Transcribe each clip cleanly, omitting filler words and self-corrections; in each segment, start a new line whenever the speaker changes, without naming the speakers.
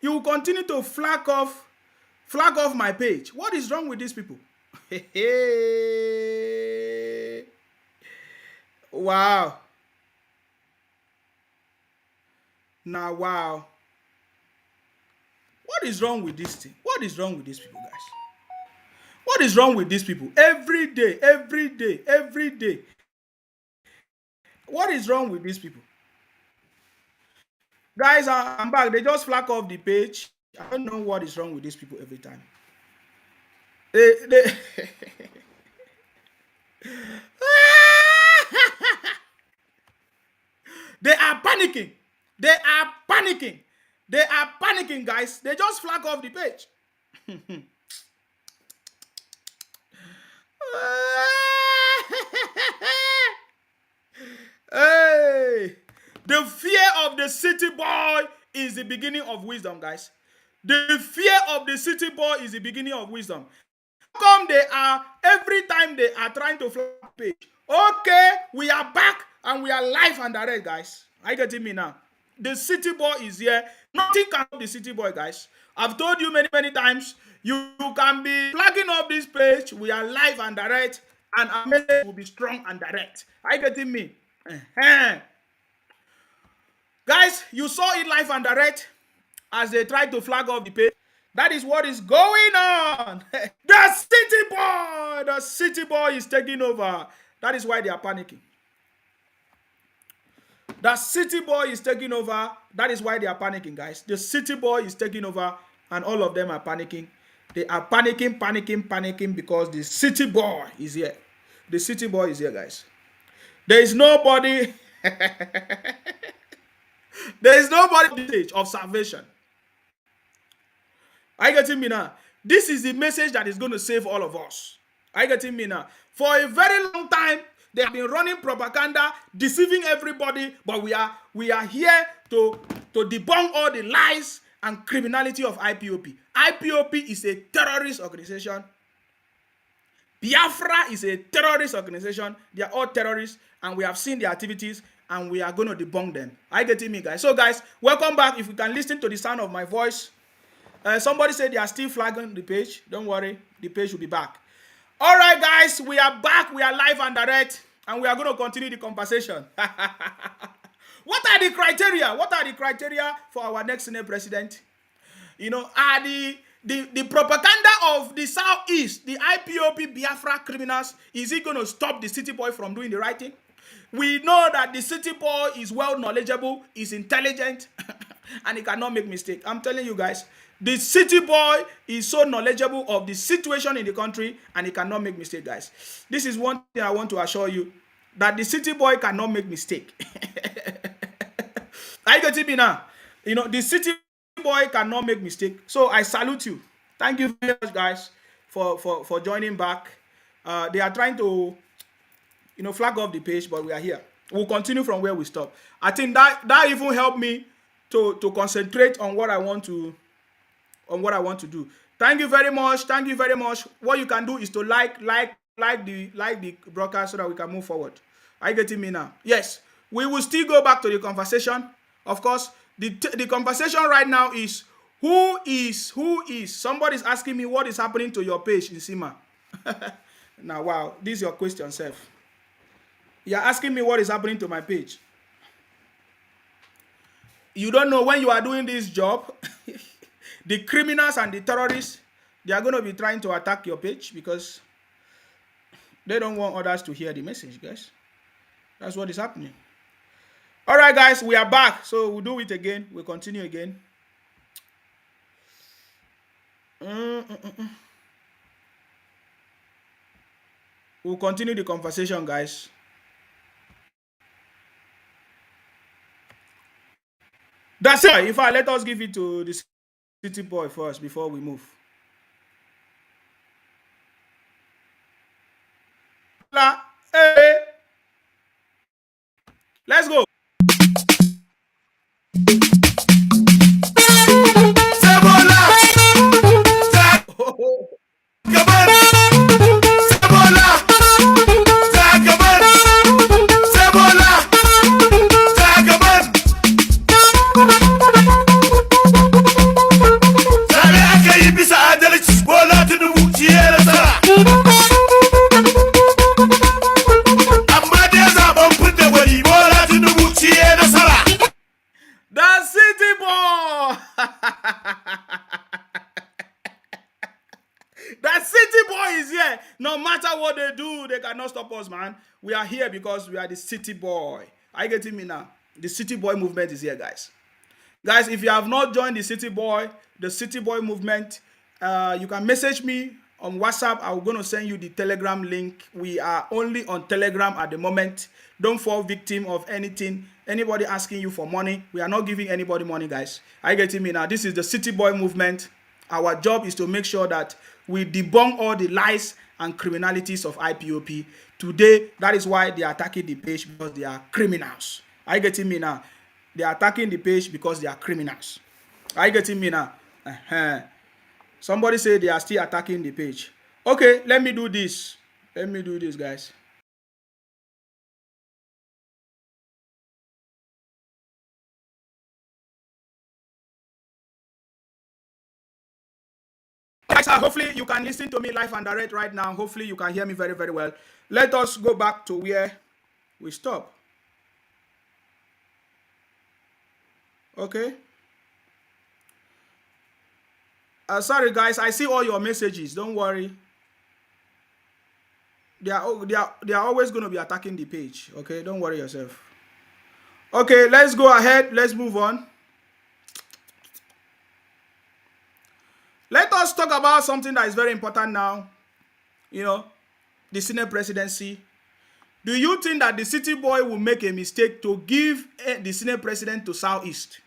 You will continue to flag off my page. What is wrong with these people? Wow. Now, wow. What is wrong with this thing? What is wrong with these people, guys? What is wrong with these people? Every day, every day, every day. What is wrong with these people? Guys, I'm back. They just flag off the page. I don't know what is wrong with these people every time. They they are panicking. They are panicking. They are panicking, guys. They just flag off the page. Hey, the fear of the city boy is the beginning of wisdom, guys. The fear of the city boy is the beginning of wisdom. How come they are, every time they are trying to flag page? Okay, we are back and we are live and direct, guys. Are you getting me now? The city boy is here. Nothing can stop the city boy, guys. I've told you many, many times, you can be flagging up this page. We are live and direct, and our message will be strong and direct. Are you getting me? Guys, you saw it live and direct as they tried to flag off the page. That is what is going on. The city boy is taking over. That is why they are panicking. The city boy is taking over. That is why they are panicking, guys. The city boy is taking over, and all of them are panicking. They are panicking because the city boy is here. The city boy is here, guys. There is nobody. There is nobody in the stage of salvation. Are you getting me now? This is the message that is going to save all of us. Are you getting me now? For a very long time, they have been running propaganda, deceiving everybody, but we are here to debunk all the lies and criminality of IPOP. IPOP is a terrorist organization. Biafra is a terrorist organization. They are all terrorists, and we have seen their activities, and we are going to debunk them. Are you getting me, guys? So, guys, welcome back. If you can listen to the sound of my voice. Somebody said they are still flagging the page. Don't worry, the page will be back. All right, guys, we are back. We are live and direct, and we are going to continue the conversation. What are the criteria? What are the criteria for our next Senate president? You know, are the propaganda of the Southeast, the IPOP Biafra criminals, is it going to stop the city boy from doing the right thing? We know that the city boy is well knowledgeable, is intelligent, and he cannot make mistake. I'm telling you guys, the city boy is so knowledgeable of the situation in the country, and he cannot make mistake, guys. This is one thing I want to assure you, that the city boy cannot make mistake. Are you getting me now? You know, the city boy cannot make mistake. So I salute you. Thank you very much, guys, for joining back. They are trying to, you know, flag off the page, but we are here. We'll continue from where we stop. I think that even helped me to concentrate on what I want to do. Thank you very much. Thank you very much. What you can do is to like the broadcast so that we can move forward. Are you getting me now? Yes. We will still go back to the conversation. Of course, the conversation right now is who is somebody's asking me what is happening to your page in Sima. Now, wow, this is your question, self. You're asking me what is happening to my page. You don't know when you are doing this job, the criminals and the terrorists, they are going to be trying to attack your page because they don't want others to hear the message, guys. That's what is happening. All right, guys, we are back. So we'll do it again. We'll continue again. We'll continue the conversation, guys. That's it. If I let us give it to the city boy first before we move. Hey. Let's go. No matter what they do, they cannot stop us, man. We are here because we are the city boy. Are you getting me now? The city boy movement is here, guys. Guys, if you have not joined the city boy movement, you can message me on WhatsApp. I'm going to send you the Telegram link. We are only on Telegram at the moment. Don't fall victim of anything. Anybody asking you for money, we are not giving anybody money, guys. Are you getting me now? This is the city boy movement. Our job is to make sure that we debunk all the lies and criminalities of IPOP. Today, that is why they are attacking the page, because they are criminals. Are you getting me now? They are attacking the page because they are criminals. Are you getting me now? Somebody say they are still attacking the page. Okay, let me do this. Let me do this, guys. Guys, hopefully you can listen to me live and direct right now. Hopefully you can hear me very, very well. Let us go back to where we stop. Okay. Sorry, guys. I see all your messages. Don't worry. They are always going to be attacking the page. Okay, don't worry yourself. Okay, let's go ahead. Let's move on. Let us talk about something that is very important now. You know, the Senate presidency. Do you think that the city boy will make a mistake to give the Senate president to Southeast?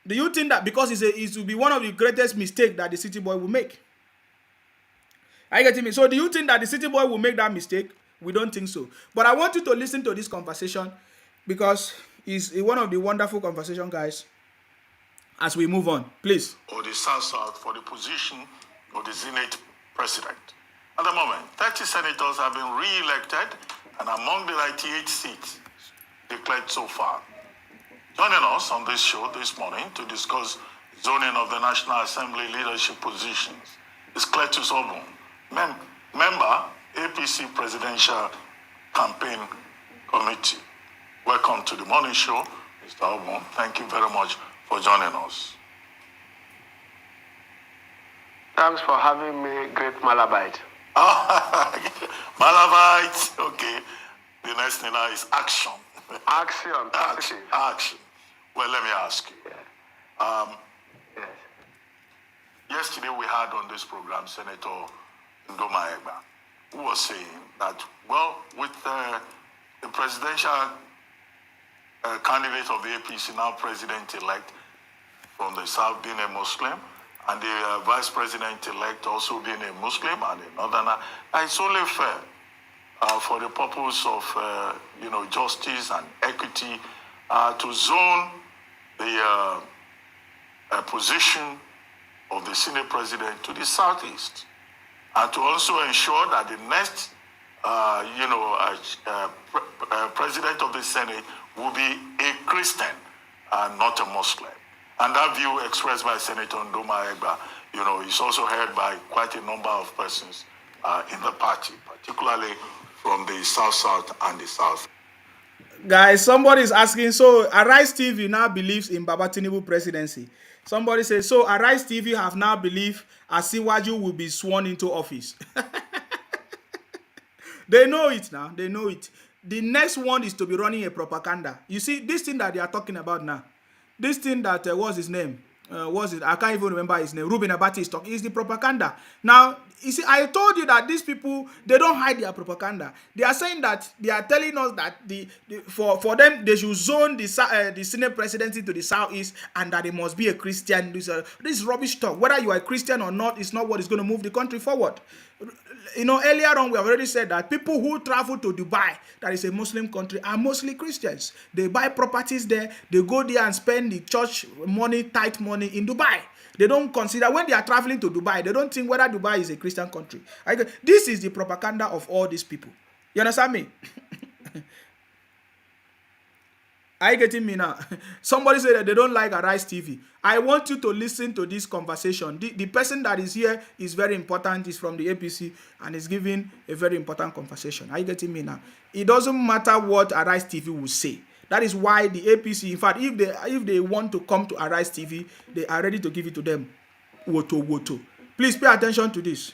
Do you think that because it will be one of the greatest mistakes that the city boy will make? Are you getting me? So do you think that the city boy will make that mistake? We don't think so. But I want you to listen to this conversation because it's one of the wonderful conversations, guys. As we move on, please.
Or the South for the position of the Senate president. At the moment, 30 senators have been re-elected, and among the 98 seats declared so far. Joining us on this show this morning to discuss zoning of the National Assembly leadership positions is Cletus Obun, member APC Presidential Campaign Committee. Welcome to the morning show, Mr. Obun. Thank you very much for joining us.
Thanks for having me, great Malabite.
Malabite, okay. The next thing now is action.
Action, positive.
Action. Well, let me ask you.
Yeah. Yes.
Yesterday we had on this program Senator Ndoma Egba, who was saying that, well, with the presidential candidate of the APC, now president-elect from the South, being a Muslim, and the vice president-elect also being a Muslim and a Northerner, it's only fair for the purpose of justice and equity to zone the position of the Senate president to the Southeast, and to also ensure that the next president of the Senate will be a Christian and not a Muslim. And that view expressed by Senator Ndoma Egba, is also held by quite a number of persons in the party, particularly from the South and the South.
Guys, somebody is asking, so Arise TV now believes in Baba Tinubu presidency. Somebody says, so Arise TV have now believed Asiwaju will be sworn into office. They know it now. They know it. The next one is to be running a propaganda. You see, this thing that they are talking about now, this thing that, what's his name? I can't even remember his name. Ruben Abati is talking. Is the propaganda. Now, you see, I told you that these people, they don't hide their propaganda. They are saying that, they are telling us that for them, they should zone the Senate presidency to the Southeast, and that they must be a Christian. This is rubbish talk. Whether you are a Christian or not, it's not what is going to move the country forward. Earlier on, we have already said that people who travel to Dubai, that is a Muslim country, are mostly Christians. They buy properties there. They go there and spend the church money, tithe money in Dubai. They don't consider, when they are traveling to Dubai, they don't think whether Dubai is a Christian country. This is the propaganda of all these people. You understand me? Are you getting me now? Somebody said that they don't like Arise TV. I want you to listen to this conversation. The person that is here is very important. He's from the APC and is giving a very important conversation. Are you getting me now? It doesn't matter what Arise TV will say. That is why the APC, in fact, if they want to come to Arise TV, they are ready to give it to them. Woto, woto. Please pay attention to this.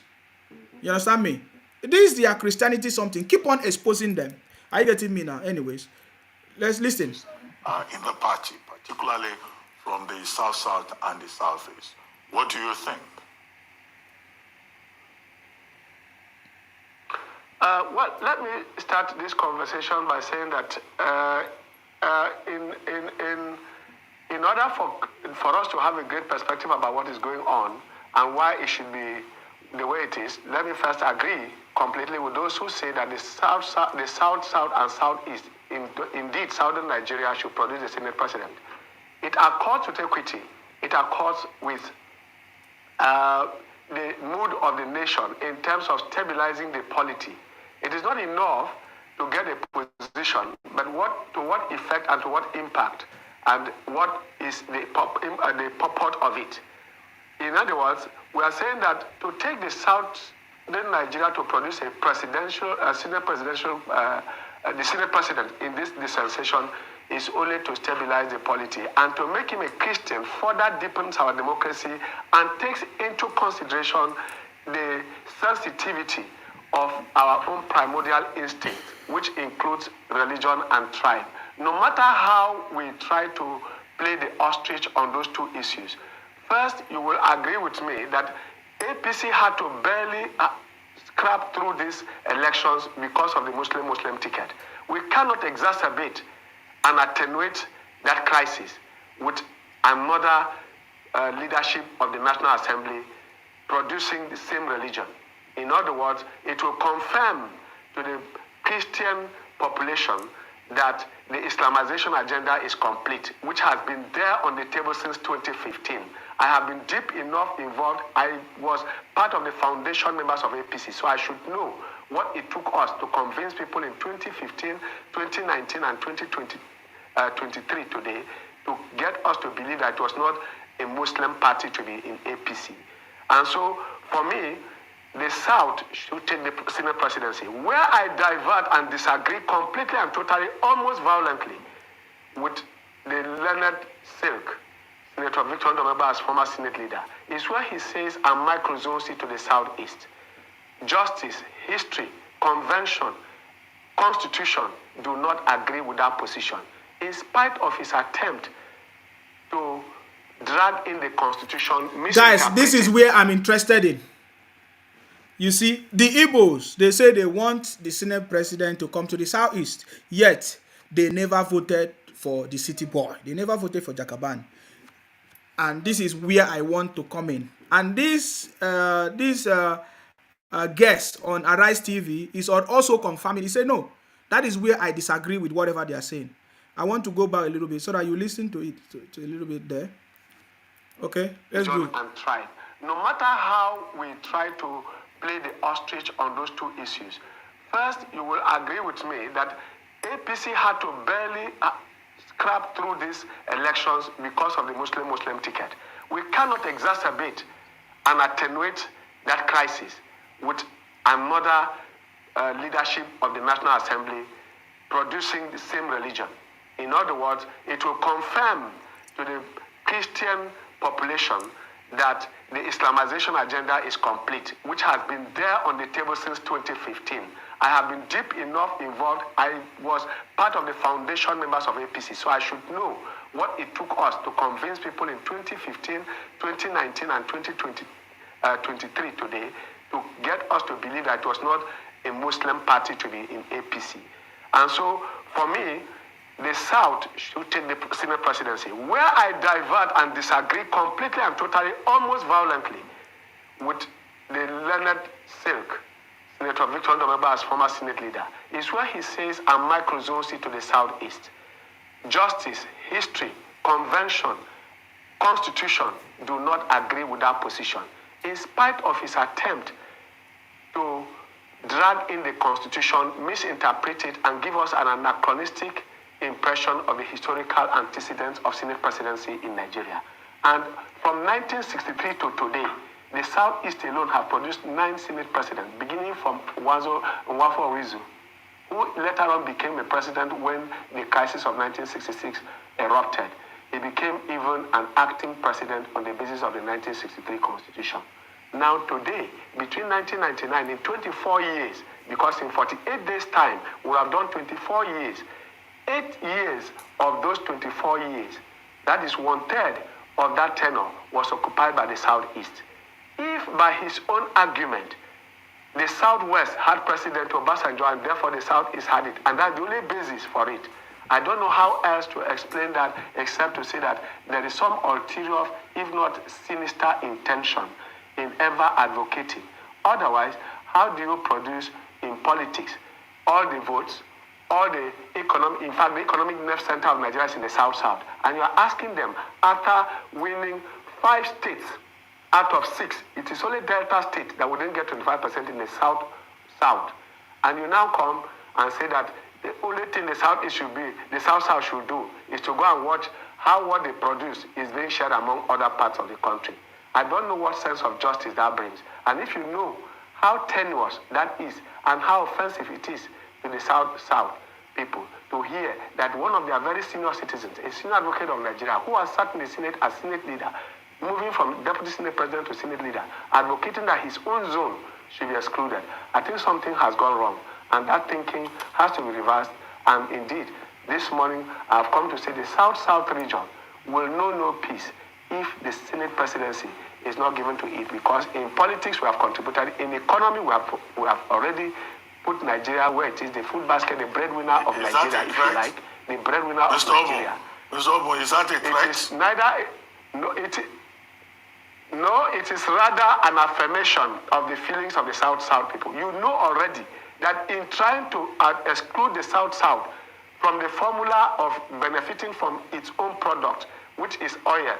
You understand me? This is their Christianity something. Keep on exposing them. Are you getting me now? Anyways, let's listen.
In the party, particularly from the South-South and the Southeast. What do you think?
Well, let me start this conversation by saying that in order for us to have a great perspective about what is going on and why it should be the way it is, let me first agree completely with those who say that the South, and Southeast, indeed Southern Nigeria, should produce a Senate president. It accords with equity. It accords with the mood of the nation in terms of stabilizing the polity. It is not enough to get a position, but to what effect and to what impact, and what is the purport of it. In other words, we are saying that to take the Southern Nigeria to produce a Senate president in this dispensation is only to stabilize the polity, and to make him a Christian further deepens our democracy and takes into consideration the sensitivity of our own primordial instinct, which includes religion and tribe. No matter how we try to play the ostrich on those two issues, first, you will agree with me that APC had to barely scrap through these elections because of the Muslim ticket. We cannot exacerbate and attenuate that crisis with another leadership of the National Assembly producing the same religion. In other words, it will confirm to the Christian population that the Islamization agenda is complete, which has been there on the table since 2015. I have been deep enough involved. I was part of the foundation members of APC, so I should know what it took us to convince people in 2015, 2019, and 2023 today to get us to believe that it was not a Muslim party to be in APC. And so, for me, the South should take the Senate presidency. Where I divert and disagree completely and totally, almost violently, with the Leonard Silk, Senator Victor Ndomeba as former Senate leader, is where he says a microzone to the Southeast. Justice, history, convention, constitution do not agree with that position. In spite of his attempt to drag in the constitution,
guys, this is where I'm interested in. You see, the Igbos, they say they want the Senate president to come to the Southeast, yet they never voted for the city boy. They never voted for Jakaban. And this is where I want to come in. And this guest on Arise TV is also confirming. He said, no, that is where I disagree with whatever they are saying. I want to go back a little bit so that you listen to it to a little bit there. Okay, let's go.
And try. No matter how we try to play the ostrich on those two issues, first, you will agree with me that APC had to barely scrap through these elections because of the Muslim ticket. We cannot exacerbate and attenuate that crisis with another leadership of the National Assembly producing the same religion. In other words, it will confirm to the Christian population that the Islamization agenda is complete, which has been there on the table since 2015. I have been deep enough involved. I was part of the foundation members of APC, so I should know what it took us to convince people in 2015, 2019, and 2023 today to get us to believe that it was not a Muslim party to be in APC. And so, for me, the South should take the Senate presidency. Where I divert and disagree completely and totally, almost violently, with the Leonard Silk, Senator Victor Ndomeba as former Senate leader, is where he says a microzone to the Southeast. Justice, history, convention, constitution do not agree with that position. In spite of his attempt to drag in the constitution, misinterpret it, and give us an anachronistic impression of the historical antecedents of Senate presidency in Nigeria. And from 1963 to today, the Southeast alone have produced 9 Senate presidents, beginning from Nwafo Orizu, who later on became a president when the crisis of 1966 erupted. He became even an acting president on the basis of the 1963 Constitution. Now today, between 1999 and 24 years, because in 48 days' time, we have done 24 years. 8 years of those 24 years, that is 1/3 of that tenure, was occupied by the Southeast. If by his own argument, the Southwest had President Obasanjo and therefore the Southeast had it, and that's the only basis for it, I don't know how else to explain that except to say that there is some ulterior, if not sinister intention in ever advocating. Otherwise, how do you produce in politics all the votes, all the economic, in fact, the economic nerve center of Nigeria is in the South-South, and you are asking them, after winning 5 states out of 6, it is only Delta State that wouldn't get 25% in the South-South, and you now come and say that the only thing the Southeast should be, the South-South should do, is to go and watch how what they produce is being shared among other parts of the country. I don't know what sense of justice that brings. And if you know how tenuous that is and how offensive it is to the South people to hear that one of their very senior citizens, a senior advocate of Nigeria, who has sat in the Senate as Senate leader, moving from Deputy Senate President to Senate leader, advocating that his own zone should be excluded, I think something has gone wrong. And that thinking has to be reversed. And indeed, this morning, I've come to say the South-South region will know no peace if the Senate presidency is not given to it. Because in politics, we have contributed. In economy, we have already put Nigeria where it is, the food basket, the breadwinner of Nigeria, if you like. The breadwinner of Nigeria.
Mr. Obo, is that a threat?
It is neither... No, it is rather an affirmation of the feelings of the South-South people. You know already that in trying to exclude the South-South from the formula of benefiting from its own product, which is oil,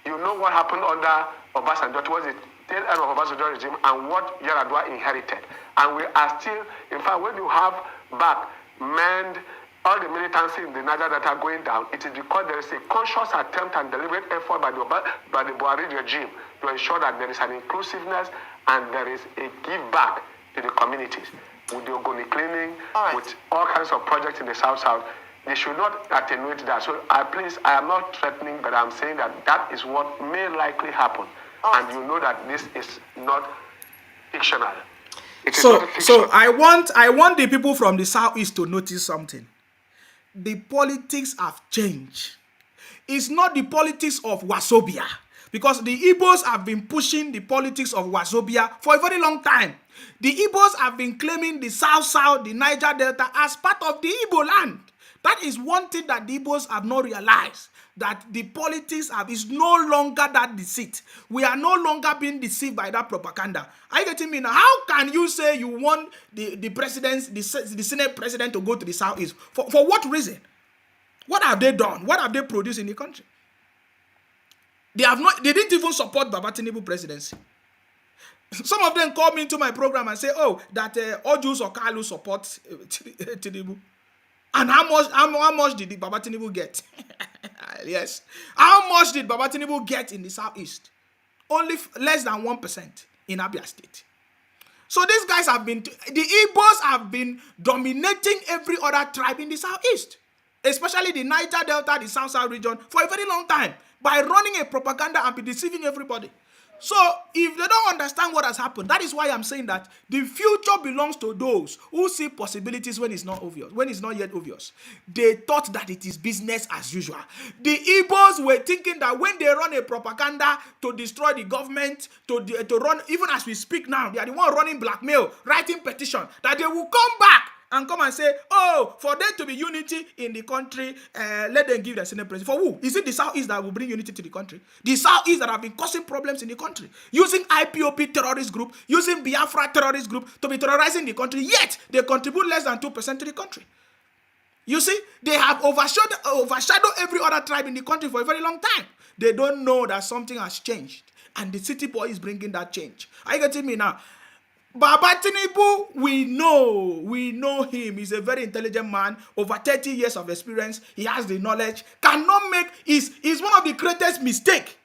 you know what happened under Obasanjo. It was the tail end of Obasanjo regime and what Yar'Adua inherited. And we are still, in fact, when you have back mend all the militancy in the Niger Delta going down, it is because there is a conscious attempt and deliberate effort by the Buhari regime to ensure that there is an inclusiveness and there is a give back to the communities. With the Ogoni cleaning, with all kinds of projects in the South-South, they should not attenuate that. So I am not threatening, but I'm saying that that is what may likely happen. And you know that this is not fictional.
So I want the people from the Southeast to notice something. The politics have changed. It's not the politics of Wazobia, because the Igbos have been pushing the politics of Wazobia for a very long time. The Igbos have been claiming the South-South, the Niger Delta as part of the Igbo land. That is one thing that the Igbos have not realized, that the politics is no longer that deceit. We are no longer being deceived by that propaganda. Are you getting me now? How can you say you want the Senate president to go to the Southeast? For what reason? What have they done? What have they produced in the country? They didn't even support Baba Tinubu presidency. Some of them call me into my program and say, oh, that Ojus or Kalu support Tinubu. And how much did Baba Tinubu get? Yes. How much did Baba Tinubu get in the Southeast? Only less than 1% in Abia State. So these guys the Igbos have been dominating every other tribe in the Southeast, especially the Niger Delta, the South-South region, for a very long time, by running a propaganda and be deceiving everybody. So if they don't understand what has happened, that is why I'm saying that the future belongs to those who see possibilities when it's not obvious, when it's not yet obvious. They thought that it is business as usual. The Igbos were thinking that when they run a propaganda to destroy the government, to run, even as we speak now, they are the one running blackmail, writing petition, that they will come back and come and say, oh, for there to be unity in the country, let them give the Senate president. For who? Is it the Southeast that will bring unity to the country? The Southeast that have been causing problems in the country, using IPOP terrorist group, using Biafra terrorist group to be terrorizing the country, yet they contribute less than 2% to the country. You see, they have overshadowed every other tribe in the country for a very long time. They don't know that something has changed, and the city boy is bringing that change. Are you getting me now? Baba Tinubu, we know him. He's a very intelligent man, over 30 years of experience. He has the knowledge. Cannot make, is one of the greatest mistake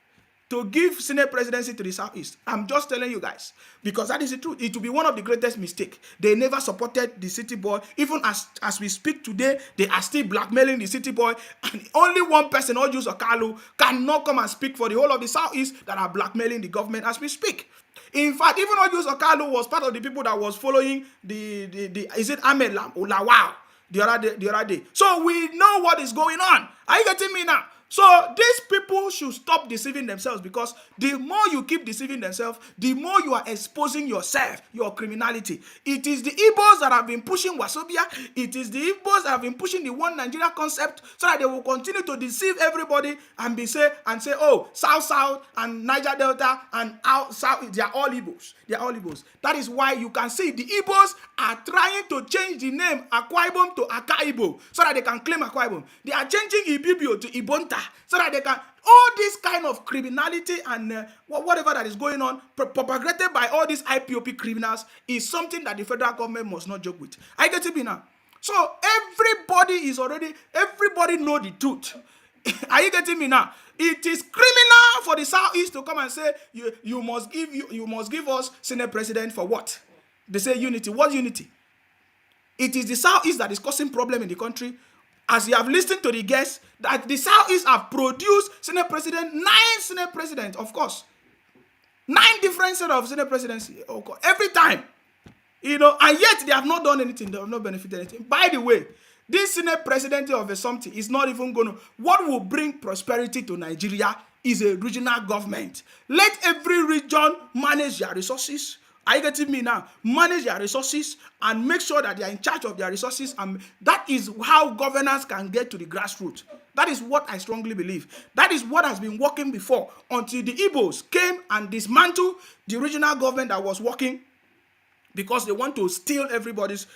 to give Senate presidency to the Southeast. I'm just telling you guys, because that is the truth. It will be one of the greatest mistakes. They never supported the city boy. Even as we speak today, they are still blackmailing the city boy. And only one person, Ojus Okalu, cannot come and speak for the whole of the Southeast that are blackmailing the government as we speak. In fact, even Ojus Okalu was part of the people that was following the is it Ahmed Lawal the other day. So we know what is going on. Are you getting me now? So these people should stop deceiving themselves, because the more you keep deceiving themselves, the more you are exposing yourself, your criminality. It is the Igbos that have been pushing Wasobia. It is the Igbos that have been pushing the one Nigeria concept, so that they will continue to deceive everybody and say, oh, South and Niger Delta and out South, they are all Igbos. They are all Igbos. That is why you can see the Igbos are trying to change the name Akwa Ibom to Aka Ibo, so that they can claim Akwa Ibom. They are changing Ibibio to Ibonta, so that they can, all this kind of criminality and whatever that is going on, propagated by all these IPOP criminals, is something that the federal government must not joke with. I get it now. So everybody know the truth. Are you getting me now? It is criminal for the Southeast to come and say you must give us Senate president for what? They say unity. What unity? It is the Southeast that is causing problem in the country. As you have listened to the guests, that the Southeast have produced Senate president, 9 Senate presidents, of course. 9 different set of Senate presidents every time. And yet they have not done anything. They have not benefited anything. By the way, this Senate presidency of a something is not even going to... What will bring prosperity to Nigeria is a regional government. Let every region manage their resources. Are you getting me now? Manage their resources and make sure that they are in charge of their resources. And that is how governance can get to the grassroots. That is what I strongly believe. That is what has been working before, until the Igbos came and dismantled the regional government that was working, because they want to steal everybody's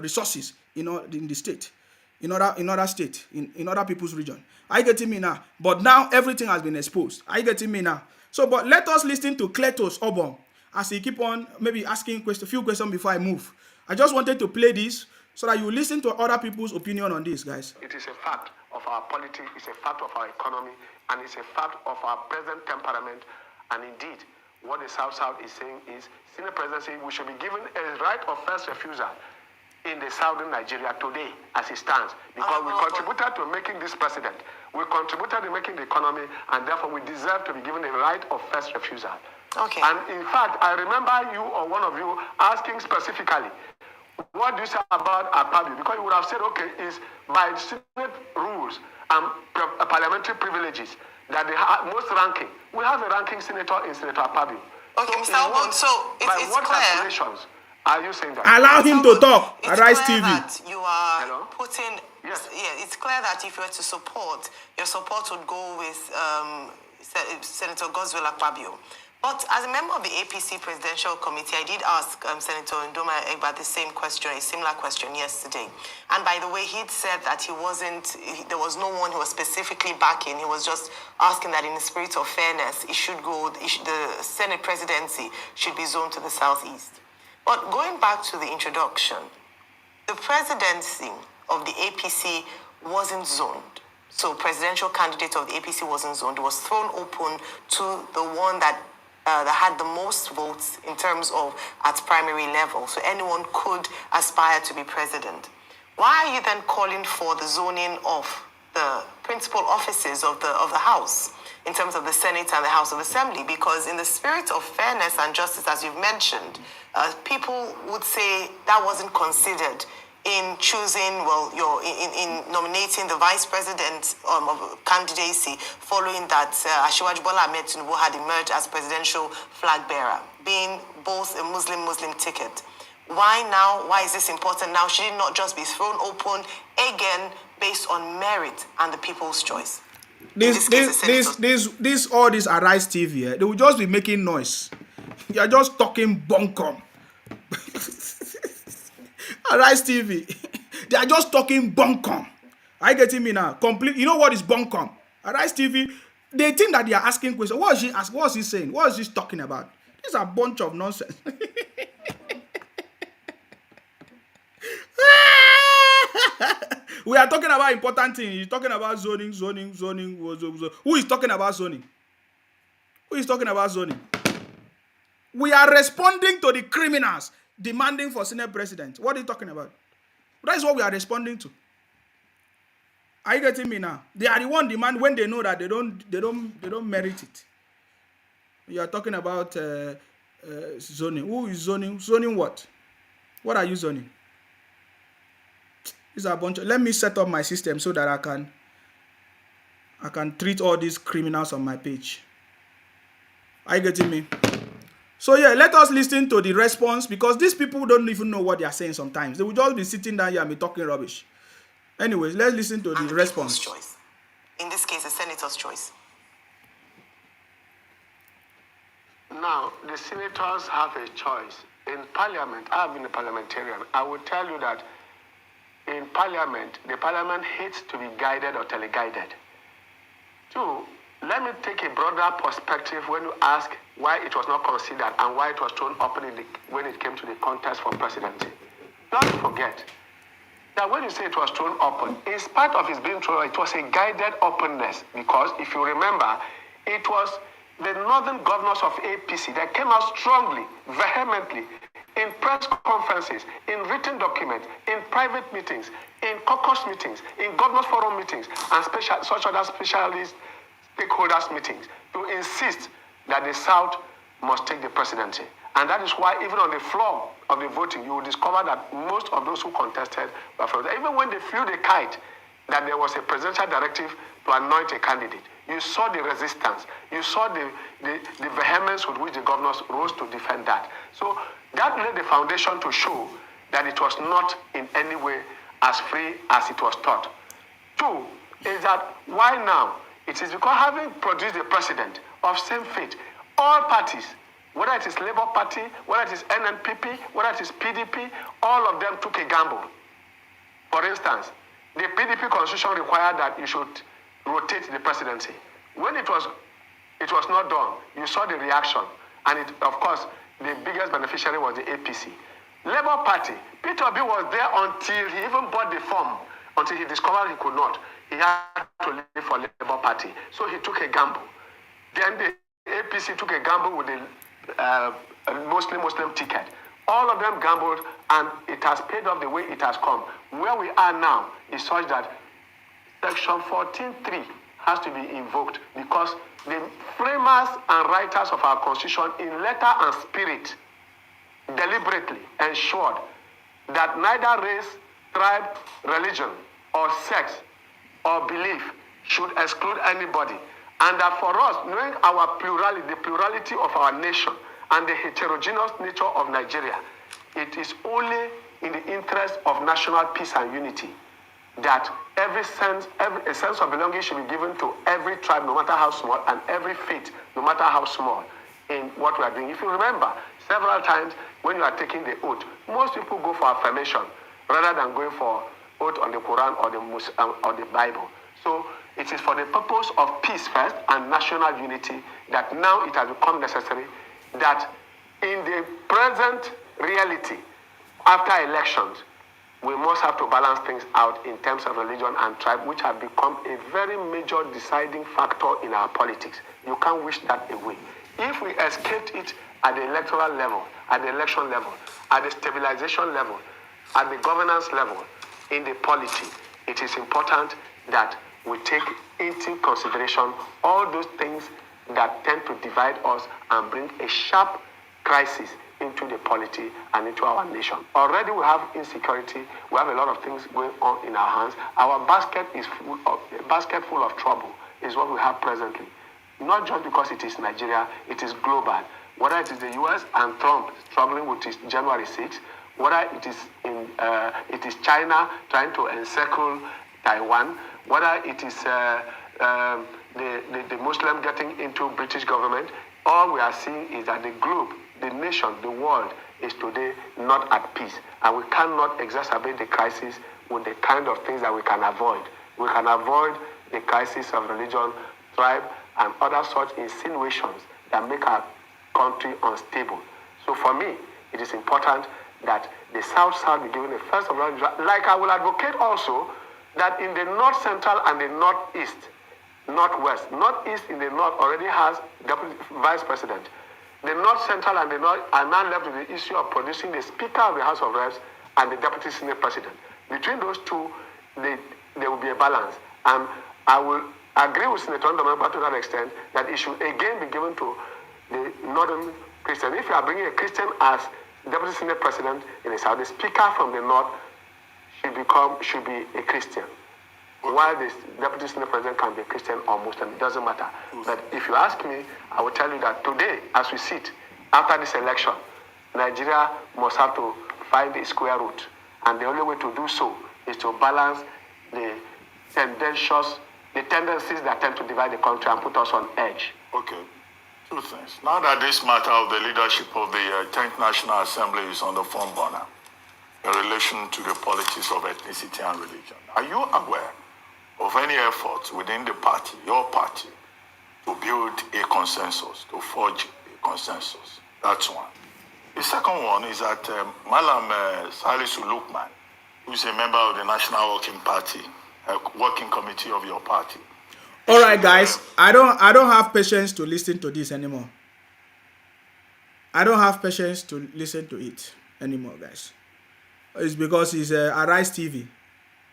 resources in the state, in other people's region. Are you getting me now? But now everything has been exposed. Are you getting me now? So, but let us listen to Cletus Obon as he keep on maybe asking a few questions before I move. I just wanted to play this so that you listen to other people's opinion on this, guys.
It is a fact of our politics, it's a fact of our economy, and it's a fact of our present temperament. And indeed, what the South is saying is, Senate presidency, we should be given a right of first refusal in the southern Nigeria today as it stands, because we contributed to making this president. We contributed to making the economy, and therefore we deserve to be given a right of first refusal.
Okay.
And in fact, I remember you or one of you asking specifically, what do you say about Akpabio? Because you would have said, okay, is by Senate rules and parliamentary privileges that they have most ranking. We have a ranking senator in Senator Akpabio.
Okay, Mr. Obon, so it's
what
clear.
Calculations are you saying that?
Allow him to talk.
It's
Arise
clear
TV.
that you are putting...
Yes.
Yeah, it's clear that if you were to support, your support would go with Senator Godswill Akpabio. But as a member of the APC Presidential Committee, I did ask Senator Ndoma Egba the same question, a similar question yesterday. And by the way, he'd said that there was no one who was specifically backing. He was just asking that in the spirit of fairness, the Senate presidency should be zoned to the Southeast. But going back to the introduction, the presidency of the APC wasn't zoned. So presidential candidate of the APC wasn't zoned. It was thrown open to the one that had the most votes in terms of at primary level. So anyone could aspire to be president. Why are you then calling for the zoning of the principal offices of the House in terms of the Senate and the House of Assembly? Because in the spirit of fairness and justice, as you've mentioned, people would say that wasn't considered in choosing, in nominating the vice president of candidacy, following that Asiwaju Bola Ahmed Tinubu had emerged as presidential flag bearer, being both a Muslim ticket. Why now? Why is this important now? Should it not just be thrown open again based on merit and the people's choice?
All this Arise TV, they will just be making noise. You are just talking bunkum. Arise TV, they are just talking bunkum. Are you getting me now? Complete. You know what is bunkum? Arise TV, they think that they are asking questions. What is she asking? What is he saying? What is he talking about? This is a bunch of nonsense. We are talking about important things. He's talking about zoning. Who is talking about zoning? Who is talking about zoning? We are responding to the criminals demanding for Senate president. What are you talking about? That is what we are responding to. Are you getting me now? They are the one demand when they know that they don't merit it. You are talking about zoning. Who is zoning? Zoning what? What are you zoning? These are a bunch of, let me set up my system so that I can treat all these criminals on my page. Are you getting me? So yeah, let us listen to the response, because these people don't even know what they are saying sometimes. They will just be sitting down here and be talking rubbish. Anyways, let's listen to the response.
Choice. In this case, the senator's choice.
Now, the senators have a choice. In Parliament, I've been a parliamentarian. I will tell you that in Parliament, the Parliament hates to be guided or teleguided. Two, let me take a broader perspective when you ask why it was not considered and why it was thrown open when it came to the contest for presidency. Don't forget that when you say it was thrown open, in spite of its being thrown, it was a guided openness, because if you remember, it was the northern governors of APC that came out strongly, vehemently, in press conferences, in written documents, in private meetings, in caucus meetings, in governors forum meetings, and such other specialist stakeholders meetings, to insist that the South must take the presidency. And that is why even on the floor of the voting, you will discover that most of those who contested were from there. Even when they flew the kite that there was a presidential directive to anoint a candidate, you saw the resistance. You saw the vehemence with which the governors rose to defend that. So that laid the foundation to show that it was not in any way as free as it was thought. Two is that why now? It is because having produced a president of same faith, all parties, whether it is Labour Party, whether it is NNPP, whether it is PDP, all of them took a gamble. For instance, the PDP constitution required that you should rotate the presidency. When it was not done, you saw the reaction, and of course, the biggest beneficiary was the APC. Labour Party, Peter Obi was there until he even bought the form, until he discovered he could not. He had to leave for Labour Party, so he took a gamble. Then the APC took a gamble with the Muslim ticket. All of them gambled, and it has paid off the way it has come. Where we are now is such that Section 14.3 has to be invoked, because the framers and writers of our constitution in letter and spirit deliberately ensured that neither race, tribe, religion, or sex, or belief should exclude anybody. And that for us, knowing our plurality, the plurality of our nation, and the heterogeneous nature of Nigeria, it is only in the interest of national peace and unity that a sense of belonging should be given to every tribe, no matter how small, and every faith, no matter how small, in what we are doing. If you remember, several times when you are taking the oath, most people go for affirmation rather than going for oath on the Quran or the Bible. So it is for the purpose of peace first and national unity that now it has become necessary that in the present reality, after elections, we must have to balance things out in terms of religion and tribe, which have become a very major deciding factor in our politics. You can't wish that away. If we escaped it at the electoral level, at the election level, at the stabilization level, at the governance level, in the polity, it is important that we take into consideration all those things that tend to divide us and bring a sharp crisis into the polity and into our nation. Already we have insecurity, we have a lot of things going on in our hands. Our basket full of trouble is what we have presently. Not just because it is Nigeria, it is global. Whether it is the US and Trump struggling with his January 6th, whether it is China trying to encircle Taiwan, whether it is the Muslim getting into British government, all we are seeing is that the globe, the nation, the world is today not at peace. And we cannot exacerbate the crisis with the kind of things that we can avoid. We can avoid the crisis of religion, tribe, and other such insinuations that make our country unstable. So for me, it is important that the South be given a first of all, like I will advocate also that in the North Central and the Northeast, Northwest. Northeast in the north already has deputy vice president. The North Central and the North are now left with the issue of producing the Speaker of the House of Reps and the Deputy Senate President. Between those two, there will be a balance. And I will agree with Senator Ndomegba to that extent that it should again be given to the Northern Christian. If you are bringing a Christian as Deputy Senate President in the South, the Speaker from the North should be a Christian. While the Deputy Senate President can be a Christian or Muslim, it doesn't matter. But if you ask me, I will tell you that today, as we sit, after this election, Nigeria must have to find the square root. And the only way to do so is to balance the tendencies that tend to divide the country and put us on edge.
Okay. Two things. Now that this matter of the leadership of the 10th National Assembly is on the front burner in relation to the politics of ethnicity and religion, are you aware of any efforts within the party, your party, to build a consensus, to forge a consensus? That's one. The second one is that Malam Salisu Lukman, who is a member of the National Working Party, working committee of your party.
All right, guys, I don't have patience to listen to this anymore. I don't have patience to listen to it anymore, guys. It's because it's Arise TV.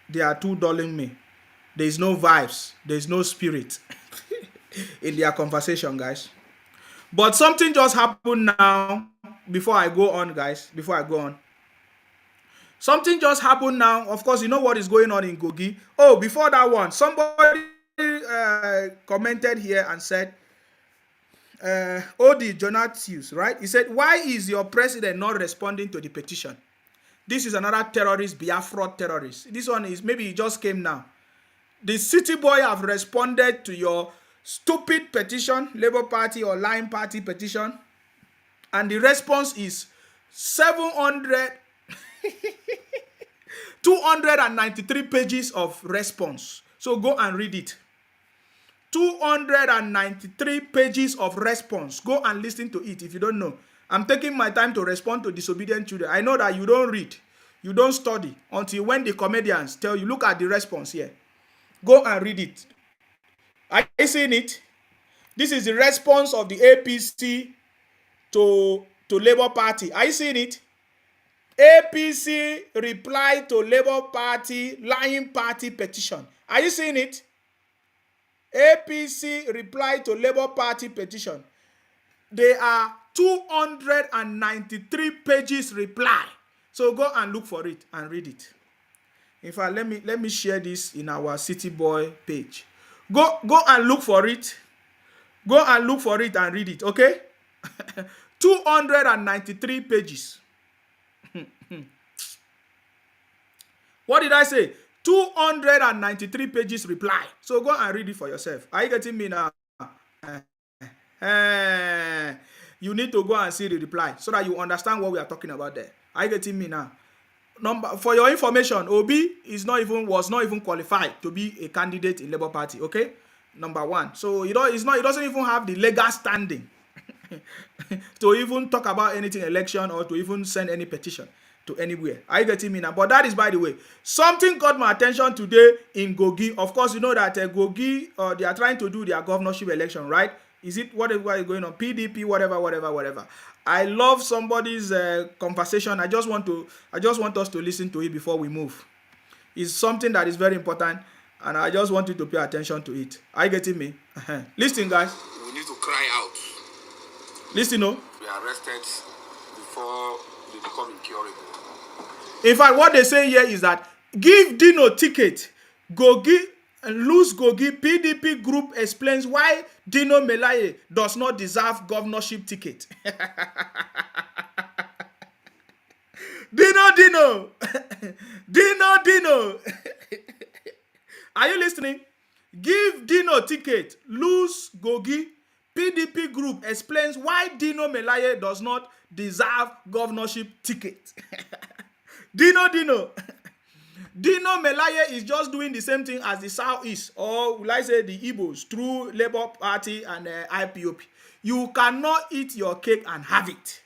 They are too dulling me. There is no vibes. There is no spirit in their conversation, guys. But something just happened now. Before I go on, guys. Before I go on. Something just happened now. Of course, you know what is going on in Kogi. Oh, before that one, somebody commented here and said, Odi Jonatius, right? He said, why is your president not responding to the petition? This is another terrorist, Biafra terrorist. This one is, maybe he just came now. The city boy have responded to your stupid petition, Labour Party or Line Party petition. And the response is 293 pages of response. So go and read it. 293 pages of response. Go and listen to it if you don't know. I'm taking my time to respond to disobedient children. I know that you don't read. You don't study until when the comedians tell you, look at the response here. Go and read it. Are you seeing it? This is the response of the APC to Labour Party. Are you seeing it? APC reply to Labour Party lying party petition. Are you seeing it? APC reply to Labour Party petition. There are 293 pages reply. So go and look for it and read it. In fact, let me share this in our City Boy page. Go and look for it. Go and look for it and read it, okay? 293 pages. What did I say? 293 pages reply. So go and read it for yourself. Are you getting me now? You need to go and see the reply so that you understand what we are talking about there. Are you getting me now? For your information, Obi was not even qualified to be a candidate in Labour Party. Okay, number one. So he doesn't even have the legal standing to even talk about anything election or to even send any petition to anywhere. Are you getting me now? But that is, by the way, something caught my attention today in Kogi. Of course, you know that Kogi, they are trying to do their governorship election, right? Is it whatever is going on? PDP, whatever. I love somebody's conversation. I just want us to listen to it before we move. It's something that is very important, and I just want you to pay attention to it. Are you getting me? Listen, guys.
We need to cry out.
Listen, no.
Be arrested before they become incurable.
In fact, what they say here is that give Dino ticket. Kogi and lose Kogi. PDP group explains why Dino Melaye does not deserve governorship ticket. Dino. Are you listening? Give Dino ticket. Lose Kogi. PDP group explains why Dino Melaye does not deserve governorship ticket. Dino Melaye is just doing the same thing as the Southeast, or will I say the Igbos, through Labour Party and IPOP. You cannot eat your cake and have it.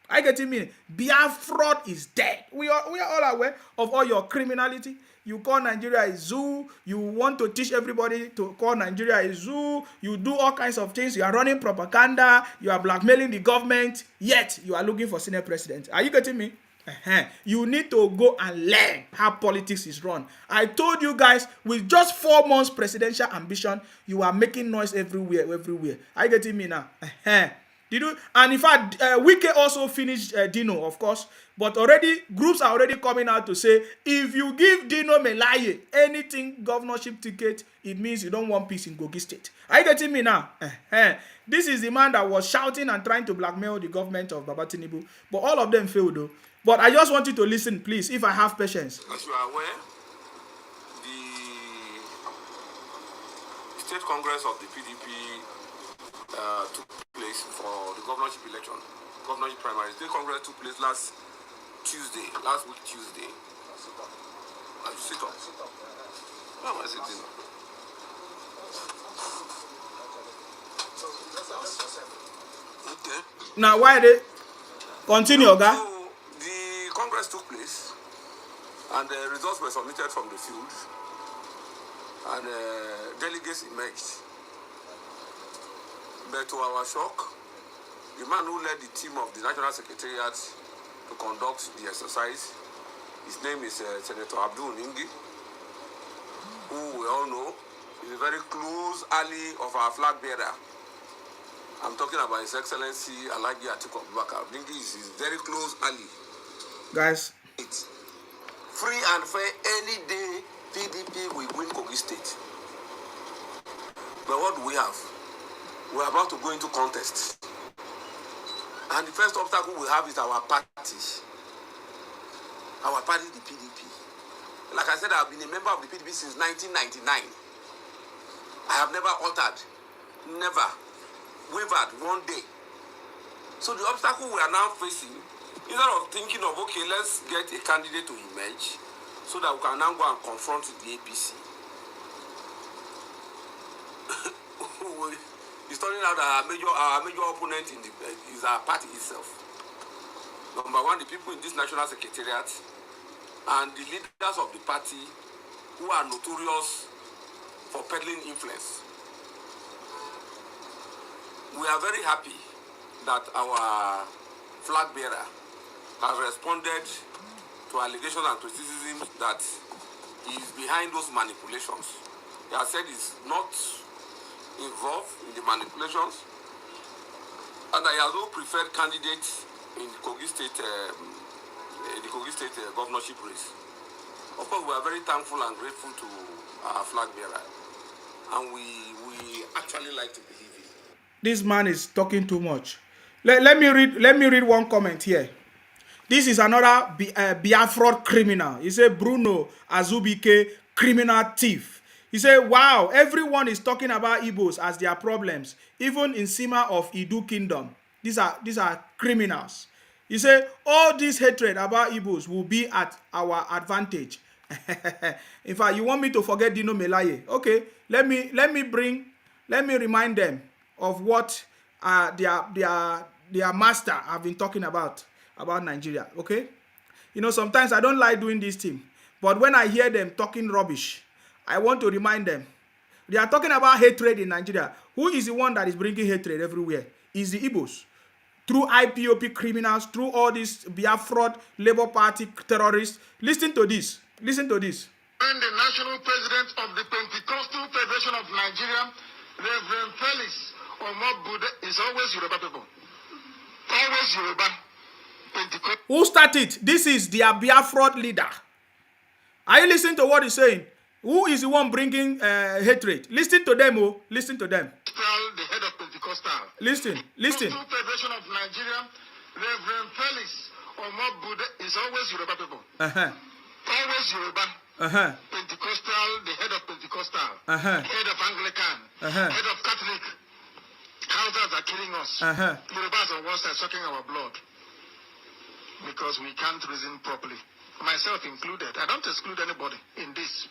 I get it mean. Biafra is dead. We are all aware of all your criminality. You call Nigeria a zoo. You want to teach everybody to call Nigeria a zoo. You do all kinds of things. You are running propaganda. You are blackmailing the government. Yet you are looking for Senate president. Are you getting me? You need to go and learn how politics is run. I told you guys, with just 4 months presidential ambition, you are making noise everywhere. Are you getting me now? Did you? And in fact, Wike also finished Dino, of course. But already, groups are already coming out to say, if you give Dino Melaye anything governorship ticket, it means you don't want peace in Kogi State. Are you getting me now? This is the man that was shouting and trying to blackmail the government of Baba Tinubu. But all of them failed though. But I just want you to listen, please, if I have patience.
As you are aware, the State Congress of the PDP took place for the governorship election, governorship primary. State Congress took place last week Tuesday. Sit up. Where am I sitting? Okay.
Now, why they continue, Oga?
So the Congress took place, and the results were submitted from the field, and delegates emerged. But to our shock, the man who led the team of the National Secretariat to conduct the exercise, his name is Senator Abdul Ningi, who we all know is a very close ally of our flag bearer. I'm talking about His Excellency Alhaji Atiku Abubakar. Ningi is his very close ally.
Guys.
It's free and fair any day PDP will win Kogi State. But what do we have? We're about to go into contest. And the first obstacle we have is our party. Our party, the PDP. Like I said, I've been a member of the PDP since 1999. I have never altered, never wavered one day. So the obstacle we are now facing, instead of thinking of, okay, let's get a candidate to emerge so that we can now go and confront the APC. It's turning out that our major opponent is our party itself. Number one, the people in this national secretariat and the leaders of the party who are notorious for peddling influence. We are very happy that our flag bearer has responded to allegations and criticisms that he is behind those manipulations. He has said he's not involved in the manipulations, and I have no preferred candidate in Kogi State, the Kogi State governorship race. Of course, we are very thankful and grateful to our flag bearer, and we actually like to believe it.
This man is talking too much. Let me read one comment here. This is another Biafra criminal. He said Bruno Azubike, criminal thief. He said, wow, everyone is talking about Igbos as their problems, even in Sima of Idu Kingdom. These are criminals. He said, all this hatred about Igbos will be at our advantage. In fact, you want me to forget Dino Melaye? Okay, let me remind them of what their master have been talking about Nigeria. Okay, you know, sometimes I don't like doing this thing, but when I hear them talking rubbish, I want to remind them. They are talking about hatred in Nigeria. Who is the one that is bringing hatred everywhere? Is the Igbos. Through IPOP criminals, through all these Biafra Labour Party terrorists. Listen to this. Listen to this.
When the national president of the Pentecostal Federation of Nigeria, Reverend Felix Omobude, is always Yoruba people. Always Yoruba. Pentecostal.
Who started? This is their Biafra leader. Are you listening to what he's saying? Who is the one bringing hatred? Listen to them, oh. Listen to them.
The head of Pentecostal.
Listen.
Pentecostal Federation of Nigeria, Reverend Felix Omobude, is always Yoruba people. Always Yoruba. Pentecostal, the head of Pentecostal. Head of Anglican. Head of Catholic. Houses are killing us. Yorubas on one side sucking our blood. Because we can't reason properly. Myself included. I don't exclude anybody in this.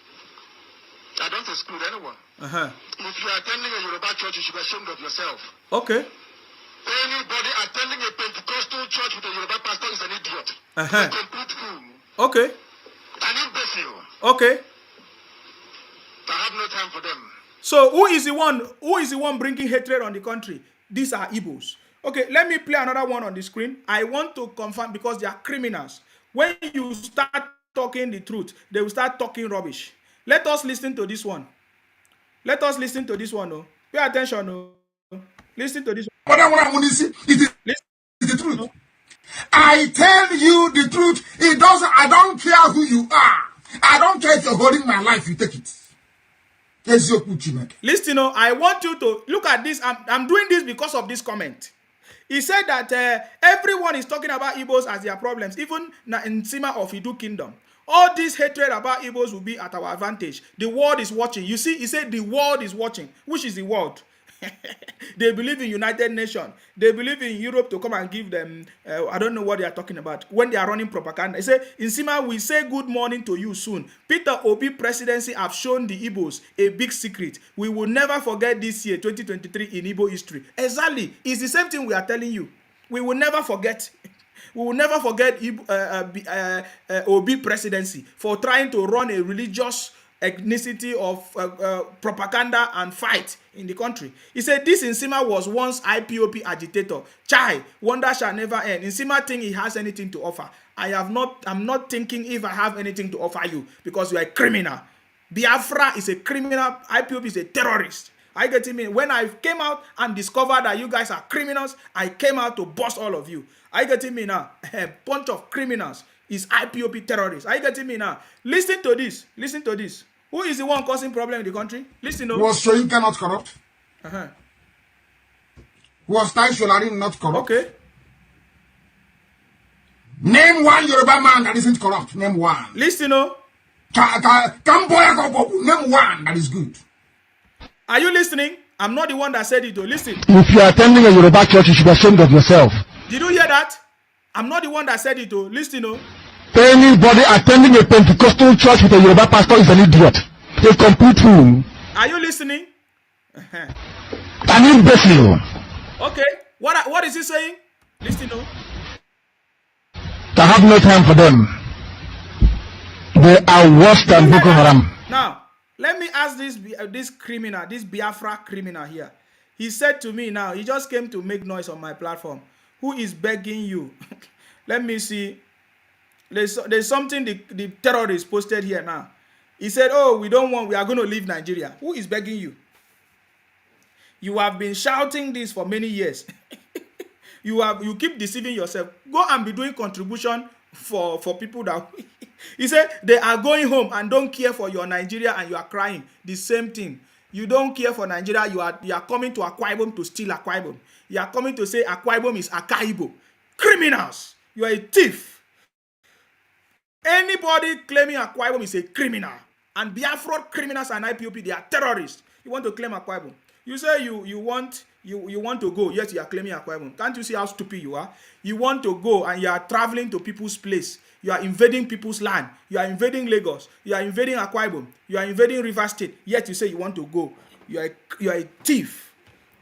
I don't exclude anyone. If you are attending a Yoruba church, you should be ashamed of yourself.
Okay.
Anybody attending a Pentecostal
church with a Yoruba pastor is an idiot.
Uh-huh.
A complete fool.
Okay.
An imbecile.
Okay.
I have no time for them.
So who is the one? Who is the one bringing hatred on the country? These are Igbos. Okay, let me play another one on the screen. I want to confirm because they are criminals. When you start talking the truth, they will start talking rubbish. Let us listen to this one. Let us listen to this one. Oh. Pay attention. Oh. Listen to this one.
It is the truth. I tell you the truth. It doesn't. I don't care who you are. I don't care if you're holding my life. You take it.
Listen, I want you to look at this. I'm doing this because of this comment. He said that everyone is talking about Igbos as their problems, even in Sima of Idu Kingdom. All this hatred about Igbos will be at our advantage. The world is watching. You see, he said the world is watching. Which is the world? They believe in United Nations. They believe in Europe to come and give them, I don't know what they are talking about, when they are running propaganda. They say, in Sima, we say good morning to you soon. Peter Obi presidency have shown the Igbos a big secret. We will never forget this year, 2023, in Igbo history. Exactly. It's the same thing we are telling you. We will never forget. We will never forget Obi presidency for trying to run a religious ethnicity of propaganda and fight in the country. He said this Nsima was once IPOP agitator. Chai, wonder shall never end. Nsima think he has anything to offer. I'm not thinking if I have anything to offer you because you are a criminal. Biafra is a criminal. IPOP is a terrorist. I get it. When I came out and discovered that you guys are criminals, I came out to bust all of you. I get it now. A bunch of criminals is IPOP terrorists. I get it now. Listen to this. Listen to this. Who is the one causing problem in the country? Listen to.
Was Soyinka not corrupt? Was Tai Solarin not corrupt?
Okay.
Name one Yoruba man that isn't corrupt. Name one.
Listen to.
Name one that is good.
Are you listening? I'm not the one that said it though. Listen.
If you are attending a Yoruba church, you should be ashamed of yourself.
Did you hear that? I'm not the one that said it though. Listen to.
Anybody attending a Pentecostal church with a Yoruba pastor is an idiot. A complete fool.
Are you listening?
An imbecile.
Okay. What is he saying? Listen to.
I have no time for them. They are worse than Boko Haram.
Now, let me ask this criminal, this Biafra criminal here. He said to me now, he just came to make noise on my platform. Who is begging you? Let me see. There's something the terrorist posted here now. He said, oh, we are going to leave Nigeria. Who is begging you? You have been shouting this for many years. You keep deceiving yourself. Go and be doing contribution for people that... He said, they are going home and don't care for your Nigeria and you are crying. The same thing. You don't care for Nigeria. You are coming to Akwa Ibom to steal Akwa Ibom. You are coming to say Akwa Ibom is Akaibo. Criminals. You are a thief. Anybody claiming Akwa Ibom is a criminal. And Biafra criminals and IPOP, they are terrorists. You want to claim Akwa Ibom. You say you want to go. Yes, you are claiming Akwa Ibom. Can't you see how stupid you are? You want to go and you are traveling to people's place. You are invading people's land. You are invading Lagos. You are invading Akwa Ibom. You are invading River State. Yet you say you want to go. You are a thief.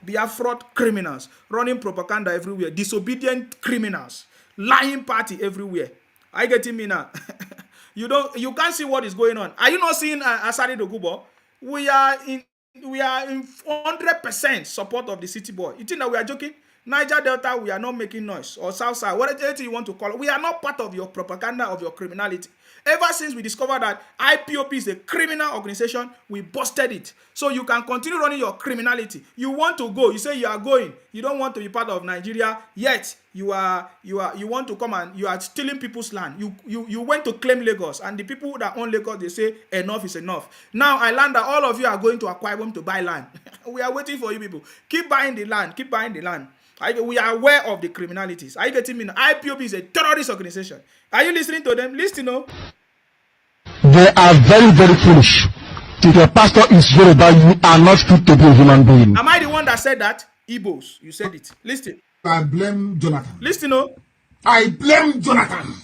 Biafra criminals running propaganda everywhere. Disobedient criminals. Lying party everywhere. I get me now. You can't see what is going on. Are you not seeing Asari Dogubo? We are in 100% support of the city boy. You think that we are joking? Niger Delta, we are not making noise. Or South Side, whatever you want to call it. We are not part of your propaganda, of your criminality. Ever since we discovered that IPOP is a criminal organization, we busted it. So you can continue running your criminality. You want to go. You say you are going. You don't want to be part of Nigeria. Yet you want to come and you are stealing people's land. You went to claim Lagos, and the people that own Lagos, they say enough is enough. Now I learned that all of you are going to Akwa Ibom to buy land. We are waiting for you people. Keep buying the land. Keep buying the land. We are aware of the criminalities. Are you getting me? IPOB is a terrorist organization. Are you listening to them? Listen, no?
They are very, very foolish. If your pastor is Yoruba, you are not fit to be a human being.
Am I the one that said that? Igbos, you said it. Listen.
I blame Jonathan.
Listen, no?
I blame Jonathan.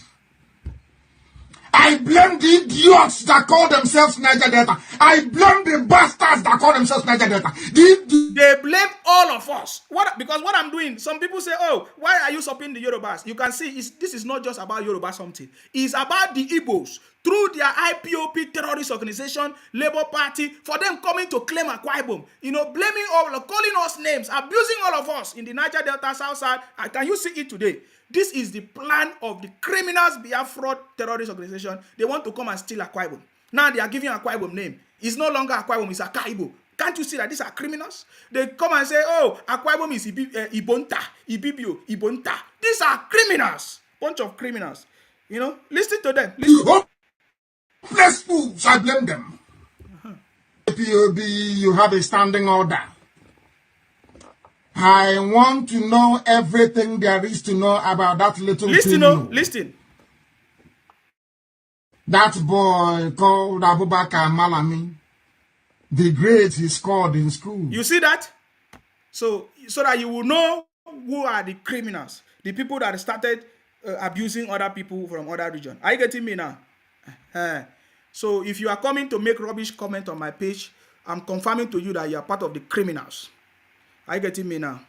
I I blame the idiots that call themselves Niger Delta. I blame the bastards that call themselves Niger Delta.
They blame all of us. Because what I'm doing, some people say, oh, why are you supporting the Yorubas? You can see this is not just about Yoruba something. It's about the Igbos through their IPOP terrorist organization, Labour Party, for them coming to claim Akwa Ibom. You know, blaming all, calling us names, abusing all of us in the Niger Delta South Side. Can you see it today? This is the plan of the criminals Biafra terrorist organization. They want to come and steal Akwa Ibom. Now they are giving Akwa Ibom name. It's no longer Akwa Ibom, it's Akwa Ibom. Can't you see that these are criminals? They come and say, oh, Akwa Ibom is Ibonta, Ibibio, Ibonta. These are criminals. Bunch of criminals. You know, listen to them. Listen.
Hopeless fools, I blame them. IPOB, you have a standing order. I want to know everything there is to know about that little
Listen,
criminal.
Listen.
That boy called Abubakar Malami. The grades he scored in school.
You see that? So that you will know who are the criminals. The people that started abusing other people from other regions. Are you getting me now? So if you are coming to make rubbish comment on my page, I'm confirming to you that you are part of the criminals. Are you getting me now?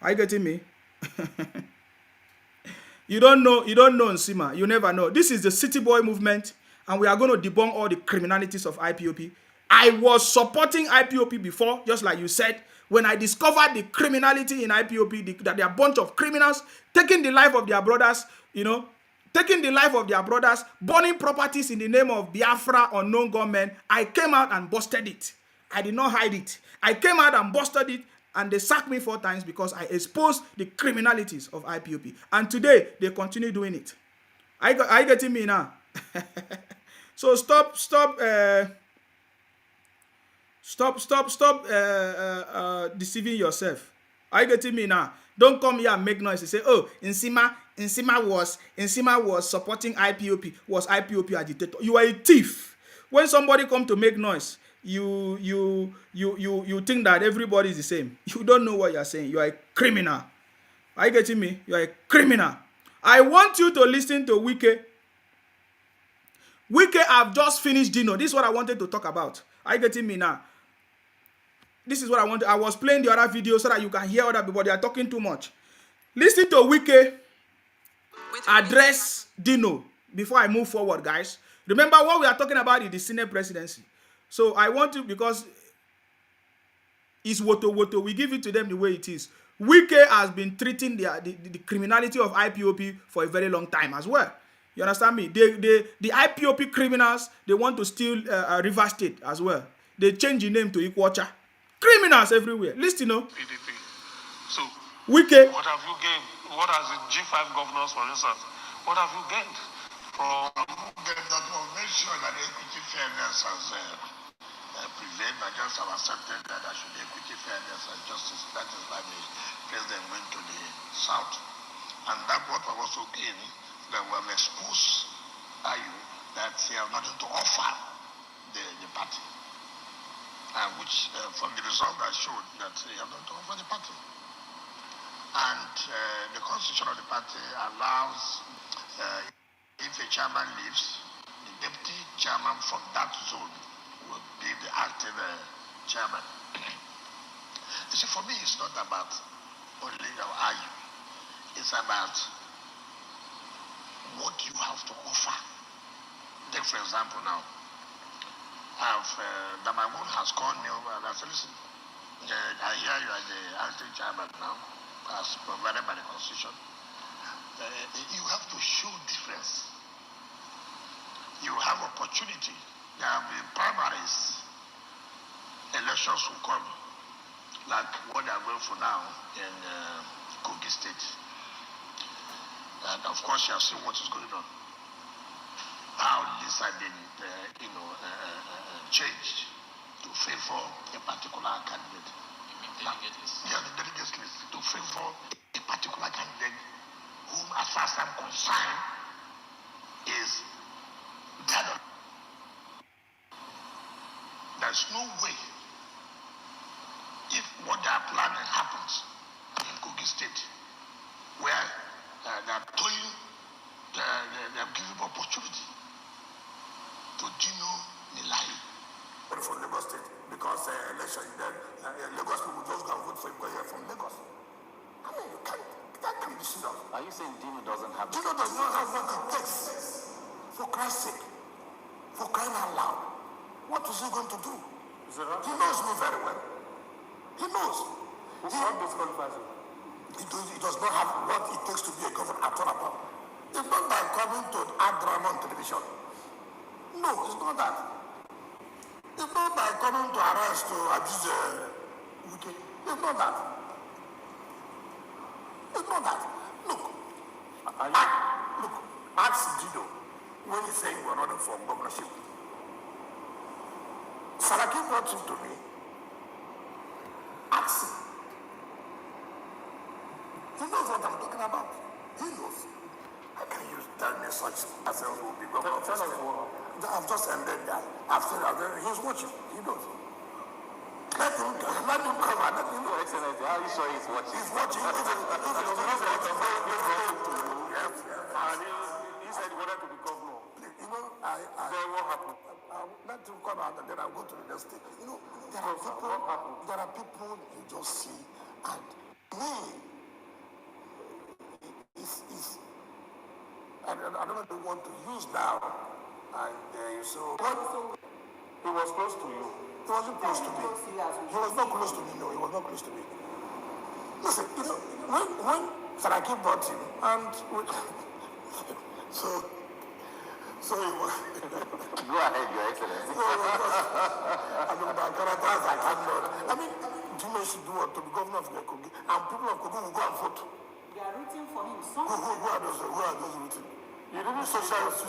Are you getting me? You don't know Nsima. You never know. This is the City Boy movement, and we are going to debunk all the criminalities of IPOP. I was supporting IPOP before, just like you said, when I discovered the criminality in IPOP, that they are a bunch of criminals taking the life of their brothers, you know, burning properties in the name of Biafra unknown gunmen. I came out and busted it. I did not hide it. I came out and busted it, and they sacked me 4 times because I exposed the criminalities of IPOP. And today, they continue doing it. Are you getting me now? So stop deceiving yourself. Are you getting me now? Don't come here and make noise and say, oh, Nsima was supporting IPOP, was IPOP agitator. You are a thief. When somebody come to make noise, you think that everybody is the same. You don't know what you are saying. You are a criminal. Are you getting me? You are a criminal. I want you to listen to Wike. Wike have just finished Dino. This is what I wanted to talk about. Are you getting me now? This is what I wanted. I was playing the other video so that you can hear other people. They are talking too much. Listen to Wike address Dino before I move forward, guys. Remember what we are talking about is the Senate presidency. So I want to, because it's woto. We give it to them the way it is. Wike has been treating the criminality of IPOP for a very long time as well. You understand me? The IPOP criminals, they want to steal River State as well. They change the name to Ikwacha. Criminals everywhere. Listen,
PDP. So,
Wike.
what have you gained? What has the G5 governors, for instance, what have you gained from that will make sure that equity fairness has prevailed? Nigerians have accepted that there should be equity fairness and justice. That is why the president went to the south. And that what was also gained, that we have exposed Ayu that he has nothing to offer the party. Which from the result that showed that he has nothing to offer the party. And the constitution of the party allows, if a chairman leaves, the deputy chairman from that zone will be the active chairman. You see, for me, it's not about only how you. It's about what you have to offer. Take, for example, now, Damagun has called me over and I said, listen, I hear you as the acting chairman now, as provided by the constitution. You have to show difference. You have opportunity. There will be primaries. Elections will come, like what they are going for now in Kogi State. And of course, you have seen what is going on. How this has been, changed to favor a particular candidate. Yeah, the delegates list to favor a particular candidate whom, as far as I'm concerned, is dead. There's no way, if what they are planning happens in Kogi State, where they are toying, they are giving opportunity
serious.
Are you saying Dino doesn't have?
Dino does not have what it takes. For Christ's sake. For crying out loud. What is he going to do? He knows me very well. He knows. What disqualifies him? He does not have what it takes to be a governor at all. It's not by coming to add drama on television. No, it's not that. It's not by coming to arrest to abuse wicked. It's not that. It's not that. Look, ask Dido when he's saying we're running for governorship. Saraki brought him to me. Ask him. He knows what I'm talking about. He knows. How can you tell me such as will be governor? Tell us what. I've just ended that. After that, he's watching. He knows. Let him come and let him know.
Excellent. How are you sure he's watching?
He's watching. Yes.
And he said he wanted to be governor.
You know,
Then what happened?
let him come out and then I'll go to the next state. You know, there are people you just see and me. I don't know what they want to use now. And so
He was close to you.
he wasn't close to me. He was not close to me. No, he was not close to me. Listen, you know, when Saraki brought him, and so it was.
Go ahead, Your Excellency.
I mean, by characters, I cannot. I mean, Jimmy should do what to be governor of the Kogi, and people of Kogi will go and vote.
They are rooting for him.
Who are those rooting?
You didn't
Social.
didn't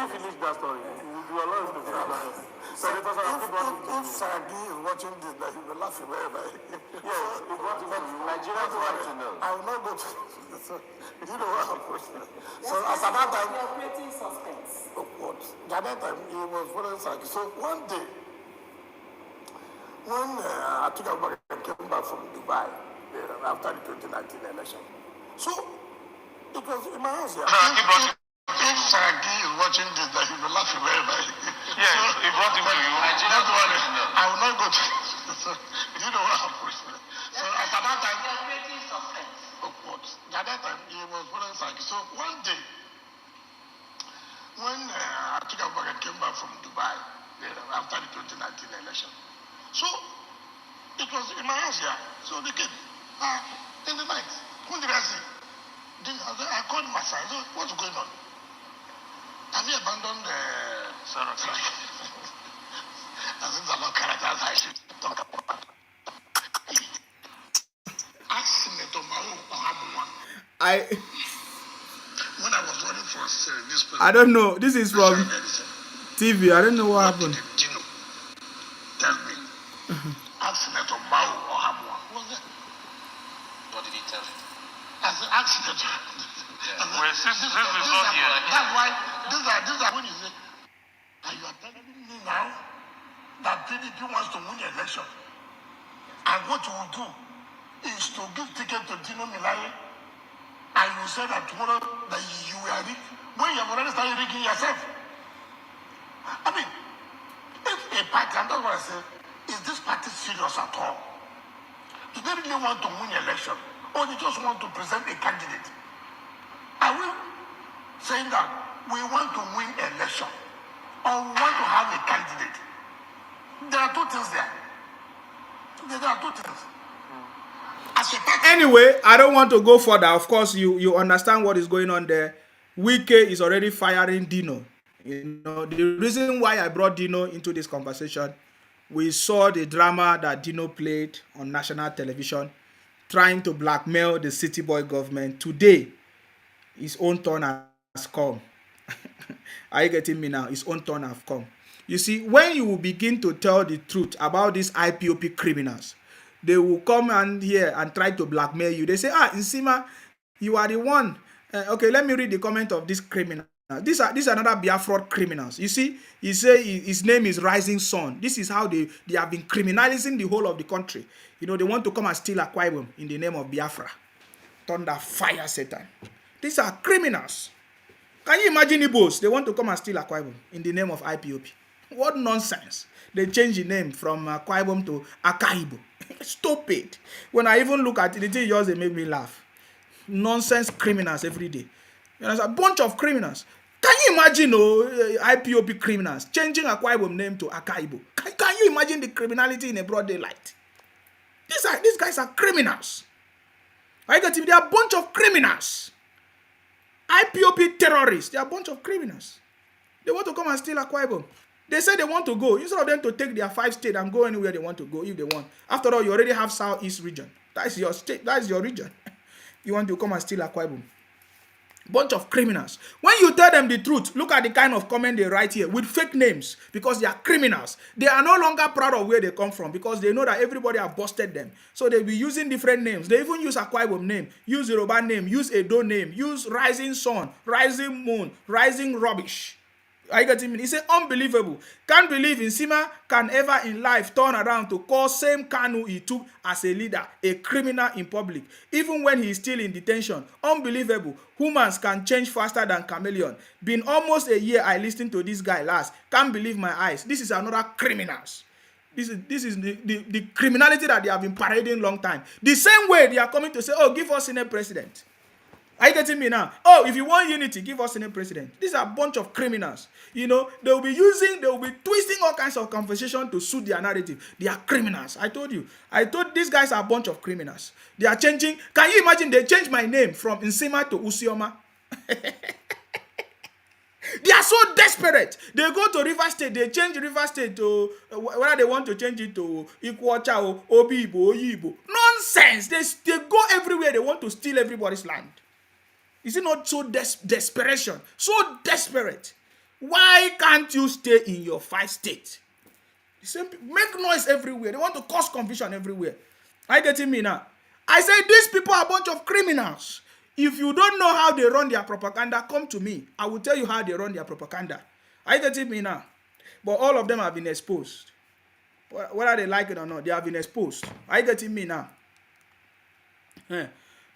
finish that story. You allow him to finish that story. Senator Saraki brought him to
If
you.
Saraki is watching this, that he will laugh wherever.
Yes, he brought him to you.
Nigerians want to know.
I will not go to. So, you know what happened? So as at that time,
They are creating suspense.
what? At that time, he was following Saraki. So one day, when I took came back from Dubai after the 2019 election, so it was in my house here. If Saraki is watching this, that he will laugh wherever.
Yes, he brought him to you.
Don't worry, I will not go to. So, you know what happened? So at that time,
They are creating suspense.
what? At that time, he was following Saraki. So one day, when I took came back from Dubai after the 2019 election, so it was in my house here. So they came in the night. When did I see? I called my son. I said, what's going on? Have you abandoned Saraki? I think the Lord characters I should talk about. Ask Senator Mao Ohabuwan. When I was running for this president,
I don't know. This is from TV. I don't know what happened.
Dino, tell me. Ask Senator Mao Ohabuwan. What's that?
What did he tell you?
I said, ask Senator.
Well, since is not here.
That's why these are when you say, and you are telling me now that PDP wants to win the election. And what you will do is to give ticket to Dino Milai, and you say that tomorrow that you will rigged when you have already started rigging yourself. I mean, if a party, and that's what I say, is this party serious at all? Do they really want to win the election, or they just want to present a candidate? Are we saying that we want to win election, or we want to have a candidate? There are two things there. There are two things. As a party,
Anyway, I don't want to go further. Of course, you understand what is going on there. Wike is already firing Dino. You know, the reason why I brought Dino into this conversation, we saw the drama that Dino played on national television, trying to blackmail the city boy government. Today, his own turn has come. Are you getting me now? His own turn has come. You see, when you will begin to tell the truth about these IPOP criminals, they will come and here and try to blackmail you. They say, Nsima, you are the one. Okay, let me read the comment of this criminal. These are another Biafra criminals. You see, he say his name is Rising Sun. This is how they have been criminalizing the whole of the country. You know, they want to come and steal Akwa Ibom in the name of Biafra. Thunder, fire, Satan. These are criminals. Can you imagine Igbos? They want to come and steal Akwa Ibom in the name of IPOP. What nonsense. They change the name from Akwa Ibom to Akaibo. Stupid. When I even look at it, it just they make me laugh. Nonsense criminals every day. You know, a bunch of criminals. Can you imagine IPOP criminals changing Akwa Ibom name to Akaibo? Can you imagine the criminality in a broad daylight? These guys are criminals. I get it. They are a bunch of criminals. IPOP terrorists. They are a bunch of criminals. They want to come and steal Akwa Ibom. They say they want to go. Instead of them to take their 5 states and go anywhere they want to go if they want. After all, you already have Southeast region. That's your state. That's your region. You want to come and steal Akwa Ibom. Bunch of criminals. When you tell them the truth, look at the kind of comment they write here with fake names because they are criminals. They are no longer proud of where they come from because they know that everybody have busted them. So they'll be using different names. They even use Akwa Ibom name, use Yoruba name, use Edo name, use rising sun, rising moon, rising rubbish. I get him. He said, unbelievable. Can't believe Nsima can ever in life turn around to call same Kanu he took as a leader, a criminal in public, even when he is still in detention. Unbelievable. Humans can change faster than chameleon. Been almost a year I listened to this guy last. Can't believe my eyes. This is another criminals. This is the criminality that they have been parading long time. The same way they are coming to say, oh, give us Senate president. Are you getting me now? Oh, if you want unity, give us Senate president. These are a bunch of criminals. You know, they will be twisting all kinds of conversation to suit their narrative. They are criminals. I told these guys are a bunch of criminals. They are changing. Can you imagine they changed my name from Nsima to Usioma? They are so desperate. They go to River State. They change River State to whether they want to change it to Ikwacha or Obibo, Oyibo. Nonsense. They go everywhere. They want to steal everybody's land. Is it not so desperation? So desperate. Why can't you stay in your 5 states? The same people make noise everywhere. They want to cause confusion everywhere. Are you getting me now? I say these people are a bunch of criminals. If you don't know how they run their propaganda, come to me. I will tell you how they run their propaganda. Are you getting me now? But all of them have been exposed. Whether they like it or not, they have been exposed. Are you getting me now?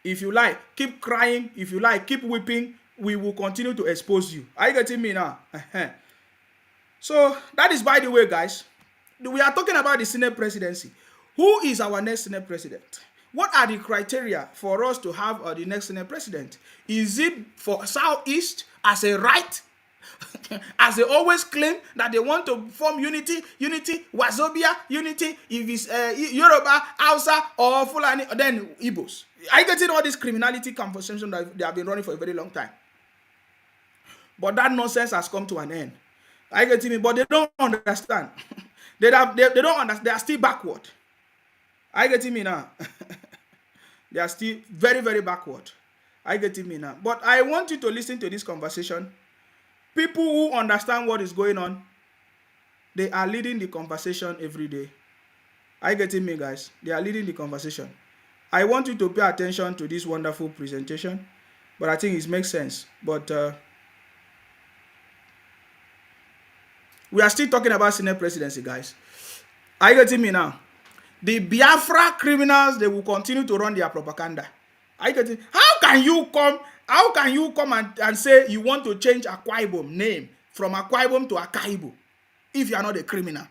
If you like, keep crying. If you like, keep weeping. We will continue to expose you. Are you getting me now? So, that is by the way, guys. We are talking about the Senate presidency. Who is our next Senate president? What are the criteria for us to have the next Senate president? Is it for Southeast as a right? As they always claim that they want to form unity, Wazobia, unity, if it's Yoruba, Hausa, or Fulani, then Igbos. Are you getting all this criminality conversation that they have been running for a very long time? But that nonsense has come to an end. Are you getting me? But they don't understand. They don't understand. They are still backward. Are you getting me now? They are still very, very backward. Are you getting me now? But I want you to listen to this conversation. People who understand what is going on, they are leading the conversation every day. Are you getting me, guys? They are leading the conversation. I want you to pay attention to this wonderful presentation, but I think it makes sense. But we are still talking about Senate presidency, guys. Are you getting me now? The Biafra criminals, they will continue to run their propaganda. Are you getting? How can you come and say you want to change Akwa Ibom name from Akwa Ibom to Akaibo if you are not a criminal?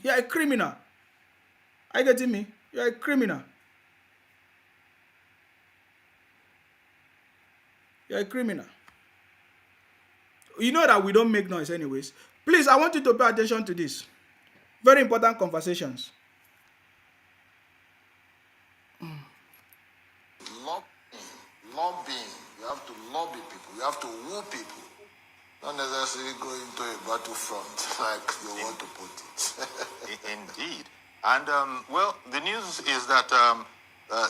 You are a criminal. Are you getting me? You are a criminal. You are a criminal. You know that we don't make noise anyways. Please, I want you to pay attention to this. Very important conversations.
Lobbying. You have to lobby people. You have to woo people. Not necessarily go into a battlefront like you want to put it.
Indeed. And, well, the news is that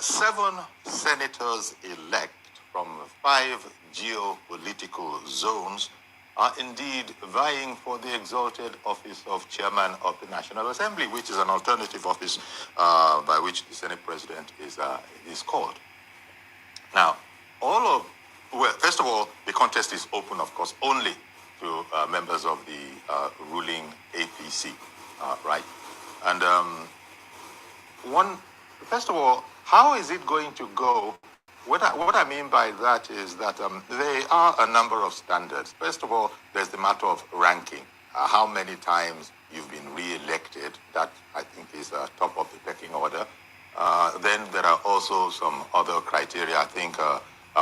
7 senators elect from 5 geopolitical zones are indeed vying for the exalted office of chairman of the National Assembly, which is an alternative office by which the Senate president is called. Now, first of all, the contest is open, of course, only to members of the ruling APC, right? And first of all, how is it going to go? What I mean by that is that there are a number of standards. First of all, there's the matter of ranking. how many times you've been re-elected. That, I think, is top of the pecking order. Then there are also some other criteria. I think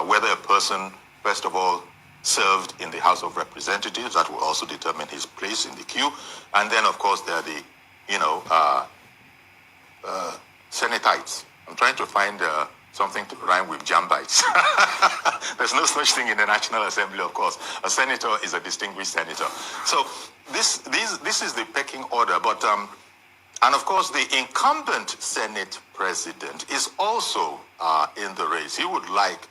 whether a person, first of all, served in the House of Representatives, that will also determine his place in the queue. And then, of course, there are the, Senatites. I'm trying to find something to rhyme with jambites. There's no such thing in the National Assembly, of course. A senator is a distinguished senator. So this is the pecking order. But and of course, the incumbent Senate president is also in the race. He would like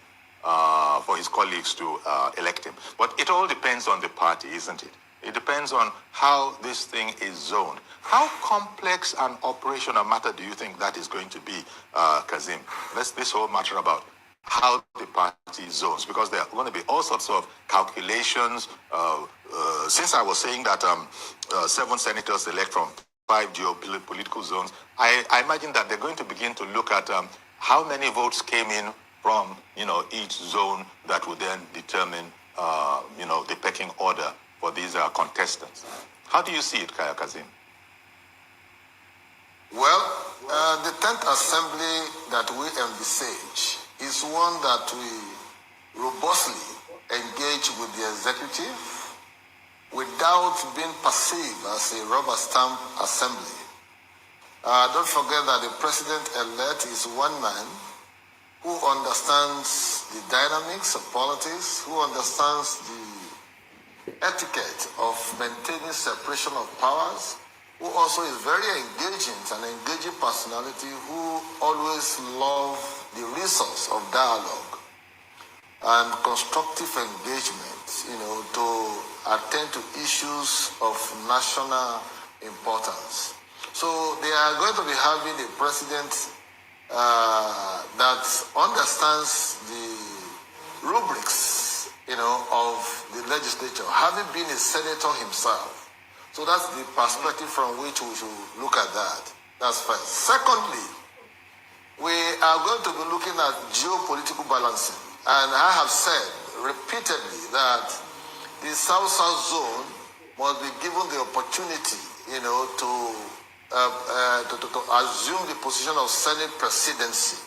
for his colleagues to elect him. But it all depends on the party, isn't it? It depends on how this thing is zoned. How complex an operational matter do you think that is going to be, Kazim? This whole matter about how the party zones, because there are going to be all sorts of calculations. Since I was saying that 7 senators elect from 5 geopolitical zones, I imagine that they're going to begin to look at how many votes came in from each zone that would then determine the pecking order for these contestants. How do you see it, Kazim?
Well, the 10th Assembly that we envisage is one that we robustly engage with the executive without being perceived as a rubber stamp assembly. Don't forget that the president-elect is one man who understands the dynamics of politics, who understands the etiquette of maintaining separation of powers, who also is very an engaging personality who always love the resource of dialogue and constructive engagement, to attend to issues of national importance. So they are going to be having a president that understands the rubrics of the legislature, having been a senator himself. So that's the perspective from which we should look at that. That's first. Secondly, we are going to be looking at geopolitical balancing. And I have said repeatedly that the South-South zone must be given the opportunity, to assume the position of Senate presidency.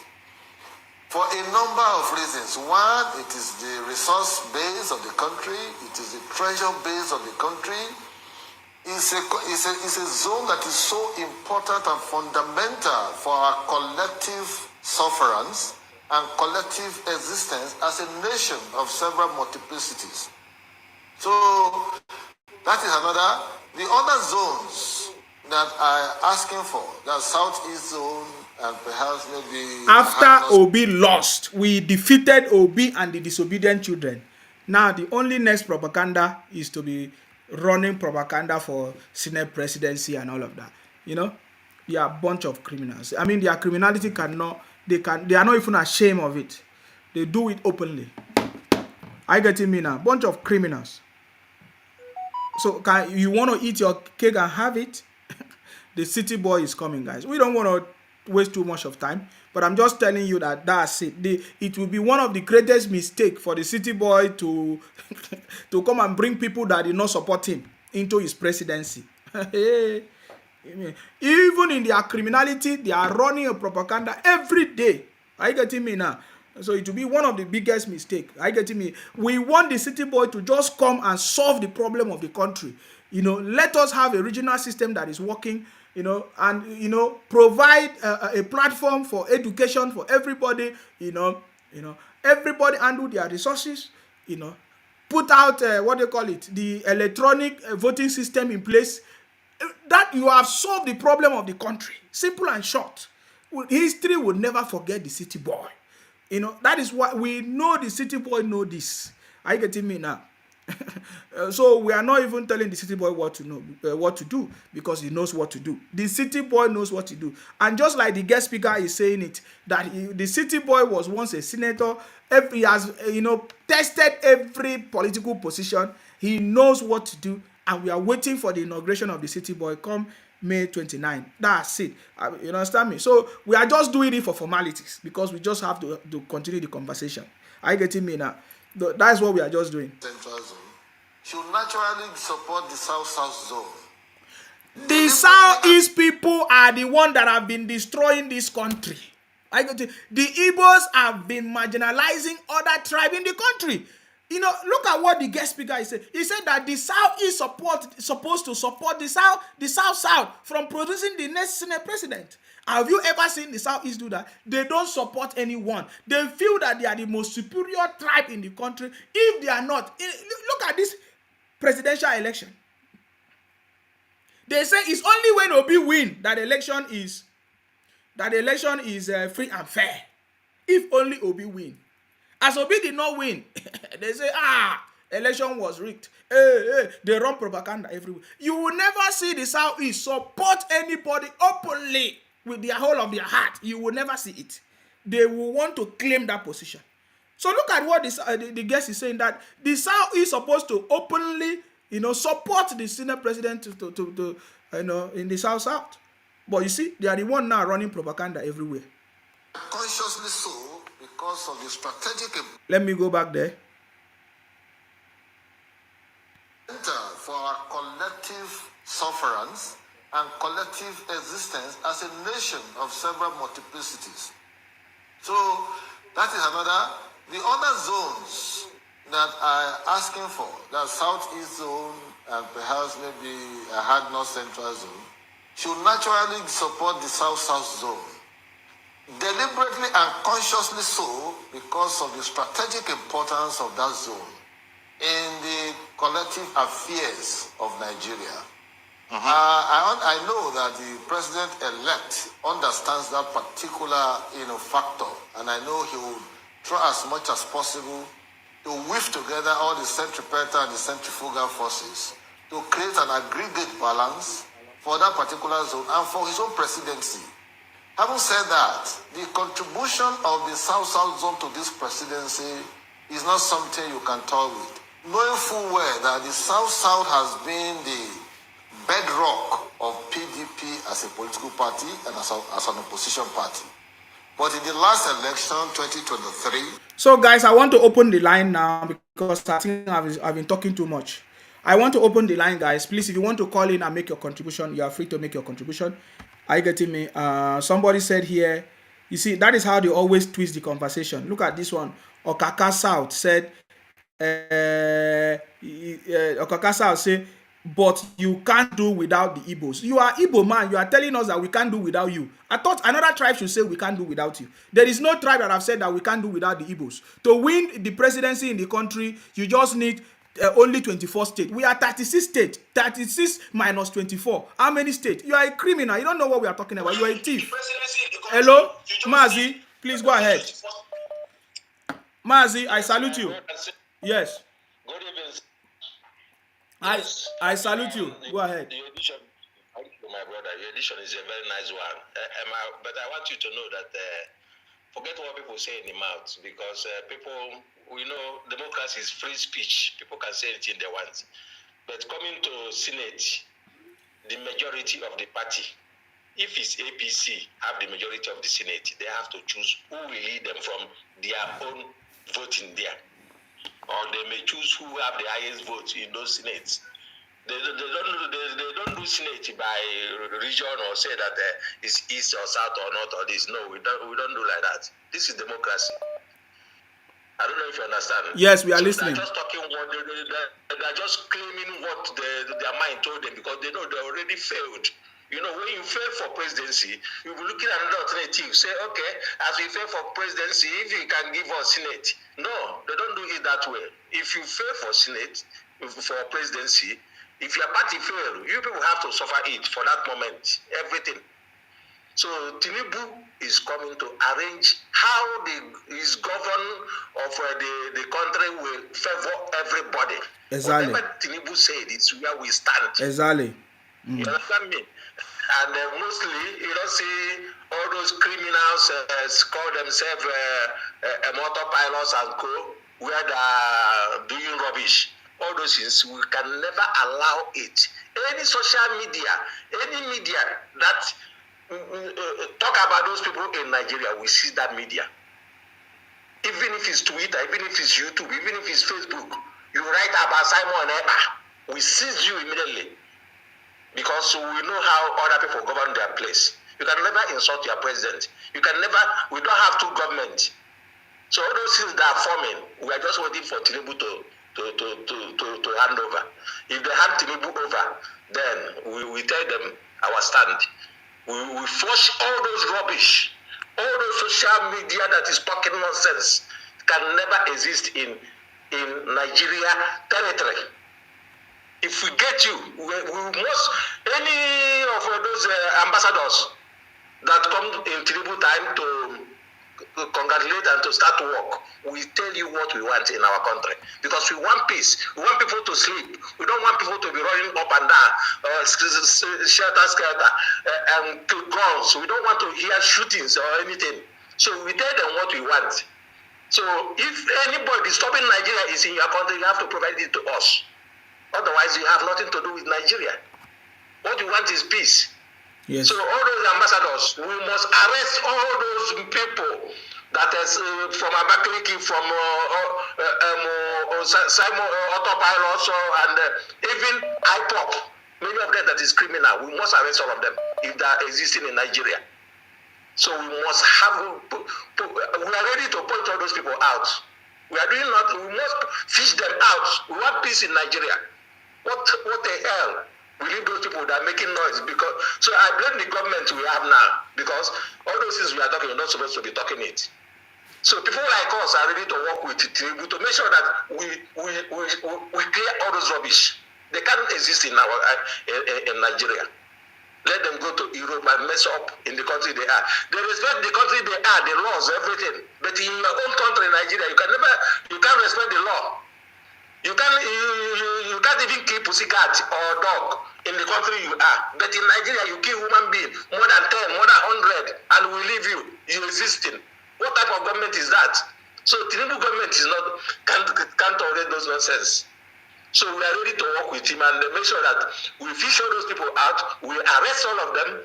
For a number of reasons. One, it is the resource base of the country. It is the treasure base of the country. It's a zone that is so important and fundamental for our collective sufferance and collective existence as a nation of several multiplicities. So that is another. The other zones that are asking for, the Southeast zone, and perhaps maybe
after Obi lost, we defeated Obi and the disobedient children. Now the only next propaganda is to be running propaganda for Senate presidency and all of that. They are a bunch of criminals. I mean, their criminality they are not even ashamed of it. They do it openly. I get me now. Bunch of criminals. So you want to eat your cake and have it? The city boy is coming, guys. We don't want to waste too much of time, but I'm just telling you that that's it. It will be one of the greatest mistakes for the city boy to come and bring people that did not support him into his presidency. Even in their criminality, they are running a propaganda every day. Are you getting me now? So it will be one of the biggest mistakes. Are you getting me? We want the city boy to just come and solve the problem of the country. Let us have a regional system that is working, and provide a platform for education for everybody. Everybody handle their resources. Put out the electronic voting system in place. That you have solved the problem of the country. Simple and short. History will never forget the city boy. That is why we know the city boy know this. Are you getting me now? So we are not even telling the city boy what to do, because he knows what to do. The city boy knows what to do. And just like the guest speaker is saying it, that the city boy was once a senator. He has tested every political position. He knows what to do, and we are waiting for the inauguration of the city boy come May 29. That's it. You understand me? So we are just doing it for formalities, because we just have to continue the conversation. Are you getting me now? That's what we are just doing.
Central zone. should naturally support the South-South zone.
The Southeast people are the one that have been destroying this country. The Igbos have been marginalizing other tribes in the country. You know, look at what the guest speaker is saying. He said that the South is supposed to support the South from producing the next Senate president. Have you ever seen the Southeast do that? They don't support anyone. They feel that they are the most superior tribe in the country. If they are not, look at this presidential election. They say it's only when Obi win that the election is free and fair. If only Obi win. As Obi did not win, they say, election was rigged. They run propaganda everywhere. You will never see the Southeast support anybody openly with their whole of their heart. You will never see it. They will want to claim that position. So look at what the guest is saying, that the South is supposed to openly, support the Senate president to in the South. But you see, they are the one now running propaganda everywhere.
Consciously so, because of the strategic.
Let me go back there.
For our collective sufferance and collective existence as a nation of several multiplicities. So that is another. The other zones that are asking for, the Southeast zone and perhaps maybe a hard North Central zone, should naturally support the South-South zone. Deliberately and consciously so, because of the strategic importance of that zone in the collective affairs of Nigeria. I know that the president-elect understands that particular factor, and I know he will try as much as possible to weave together all the centripetal and the centrifugal forces to create an aggregate balance for that particular zone and for his own presidency. Having said that, the contribution of the South-South zone to this presidency is not something you can toy with. Knowing full well that the South-South has been the bedrock of PDP as a political party and as an opposition party. But in the last election, 2023...
So guys, I want to open the line now because I think I've been talking too much. I want to open the line, guys. Please, if you want to call in and make your contribution, you are free to make your contribution. Are you getting me? Somebody said here, you see, that is how they always twist the conversation. Look at this one. Okaka South said, Okaka South said, but you can't do without the Igbos. You are Igbo man. You are telling us that we can't do without you. I thought another tribe should say we can't do without you. There is no tribe that have said that we can't do without the Igbos. To win the presidency in the country, you just need only 24 states. We are 36 states. 36 minus 24. How many states? You are a criminal. You don't know what we are talking about. You are a thief. Hello? Mazi, please go ahead. Mazi, I salute you. Yes.
Good evening.
I salute you. Go ahead.
Your edition, my brother, your edition is a very nice one. But I want you to know that forget what people say in the mouth, because people, we know democracy is free speech. People can say anything they want. But coming to Senate, the majority of the party, if it's APC, have the majority of the Senate, they have to choose who will lead them from their own voting there. Or they may choose who have the highest votes in those senates. They don't do senate by region or say that it's east or south or north or this. No, we don't do like that. This is democracy. I don't know if you understand.
Yes, we are listening.
They're just talking what they're just claiming what their mind told them, because they know they already failed. You know, when you fail for presidency, you'll be looking at another alternative. Say, okay, as we fail for presidency, if you can give us Senate. No, they don't do it that way. If you fail for Senate, for presidency, if your party fail, you people have to suffer it for that moment, everything. So Tinubu is coming to arrange how his government of the country will favor everybody.
Exactly.
Whatever Tinubu said, it's where we stand.
Exactly.
You understand me? And mostly, you don't see all those criminals call themselves motor pilots and co, where they are doing rubbish. All those things, we can never allow it. Any social media, any media that talk about those people in Nigeria, we see that media. Even if it's Twitter, even if it's YouTube, even if it's Facebook, You write about Simon we seize you immediately because we know how other people govern their place. You can never insult your president. You can never, we don't have two governments. So all those things that are forming, we are just waiting for Tinubu to hand over. If they hand Tinubu over, then we tell them our stand. We flush all those rubbish, all those social media that is talking nonsense can never exist in Nigeria territory. If we get you, we must, any of those ambassadors that come in Tinubu time to congratulate and to start work, we tell you what we want in our country. Because we want peace. We want people to sleep. We don't want people to be running up and down, shelter, and guns. We don't want to hear shootings or anything. So we tell them what we want. So if anybody disturbing Nigeria is in your country, you have to provide it to us. Otherwise, you have nothing to do with Nigeria. What you want is peace.
Yes.
So all those ambassadors, we must arrest all those people that is from Abakaliki, from Simon Autopilot, and even IPOP, many of them that is criminal. We must arrest all of them if they are existing in Nigeria. So we must have, we are ready to point all those people out. We are doing nothing, we must fish them out. We want peace in Nigeria. What the hell? We leave those people that are making noise because. So I blame the government we have now because all those things we are talking, we're not supposed to be talking it. So people like us are ready to work with Tinubu to make sure that we clear all those rubbish. They can't exist in Nigeria. Let them go to Europe and mess up in the country they are. They respect the country they are, the laws, everything. But in your own country, Nigeria, you can't respect the law. You can't even kill pussycat or dog in the country you are. But in Nigeria, you kill human being more than 10, more than 100, and we leave you. You're existing. What type of government is that? So Tinubu government is not can't tolerate those nonsense. So we are ready to work with him and make sure that we fish all those people out. We arrest all of them.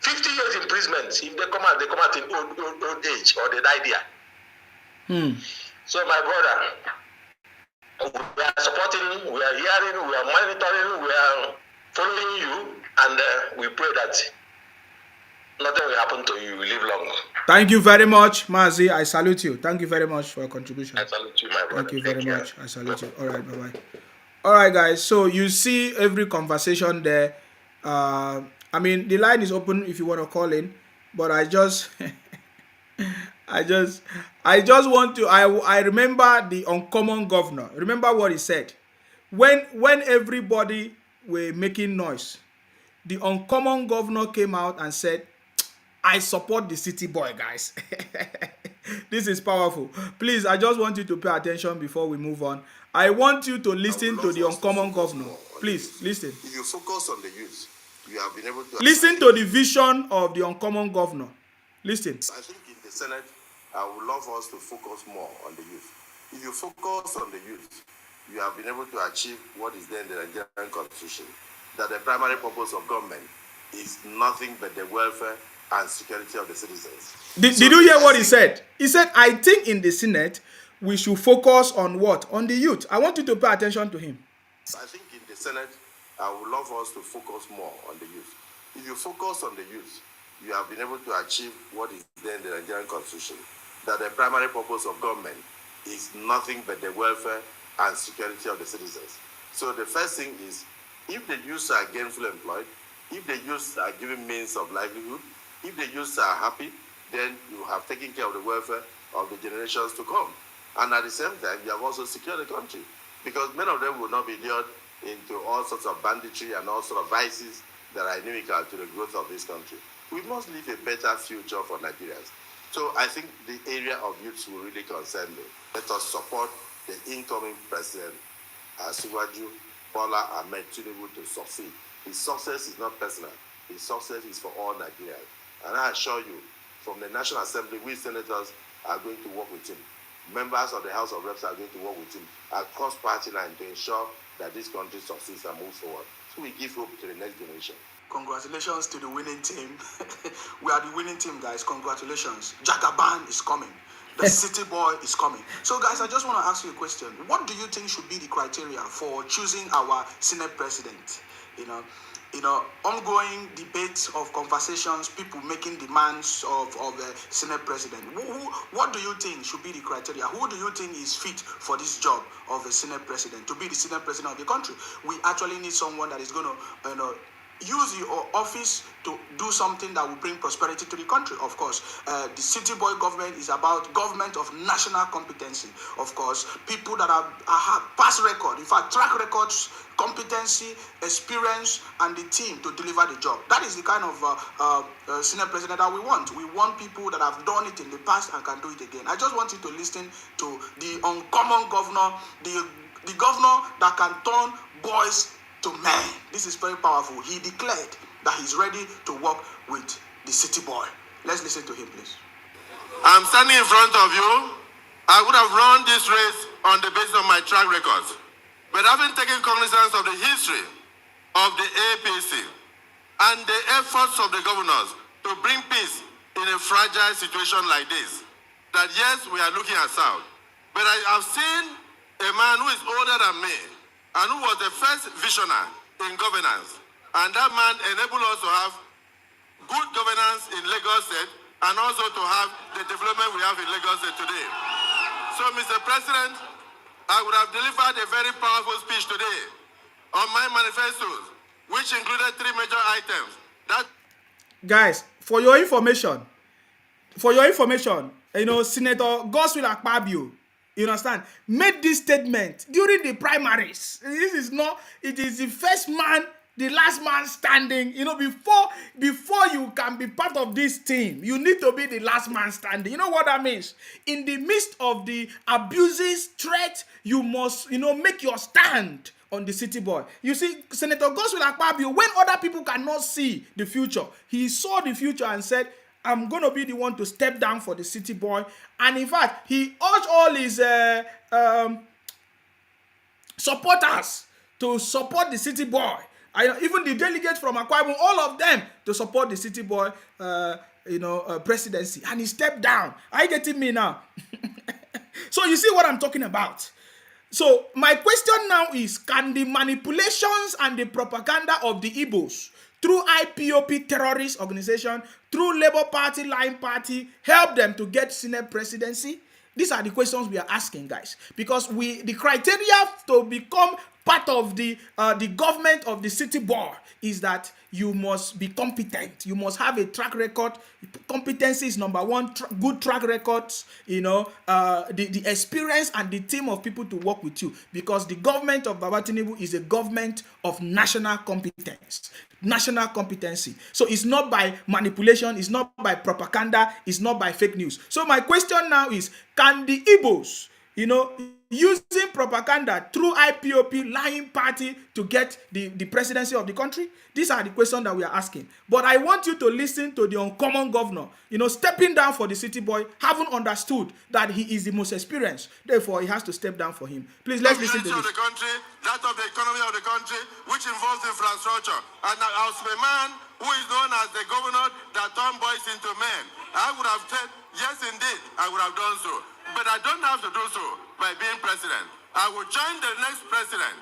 50 years imprisonment. If they come out in old age or they die there. So my brother, we are supporting, we are hearing, we are monitoring, we are following you, and we pray that nothing will happen to you. You will live long.
Thank you very much, Mazi. I salute you. Thank you very much for your contribution.
I salute you, my brother.
Thank you very much. I salute you. All right, bye-bye. All right, guys. So you see every conversation there. I mean, the line is open if you want to call in, but I just want to. I remember the uncommon governor. Remember what he said when everybody were making noise. The uncommon governor came out and said, "I support the city boy, guys." This is powerful. Please, I just want you to pay attention before we move on. I want you to listen to the uncommon governor. Please listen.
If you focus on the youth, you have been able to
listen to the vision of the uncommon governor. Listen.
I think in the Senate, I would love us to focus more on the youth. If you focus on the youth, you have been able to achieve what is there in the Nigerian Constitution, that the primary purpose of government is nothing but the welfare and security of the citizens.
Did you hear what he said? He said, I think in the Senate, we should focus on what? On the youth. I want you to pay attention to him.
I think in the Senate, I would love us to focus more on the youth. If you focus on the youth, you have been able to achieve what is there in the Nigerian Constitution, that the primary purpose of government is nothing but the welfare and security of the citizens. So the first thing is, if the youths are gainfully employed, if the youths are given means of livelihood, if the youths are happy, then you have taken care of the welfare of the generations to come. And at the same time, you have also secured the country, because many of them will not be lured into all sorts of banditry and all sorts of vices that are inimical to the growth of this country. We must leave a better future for Nigerians. So I think the area of youths will really concern me. Let us support the incoming president, Asiwaju Bola Ahmed Tinubu, to succeed. His success is not personal. His success is for all Nigerians. And I assure you, from the National Assembly, we senators are going to work with him. Members of the House of Reps are going to work with him across party line to ensure that this country succeeds and moves forward. So we give hope to the next generation.
Congratulations to the winning team. We are the winning team, guys. Congratulations. Jagaban is coming. the city boy is coming. So, guys, I just want to ask you a question. What do you think should be the criteria for choosing our Senate president? Ongoing debates of conversations, people making demands of the Senate president. What do you think should be the criteria? Who do you think is fit for this job of a Senate president, to be the Senate president of the country? We actually need someone that is going to, use your office to do something that will bring prosperity to the country. Of course, the city boy government is about government of national competency. Of course, people that have past record, in fact, track records, competency, experience, and the team to deliver the job. That is the kind of Senate president that we want. We want people that have done it in the past and can do it again. I just want you to listen to the uncommon governor, the governor that can turn boys to men. This is very powerful. He declared that he's ready to work with the city boy. Let's listen to him, please.
I'm standing in front of you. I would have run this race on the basis of my track records. But having taken cognizance of the history of the APC and the efforts of the governors to bring peace in a fragile situation like this, that yes, we are looking at South, but I have seen a man who is older than me and who was the first visionary in governance. And that man enabled us to have good governance in Lagos State and also to have the development we have in Lagos State today. So, Mr. President, I would have delivered a very powerful speech today on my manifestos, which included 3 major items.
Guys, for your information, Senator Godswill Akpabio, you understand, made this statement during the primaries. It is the first man, the last man standing. Before you can be part of this team, you need to be the last man standing. You know what that means? In the midst of the abuses, threats, you must, make your stand on the city boy. You see, Senator Godswill Akpabio, when other people cannot see the future, he saw the future and said, I'm going to be the one to step down for the city boy. And in fact, he urged all his supporters to support the city boy. Even the delegates from Akwa Ibom, all of them to support the city boy presidency. And he stepped down. Are you getting me now? So you see what I'm talking about. So my question now is, can the manipulations and the propaganda of the Igbos through IPOP terrorist organization, through Labour Party, Line Party, help them to get Senate presidency? These are the questions we are asking, guys. Because the criteria to become part of the government of the city board is that you must be competent. You must have a track record. Competency is number one. Good track records, the experience and the team of people to work with you. Because the government of Baba Tinubu is a government of national competence. National competency. So it's not by manipulation, it's not by propaganda, it's not by fake news. So my question now is, can the Igbos, using propaganda through IPOP, lying party to get the presidency of the country? These are the questions that we are asking. But I want you to listen to the uncommon governor, stepping down for the city boy, having understood that he is the most experienced. Therefore, he has to step down for him. Please, let's listen to this.
Of the country, that of the economy of the country, which involves infrastructure. And as a man who is known as the governor that turned boys into men, I would have said, yes, indeed, I would have done so. But I don't have to do so by being president. I will join the next president.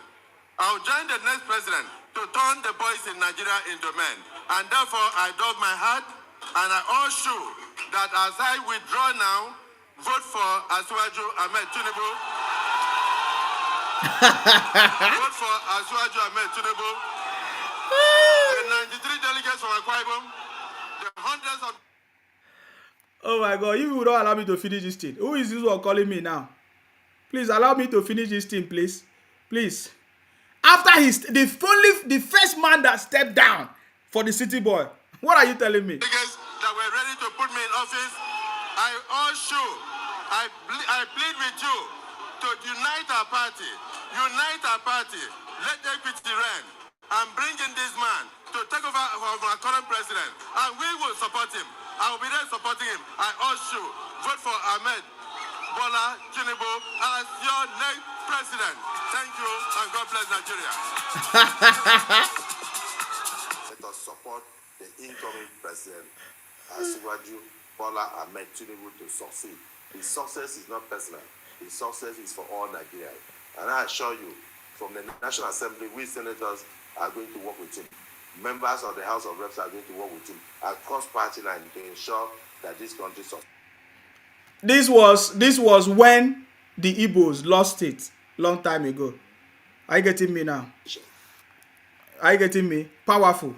I will join the next president to turn the boys in Nigeria into men. And therefore, I doff my hat and I assure you that as I withdraw now, vote for Asiwaju Ahmed Tinubu. Vote for Asiwaju Ahmed Tinubu. The 93 delegates from Akwa Ibom, the hundreds of...
Oh my God, you will not allow me to finish this thing. Who is this one calling me now? Please allow me to finish this thing, please. Please. After the first man that stepped down for the city boy. What are you telling me?
That were ready to put me in office, I assure, I plead with you to unite our party. Unite our party. Let equity reign. And bring in this man to take over from our current president. And we will support him. I will be there supporting him. I assure, vote for Ahmed Bola Tinubu as your next president. Thank you, and God bless Nigeria. Let us support the incoming president, Asiwaju Bola Ahmed Tinubu, to succeed His success is not personal. His success is for all Nigerians. And I assure you, from the National Assembly, we senators are going to work with him. Members of the House of Reps are going to work with him across party line to ensure that this country succeeds.
This was when the Igbos lost it long time ago. Are you getting me now? Are you getting me? Powerful.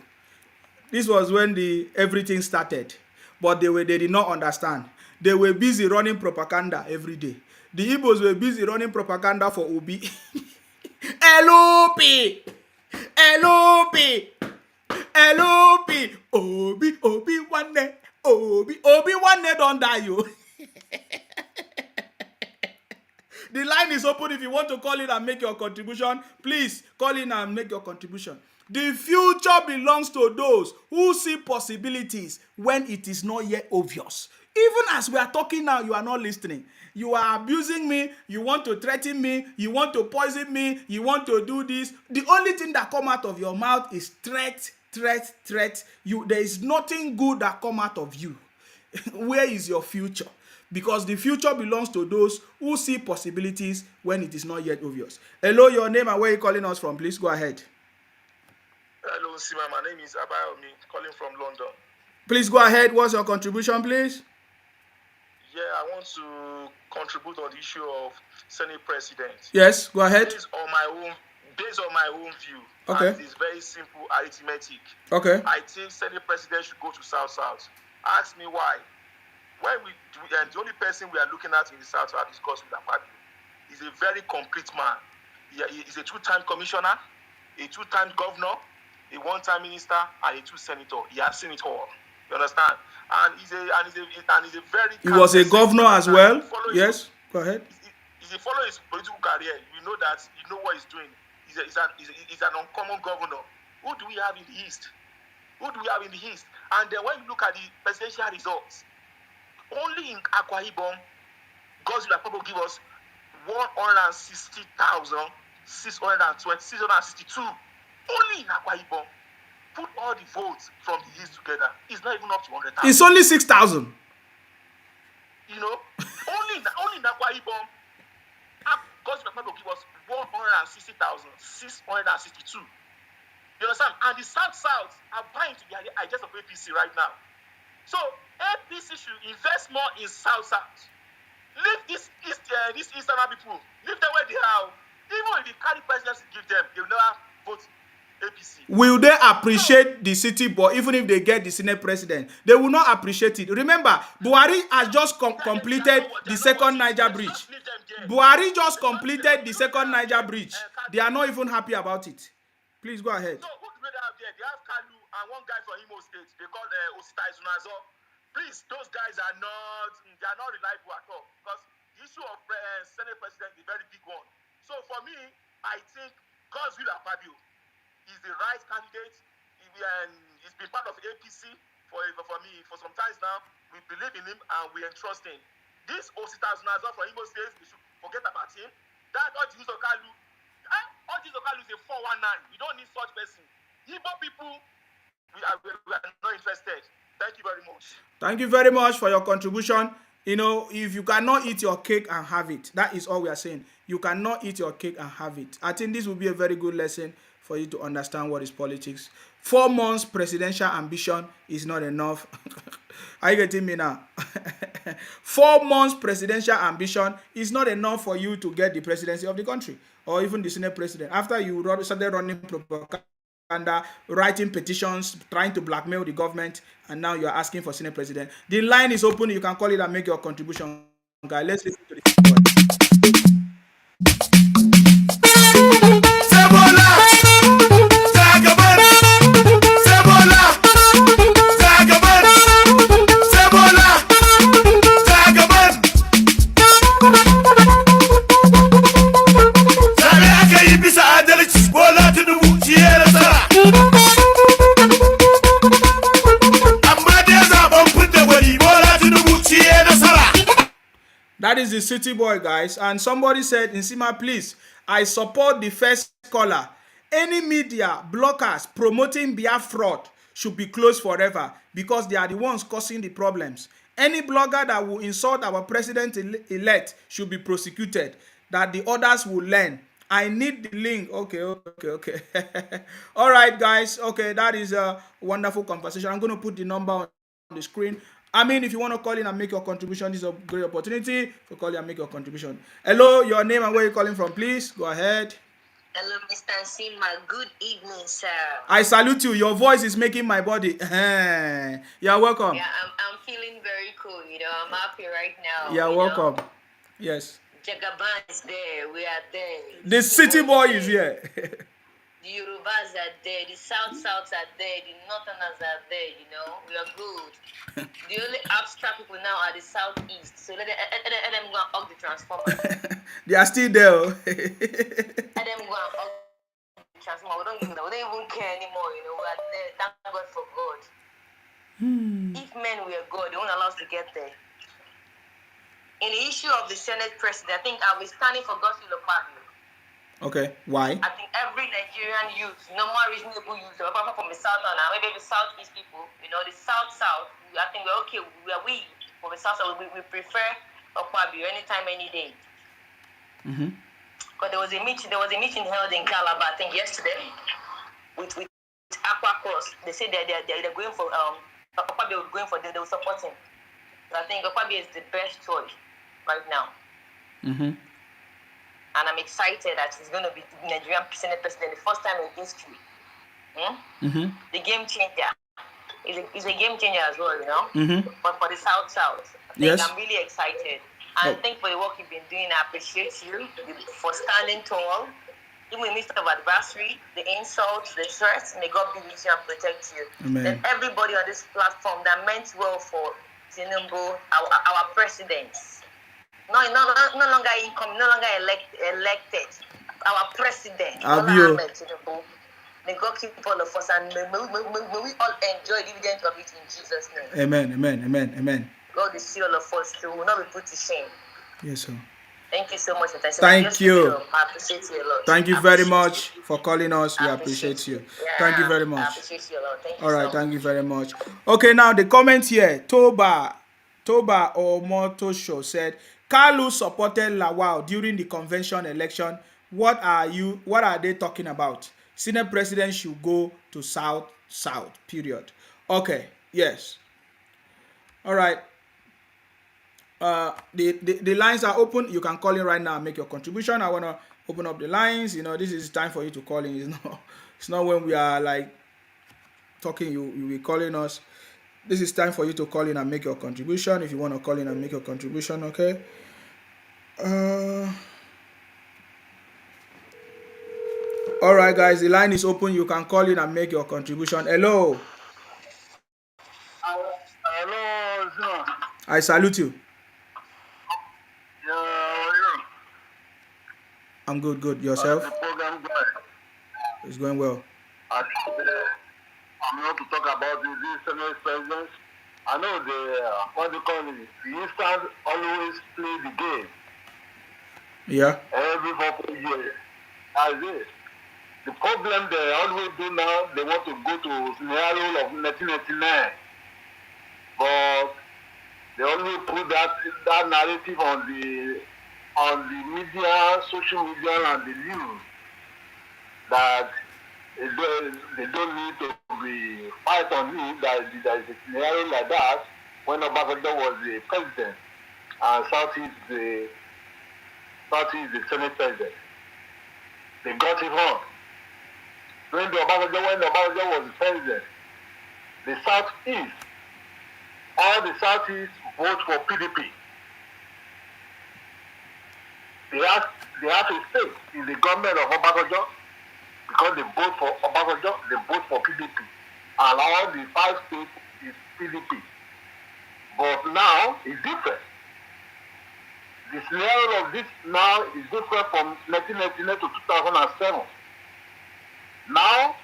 This was when everything started, but they did not understand. They were busy running propaganda every day. The Igbos were busy running propaganda for Obi. LOP, LOP, LOP, Obi one day, Obi one day don't die you. The line is open if you want to call in and make your contribution. Please call in and make your contribution. The future belongs to those who see possibilities when it is not yet obvious. Even as we are talking now, you are not listening. You are abusing me. You want to threaten me. You want to poison me. You want to do this. The only thing that come out of your mouth is threat, threat, threat. There is nothing good that come out of you. Where is your future? Because the future belongs to those who see possibilities when it is not yet obvious. Hello, your name and where you calling us from? Please go ahead.
Hello, Sima. My name is Abayomi, calling from London.
Please go ahead. What's your contribution, please?
Yeah, I want to contribute on the issue of Senate President.
Yes, go ahead.
Based on my own view,
okay.
And it's very simple arithmetic.
Okay.
I think Senate President should go to South. Ask me why. The only person we are looking at in the South is Godswill Akpabio. He's a very complete man. He's a two-time commissioner, a two-time governor, a one-time minister, and a two senator. He has seen it all. You understand? And he's a very.
He was a governor as well. Yes. Go ahead.
If you follow his political career, you know that you know what he's doing. He's an uncommon governor. Who do we have in the East? And then when you look at the presidential results, only in Akwa Ibom, Godswill Akpabio give us 160,662. Only in Akwa Ibom. Put all the votes from the East together. It's not even up to 100,000.
It's only 6,000.
You know, only in Akwa Ibom, Godswill Akpabio give us 160,662. You understand? And the South are buying to the ideas of APC right now. So APC should invest more in South. Leave these Eastern people. Leave them where they are. Even if the carry presidency give them, they will never vote APC.
Will they appreciate the city boy even if they get the Senate president? They will not appreciate it. Remember, Buhari has just completed the second Niger bridge. Buhari just completed the second Niger bridge. They are not even happy about it. Please go ahead.
So who do they have there? They have Kalu and one guy from Imo State. They call Osita Izunazo. Please, those guys are not reliable at all. Because the issue of Senate president is a very big one. So for me, I think Godswill Akpabio is the right candidate. He's been part of APC for some time now. We believe in him and we entrust him. This Osita Izunazo from Imo State, we should forget about him. That Ojiuso Kalu is a 419. We don't need such person. Igbo people, we are not interested. Thank you very much.
Thank you very much for your contribution. You know, if you cannot eat your cake and have it, that is all we are saying. You cannot eat your cake and have it. I think this will be a very good lesson for you to understand what is politics. 4 months presidential ambition is not enough. Are you getting me now? 4 months presidential ambition is not enough for you to get the presidency of the country or even the Senate president. After you started running propaganda, writing petitions, trying to blackmail the government, and now you are asking for Senate president. The line is open. You can call it and make your contribution. Guys, let's listen to this. That is the city boy, guys. And somebody said, Nsima, please, I support the first caller. Any media bloggers promoting Biafra fraud should be closed forever because they are the ones causing the problems. Any blogger that will insult our president-elect should be prosecuted, that the others will learn. I need the link. Okay. All right, guys. Okay, that is a wonderful conversation. I'm going to put the number on the screen. I mean, if you want to call in and make your contribution, this is a great opportunity to call in and make your contribution. Hello, your name and where you're calling from, please. Go ahead.
Hello, Mr. Nsima. Good evening, sir.
I salute you. Your voice is making my body. You're welcome.
Yeah, I'm feeling very cool. I'm happy right now.
You're welcome. Yes.
Jagaban is there. We are there.
The city boy is here.
The Yorubas are there. The Souths are there. The Northerners are there. We are good. The only abstract people now are the Southeast. So let them go and hug the transformer.
They are still there.
Let them go and hug the transformer. We don't even care anymore. We are there. Thank God for God. If men were God, they won't allow us to get there. In the issue of the Senate president, I think I'll be standing for Godswill Akpabio.
Okay, why?
I think every Nigerian youth, normal reasonable youth, apart from the South and maybe the Southeast people, the South, I think we're okay. We from the South, we prefer Akpabio anytime, any day. But there was a meeting held in Calabar, I think yesterday, with Aqua Cross. They said they're going for Akpabio going for they will support him. So I think Akpabio is the best choice right now. And I'm excited that he's going to be the Nigerian Senate president the first time in history. The game changer. He's a game changer as well, But for the South, I'm really excited. And thank you for the work you've been doing. I appreciate you for standing tall. Even in the midst of adversity, the insults, the threats, may God be with you and protect you.
Amen.
And everybody on this platform that meant well for Tinubu, our presidents. No longer income, no longer elected. Our president,
Abio.
Tinubu. May God keep all of us and may we all enjoy the dividend of it in Jesus' name.
Amen.
God will see all of us too. We will not be put to shame.
Yes, sir.
Thank you so much.
Thank you.
I appreciate you a lot.
Thank you very much for calling us. We appreciate you. Thank you very much.
I appreciate you a lot. Thank you.
All right, thank you very much. Okay, now the comment here. Toba or Motosho said, Kalu supported Lawal during the convention election. What are they talking about? Senate president should go to South, period. Okay, yes. All right. The lines are open. You can call in right now and make your contribution. I want to open up the lines. This is time for you to call in. It's not when we are like talking, you be calling us. This is time for you to call in and make your contribution. If you want to call in and make your contribution, okay. All right, guys, the line is open. You can call in and make your contribution. Hello.
Hello, sir.
I salute you.
Yeah, how are you?
I'm good. Yourself?
The program guy.
It's going well.
I'm here to talk about the Senate president. I know the Eastern always play the game.
Yeah.
Every 4 years. That's it. The problem they always do now, they want to go to scenario of 1999. But they only put that narrative on the media, social media, and the news that they don't need to be fight on it. That there is a scenario like that when Obasanjo was the president and Southeast the Senate president. They got it wrong. When Obasanjo was the president, the Southeast, all the Southeast vote for PDP. They have a stake in the government of Obasanjo because they vote for Obasanjo, they vote for PDP. And all the 5 states is PDP. But now it's different. The scenario of this now is different from 1999 to 2007. Now,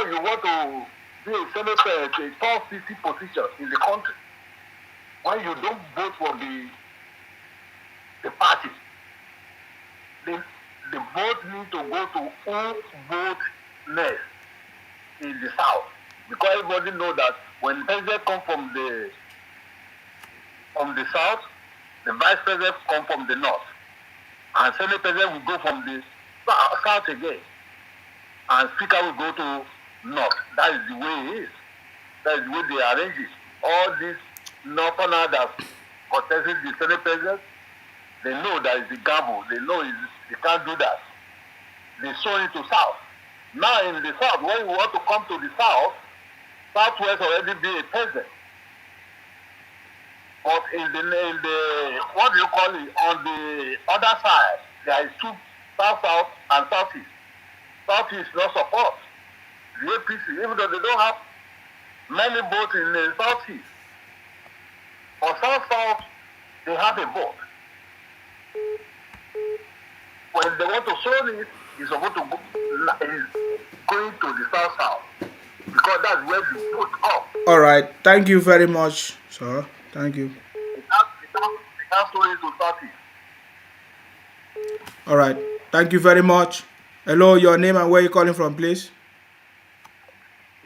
you want to be a senator at a top 50 position in the country when you don't vote for the party. The vote need to go to who vote next. in the south, because everybody know that when the president come from the south, the vice president come from the north, and senate president will go from the south again, and speaker will go to north. That is the way it is. That is the way they arrange it. All these northerners that contested the senate president, they know that it's a gamble. They know they can't do that. They sow it to south. Now in the south, when you want to come to the south, southwest already be a president. But in the what do you call it, on the other side, there is two, south and southeast. Southeast no support the APC, even though they don't have many votes in the southeast. For south, they have a vote. When they want to show it, it's supposed to go, is going to the south, because that's where the vote come.
All right, thank you very much, sir. Thank you.
That's where it to southeast.
All right, thank you very much. Hello, your name and where you calling from, please?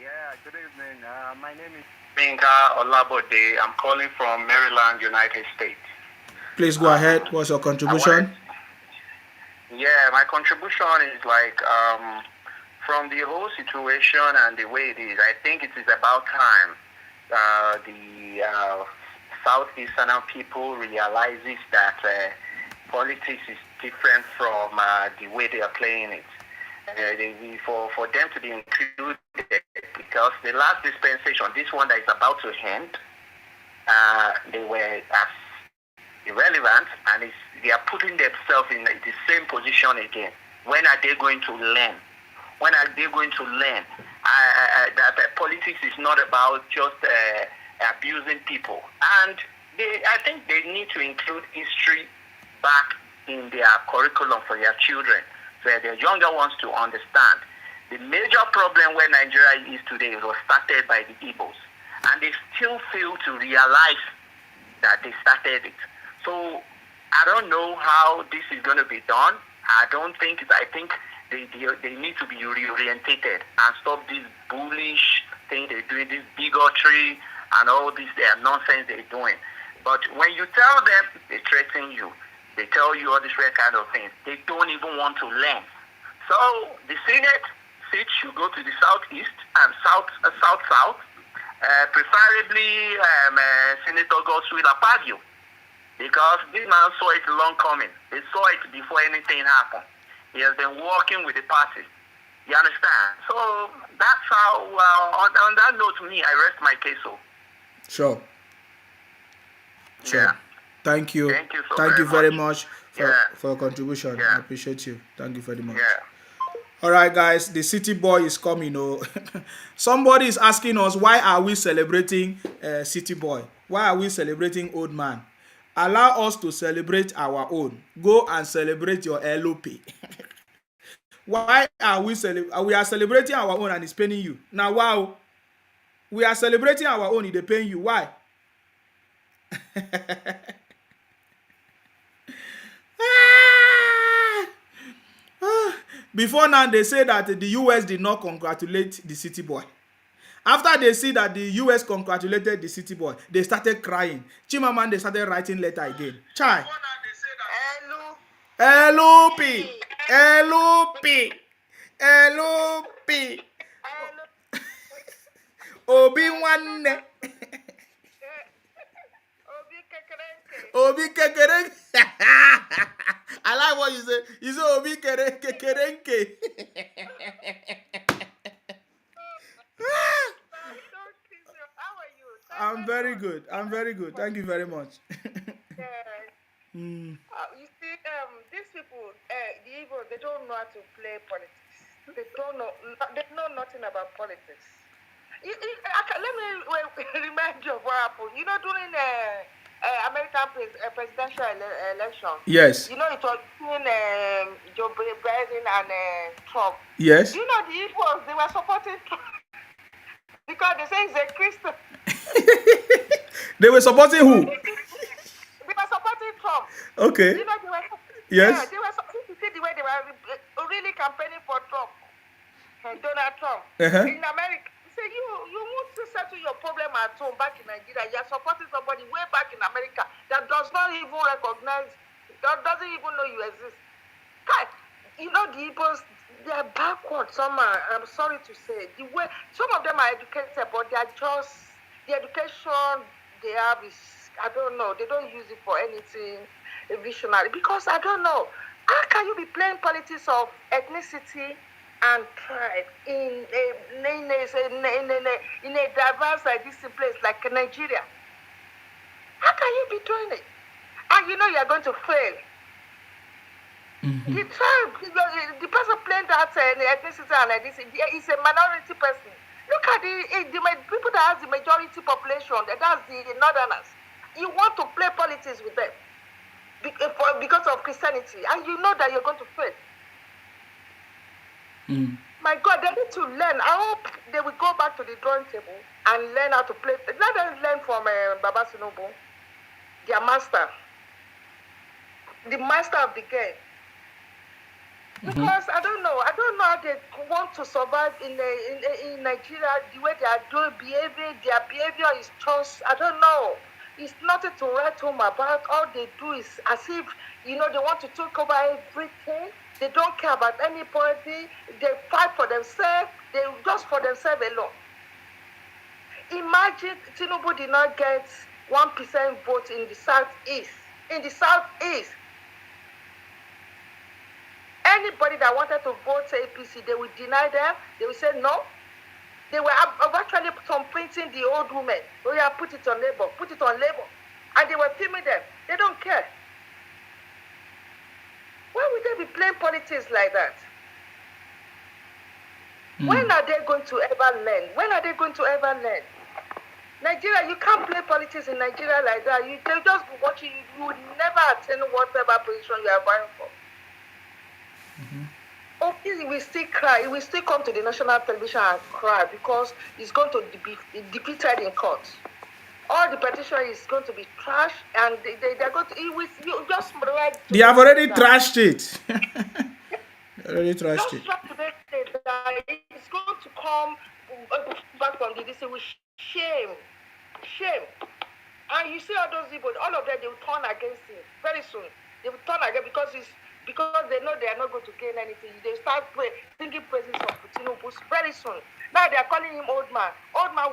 Yeah, good evening. My name is Binka Olabode. I'm calling from Maryland, United States.
Please go ahead. What's your contribution?
Yeah, my contribution is like from the whole situation and the way it is, I think it is about time the Southeastern people realizes that politics is different from the way they are playing it. For them to be included, because the last dispensation, this one that is about to end, they were as irrelevant, and they are putting themselves in the same position again. When are they going to learn? When are they going to learn that politics is not about just abusing people? And I think they need to include history back in their curriculum for their children, so their younger ones to understand. The major problem where Nigeria is today was started by the Igbos, and they still fail to realize that they started it. So I don't know how this is going to be done. I think they need to be reorientated and stop this bullish thing they're doing, this bigotry and all this nonsense they're doing. But when you tell them, they threaten you. They tell you all these kind of things. They don't even want to learn. So the Senate seat should go to the southeast and south, preferably Senator Godswill Akpabio, because this man saw it long coming. They saw it before anything happened. He has been working with the party. You understand? So that's how, on that note, I rest my case.
Sure.
Yeah.
Thank you.
Thank you
very much for your contribution. I appreciate you. Thank you very much.
Yeah.
All right, guys, the city boy is coming. Somebody is asking us, why are we celebrating city boy? Why are we celebrating old man? Allow us to celebrate our own. Go and celebrate your LOP. Why are we we are celebrating our own and it's paying you? Now, wow, we are celebrating our own, it's paying you. Why? Before now, they say that the US did not congratulate the city boy. After they see that the US congratulated the city boy, they started crying. Chimamanda, they started writing letter again. Chai. LOP. Obi Nwanne. Obi Kekerenke. I like what you say. You say Obi Kekerenke. I'm very good. Thank you very much.
You see, these people, the Igbo, they don't know how to play politics. They know nothing about politics. Let me remind you of what happened. You know, during American presidential election.
Yes.
You know, it was between Joe Biden and Trump.
Yes.
You know, the Igbos, they were supporting Trump because they say he's a Christian.
They were supporting who?
They were supporting Trump.
Okay.
You know, they were.
Yes.
Yeah, they were supposed to see the way they were really campaigning for Trump. Donald Trump. In America, them at home back in Nigeria. You are supporting somebody way back in America that does not even recognize, that doesn't even know you exist. God, you know, the Igbos, they are backward somehow. I'm sorry to say. The way some of them are educated, but they are just, the education they have is, I don't know, they don't use it for anything visionary. Because I don't know, how can you be playing politics of ethnicity and pride in a diverse distinct place like Nigeria? How can you be doing it? And you know you are going to fail. The tribe, the person playing that ethnicity and ethnicity is a minority person. Look at the people that has the majority population, that's the northerners. You want to play politics with them because of Christianity, and you know that you're going to fail. My God, they need to learn. I hope they will go back to the drawing table and learn how to play. Let them learn from Baba Sinubu, their master, the master of the game. Because I don't know how they want to survive in Nigeria the way they are doing, behaving. Their behavior is just, I don't know. It's nothing to write home about. All they do is as if, you know, they want to take over everything. They don't care about anybody. They fight for themselves. They just for themselves alone. Imagine Tinubu did not get 1% vote in the southeast. In the southeast. Anybody that wanted to vote APC, they will deny them. They will say no. They were actually printing the old women. Oh yeah, put it on label, put it on label. And they were filming them. They don't care. Why would they be playing politics like that? When are they going to ever learn? When are they going to ever learn? Nigeria, you can't play politics in Nigeria like that. They'll just be watching you. You will never attain whatever position you are vying for. He will still cry. He will still come to the national television and cry because he's going to be defeated in court. All the petition is going to be trashed, and they're going to. You just write.
They have already trashed it. Already trashed it.
Just try to make it that it's going to come back from the DC with shame. And you see all those people, all of them, they will turn against him very soon. They will turn again because they know they are not going to gain anything. They start singing praises of Tinubu very soon. Now they are calling him old man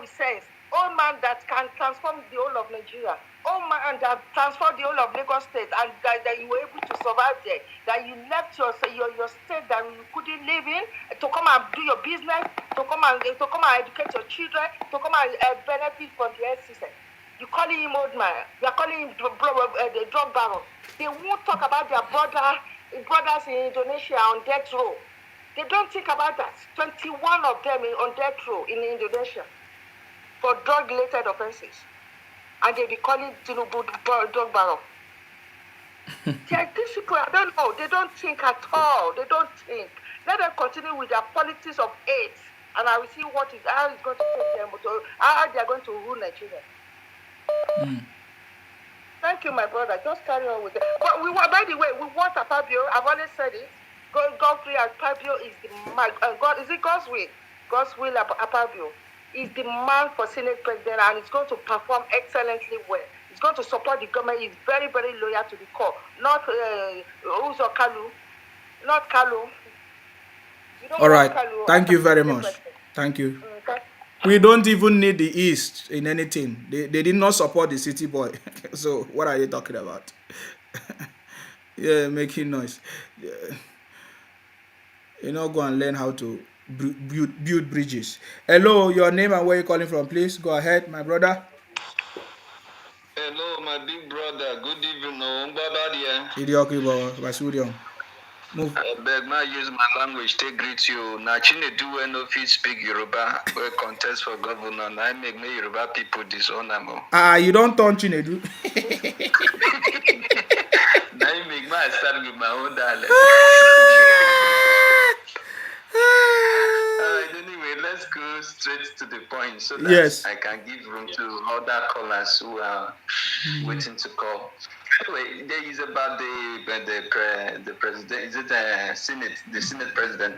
with sense, old man that can transform the whole of Nigeria, old man that transformed the whole of Lagos State, and that you were able to survive there, that you left your state that you couldn't live in to come and do your business, to come and educate your children, to come and benefit from the health system. You're calling him old man. You are calling him the drug baron. They won't talk about their brothers in Indonesia on death row. They don't think about that. 21 of them on death row in Indonesia for drug-related offenses. And they be calling Tinubu drug baron. These people, I don't know. They don't think at all. They don't think. Let them continue with their politics of hate. And I will see how it's going to take them, how they are going to rule Nigeria. Thank you, my brother. Just carry on with it. But by the way, we want Akpabio. I've always said it. Godfrey Akpabio is God. Is it God's will? God's will Akpabio is the man for Senate President, and he's going to perform excellently well. He's going to support the government. He's very, very loyal to the core. Not Uzo Kalu. Not Kalu.
All right. Thank you very much. Thank you. We don't even need the East in anything. They did not support the city boy. So what are you talking about? Yeah, making noise. Yeah. You know, go and learn how to build bridges. Hello, your name and where you calling from, please. Go ahead, my brother.
Hello, my big brother. Good evening.
Move.
I beg my use my language to greet you. Na Chinedu when no fit speak Yoruba, we contest for governor. I make me Yoruba people disown am.
You don't turn Chinedu.
Now I make my start with my own dialect. Alright, anyway, let's go straight to the point so that I can give room to other callers who are waiting to call. Anyway, there is about the president. Is it the Senate president?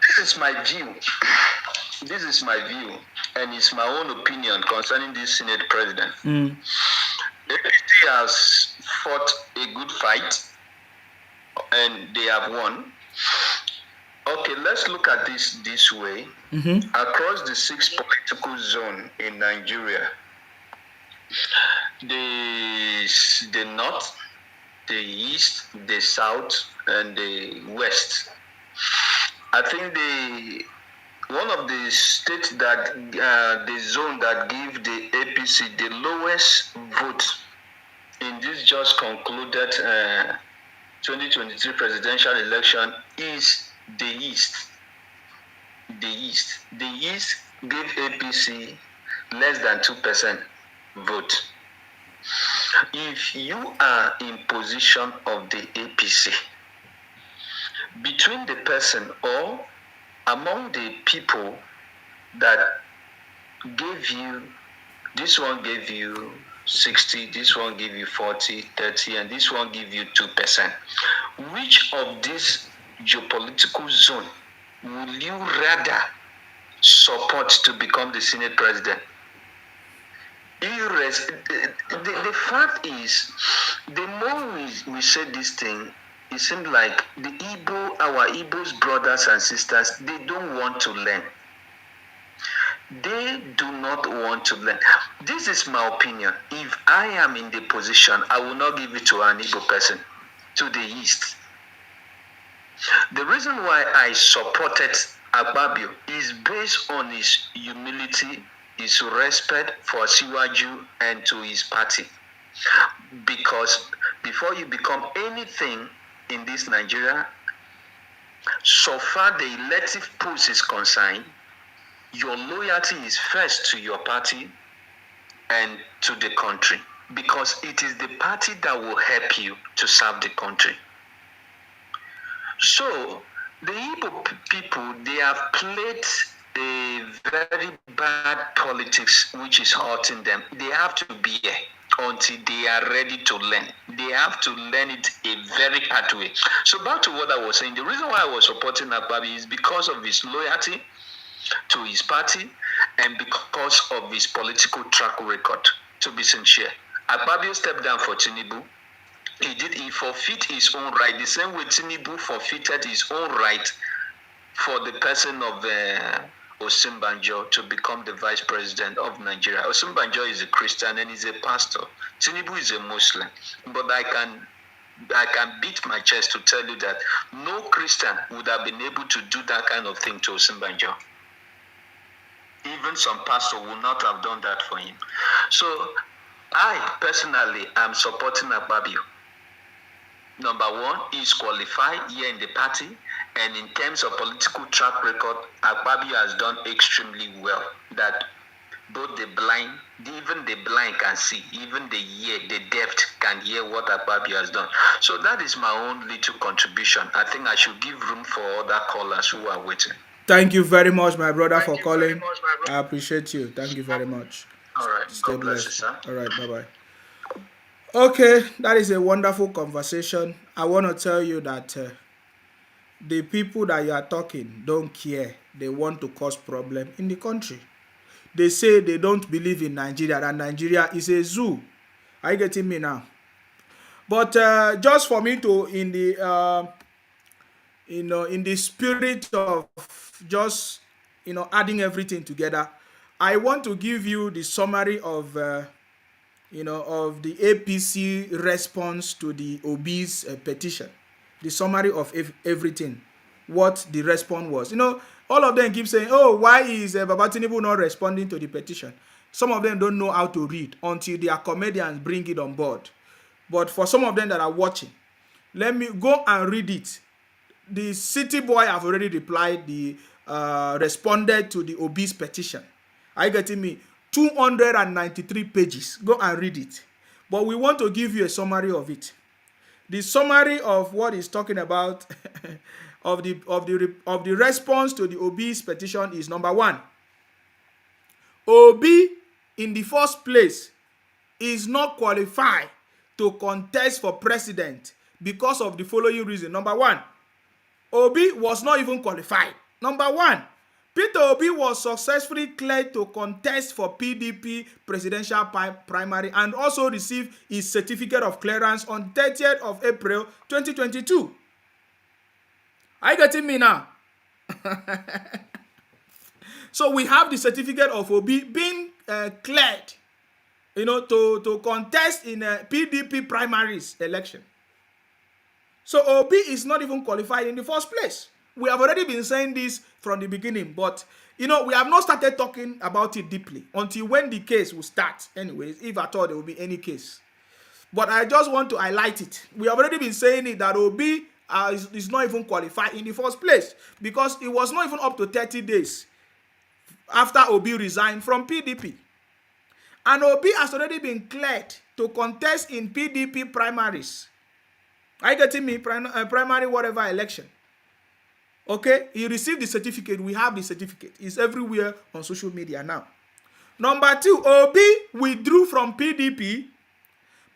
this is my view. This is my view, and it's my own opinion concerning this Senate president. APC has fought a good fight, and they have won. Okay, let's look at this way. Across the 6 political zone in Nigeria, the north, the east, the south, and the west. I think one of the states that the zone that give the APC the lowest vote in this just concluded 2023 presidential election is the east. The east gave APC less than 2% vote. If you are in position of the APC, between the person or among the people that gave you, this one gave you 60, this one gave you 40, 30, and this one give you 2%. Which of this geopolitical zone will you rather support to become the Senate president? The fact is, the more we say this thing, it seems like our Igbo's brothers and sisters, they don't want to learn. They do not want to learn. This is my opinion. If I am in the position, I will not give it to an Igbo person, to the east. The reason why I supported Akpabio is based on his humility, his respect for Siwaju and to his party. Because before you become anything in this Nigeria, so far the elective post is concerned, your loyalty is first to your party and to the country, because it is the party that will help you to serve the country. So the Igbo people, they have played a very bad politics which is hurting them. They have to be here until they are ready to learn. They have to learn it a very hard way. So back to what I was saying, the reason why I was supporting Akpabi is because of his loyalty to his party and because of his political track record. To be sincere, Akpabio stepped down for Tinubu. He forfeit his own right, the same way Tinubu forfeited his own right for the person of Osinbajo to become the vice president of Nigeria. Osinbajo is a Christian and he's a pastor. Tinubu is a Muslim. But I can beat my chest to tell you that no Christian would have been able to do that kind of thing to Osinbajo. Even some pastor would not have done that for him. So I personally am supporting Akpabio. Number one, he's qualified here in the party, and in terms of political track record, Akpabio has done extremely well. That both the blind, even the blind can see, even the deaf can hear what Akpabio has done. So that is my own little contribution. I think I should give room for other callers who are waiting.
Thank you very much, my brother, for calling. I appreciate you. Thank you very much.
All right.
Stay
God bless
blessed.
you, sir.
All right. Bye-bye. Okay, that is a wonderful conversation. I want to tell you that the people that you are talking don't care. They want to cause problem in the country. They say they don't believe in Nigeria, and Nigeria is a zoo. Are you getting me now? But just for me to, in the spirit of just adding everything together, I want to give you the summary of of the APC response to the Obi's petition, the summary of everything, what the response was. All of them keep saying, oh, why is Baba Tinubu not responding to the petition? Some of them don't know how to read until their comedians bring it on board. But for some of them that are watching, let me go and read it. The city boy have already replied, responded to the Obi's petition. Are you getting me? 293 pages. Go and read it. But we want to give you a summary of it. The summary of what he's talking about of the response to the Obi's petition is: number one, Obi in the first place is not qualified to contest for president because of the following reason. Number one, Obi was not even qualified. Number one, Peter Obi was successfully cleared to contest for PDP presidential primary and also received his certificate of clearance on 30th of April 2022. Are you getting me now? So we have the certificate of Obi being cleared, to contest in a PDP primaries election. So Obi is not even qualified in the first place. We have already been saying this from the beginning, but we have not started talking about it deeply until when the case will start. Anyways, if at all there will be any case. But I just want to highlight it. We have already been saying it that Obi is not even qualified in the first place because it was not even up to 30 days after Obi resigned from PDP. And Obi has already been cleared to contest in PDP primaries. Are you getting me? Primary whatever election. Okay, he received the certificate. We have the certificate. It's everywhere on social media now. Number two, Obi withdrew from PDP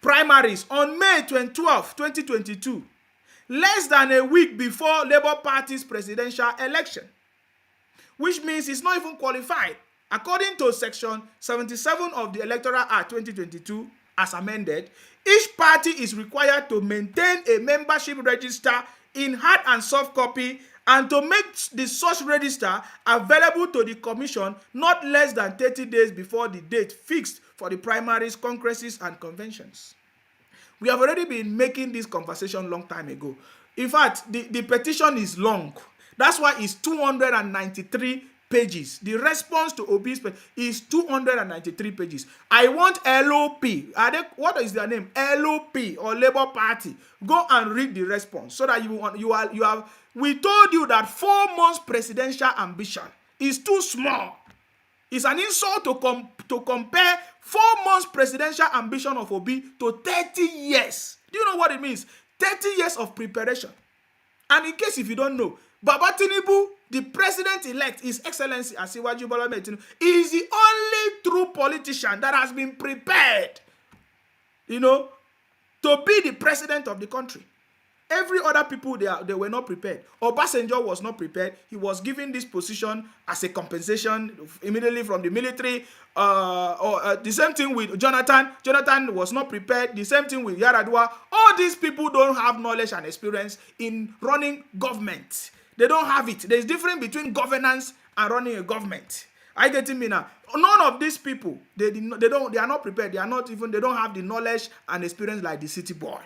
primaries on May 12, 2022, less than a week before Labour Party's presidential election, which means he's not even qualified. According to Section 77 of the Electoral Act 2022, as amended, each party is required to maintain a membership register in hard and soft copy and to make the such register available to the commission not less than 30 days before the date fixed for the primaries, congresses, and conventions. We have already been making this conversation long time ago. In fact, the petition is long. That's why it's 293 pages. The response to Obi's is 293 pages. I want LOP. What is their name? LOP or Labour Party. Go and read the response so that you have. We told you that 4 months presidential ambition is too small. It's an insult to compare 4 months presidential ambition of Obi to 30 years. Do you know what it means? 30 years of preparation. And in case if you don't know, Baba Tinubu, the president-elect, His Excellency Asiwaju Bola Ahmed Tinubu, is the only true politician that has been prepared, to be the president of the country. Every other people, they were not prepared. Obasanjo was not prepared. He was given this position as a compensation immediately from the military. The same thing with Jonathan. Jonathan was not prepared. The same thing with Yaradua. All these people don't have knowledge and experience in running government. They don't have it. There's difference between governance and running a government. Are you getting me now? None of these people, they are not prepared. They don't have the knowledge and experience like the city boy.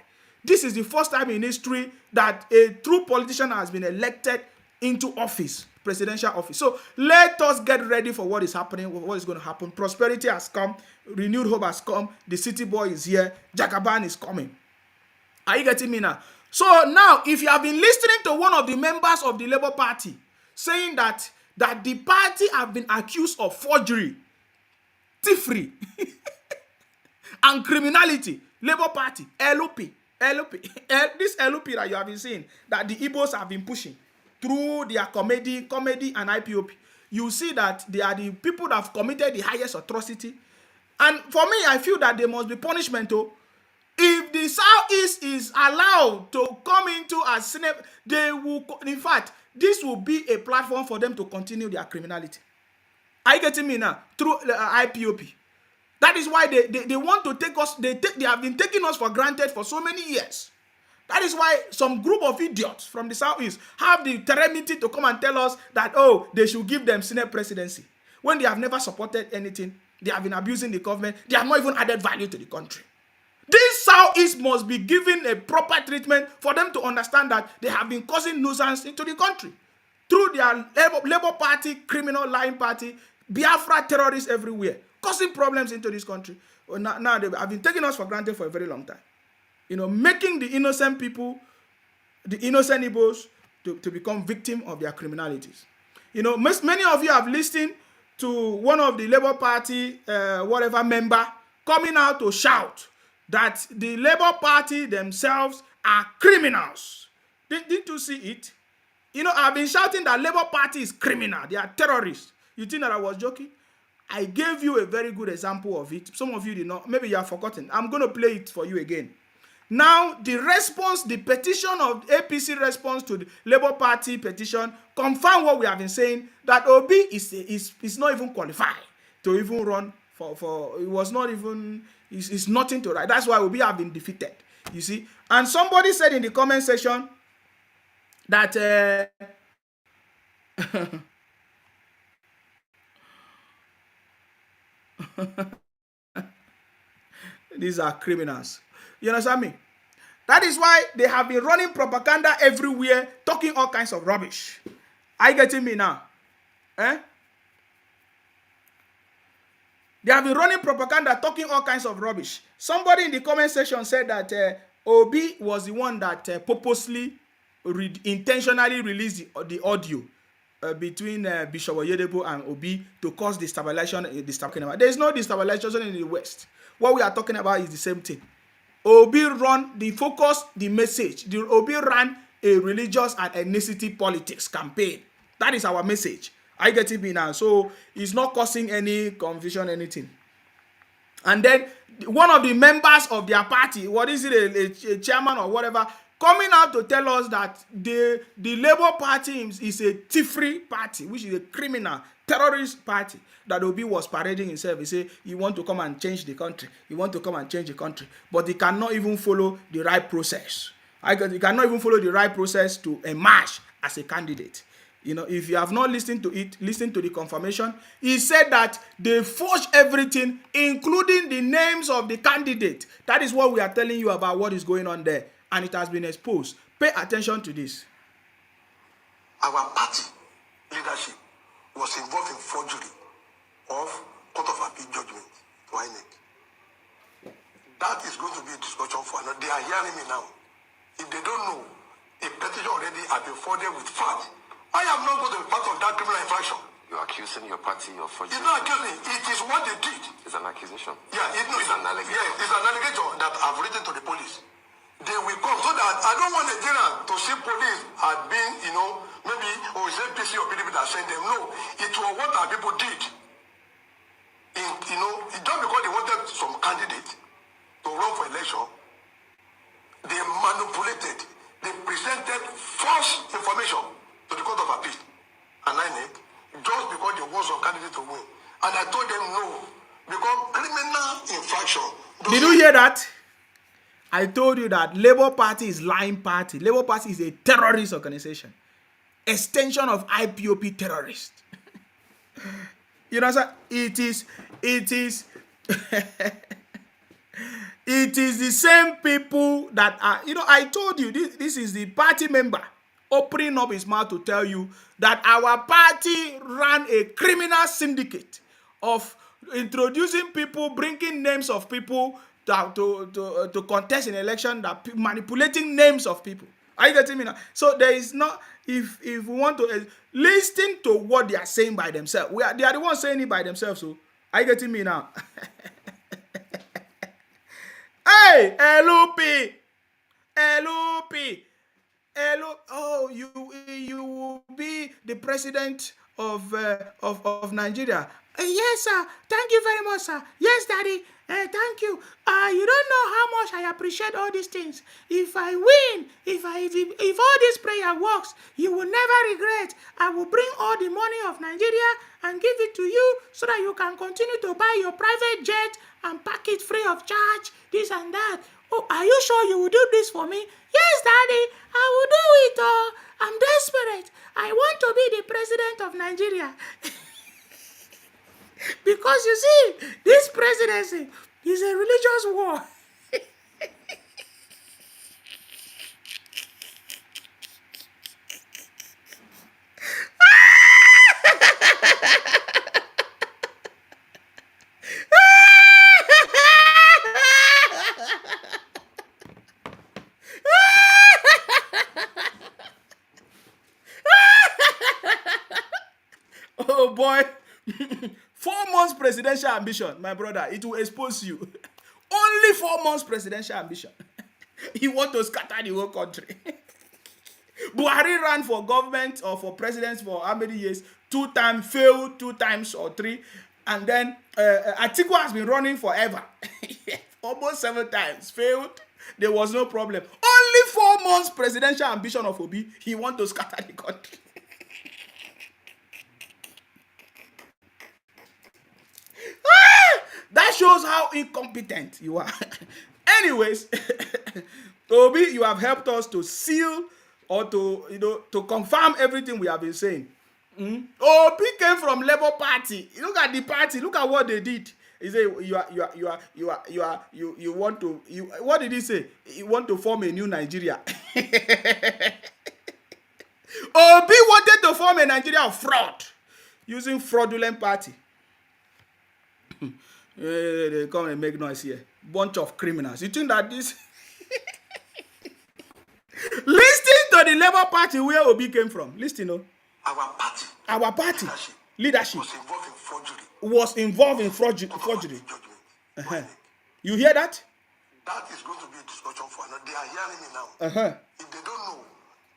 This is the first time in history that a true politician has been elected into office, presidential office. So let us get ready for what is happening, what is going to happen. Prosperity has come, renewed hope has come, the city boy is here, Jagaban is coming. Are you getting me now? So now, if you have been listening to one of the members of the Labour Party saying that the party have been accused of forgery, thievery, and criminality, Labour Party, LOP, this LOP that you have been seeing, that the Igbos have been pushing through their comedy and IPOP, you see that they are the people that have committed the highest atrocity. And for me, I feel that there must be punishment too. If the Southeast is allowed to come into a Senate, they will, in fact, this will be a platform for them to continue their criminality. Are you getting me now? Through IPOP. That is why they want to take us, they have been taking us for granted for so many years. That is why some group of idiots from the Southeast have the temerity to come and tell us that, they should give them Senate presidency. When they have never supported anything, they have been abusing the government, they have not even added value to the country. This Southeast must be given a proper treatment for them to understand that they have been causing nuisance into the country. Through their Labour Party, criminal lying party, Biafra terrorists everywhere, causing problems into this country. Now they have been taking us for granted for a very long time. Making the innocent people, the innocent Igbos, to become victim of their criminalities. Many of you have listened to one of the Labour Party, whatever member, coming out to shout that the Labour Party themselves are criminals. Didn't you see it? I've been shouting that Labour Party is criminal. They are terrorists. You think that I was joking? I gave you a very good example of it. Some of you did not. Maybe you have forgotten. I'm going to play it for you again. Now, the response, the petition of APC response to the Labour Party petition confirm what we have been saying, that Obi is not even qualified to even run for it was not even, it's nothing to write. That's why Obi have been defeated, you see. And somebody said in the comment section that these are criminals. You understand me? That is why they have been running propaganda everywhere, talking all kinds of rubbish. Are you getting me now? Eh? They have been running propaganda, talking all kinds of rubbish. Somebody in the comment section said that Obi was the one that purposely, intentionally released the audio between Bishop Oyedepo and Obi to cause destabilization. There is no destabilization in the West. What we are talking about is the same thing. Obi run the focus, the message. The Obi ran a religious and ethnicity politics campaign. That is our message. I get it now. So it's not causing any confusion, anything. And then one of the members of their party, what is it, a chairman or whatever, coming out to tell us that the Labour Party is a thievery party, which is a criminal, terrorist party, that Obi was parading himself. He said, you want to come and change the country. You want to come and change the country. But he cannot even follow the right process. He cannot even follow the right process to emerge as a candidate. You know, if you have not listened to it, listen to the confirmation. He said that they forged everything, including the names of the candidate. That is what we are telling you about what is going on there. And it has been exposed. Pay attention to this.
Our party leadership was involved in forgery of Court of Appeal judgment to INEC. That is going to be a discussion for another. They are hearing me now. If they don't know, a petition already has been forwarded with facts. I am not going to be part of that criminal infraction.
You're accusing your party of forgery.
It's not accusing. It is what they did.
It's an accusation.
Yeah, it's an allegation. Yeah, it's an allegation that I've written to the police. They will come so that I don't want Nigeria to see police had been, maybe or it's APC or PDP that sent them. No, it was what our people did. Just because they wanted some candidate to run for election, they manipulated. They presented false information to the Court of Appeal and INEC just because they want some candidate to win. And I told them no, because criminal infraction.
Did you hear that? I told you that Labour Party is lying party. Labour Party is a terrorist organization. Extension of IPOP terrorist. You know, sir, it is it is the same people that are, I told you, this is the party member opening up his mouth to tell you that our party ran a criminal syndicate of introducing people, bringing names of people to contest an election, that manipulating names of people. Are you getting me now? So there is not, if we want to listen to what they are saying by themselves, they are the ones saying it by themselves. So are you getting me now? Hey, LOP, oh, you will be the president of Nigeria. Yes, sir. Thank you very much, sir. Yes, Daddy. Thank you. You don't know how much I appreciate all these things. If I win, if all this prayer works, you will never regret. I will bring all the money of Nigeria and give it to you so that you can continue to buy your private jet and pack it free of charge, this and that. Oh, are you sure you will do this for me? Yes, Daddy, I will do it. Oh, I'm desperate. I want to be the president of Nigeria. Because you see, this presidency is a religious war. Oh boy. 4 months presidential ambition, my brother, it will expose you. Only 4 months presidential ambition. You want to scatter the whole country. Buhari ran for government or for president for how many years? 2 times, failed 2 times or 3. And then Atiku has been running forever. Almost 7 times, failed. There was no problem. Only 4 months presidential ambition of Obi. He want to scatter the country. That shows how incompetent you are. Anyways, Obi, you have helped us to seal or to confirm everything we have been saying. Obi came from Labour Party. Look at the party. Look at what they did. He said, you want to, what did he say? You want to form a new Nigeria. Obi wanted to form a Nigeria of fraud using fraudulent party. They come and make noise here. Bunch of criminals. You think that this... Listen to the Labour Party where Obi came from. Listen, no. Our party leadership was involved in forgery. You hear that?
That is going to be a discussion for another. They are hearing me now. If they don't know,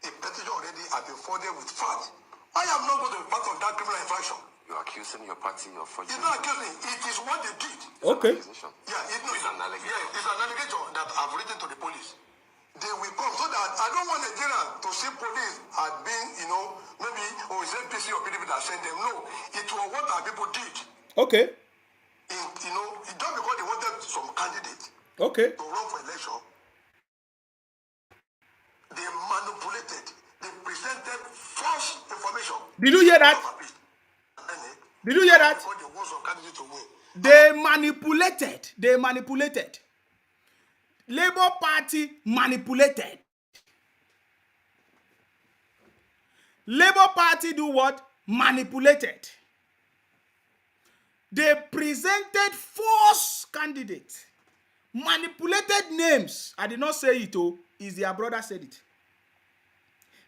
a petition already has been forwarded with facts. I am not going to be part of that criminal infraction.
You're accusing your party of forgery.
It's not accusing. It is what they did.
Okay.
Yeah, it's an allegation that I've written to the police. They will come so that I don't want Nigeria to see police as being, maybe, it's APC or PDP that sent them. No, it was what our people did.
Okay.
Just because they wanted some candidates
to
run for election, they manipulated, they presented false information.
Did you hear that? Did you hear that? They manipulated. Labour Party manipulated. Labour Party do what? Manipulated. They presented false candidates. Manipulated names. I did not say it, it's their brother said it.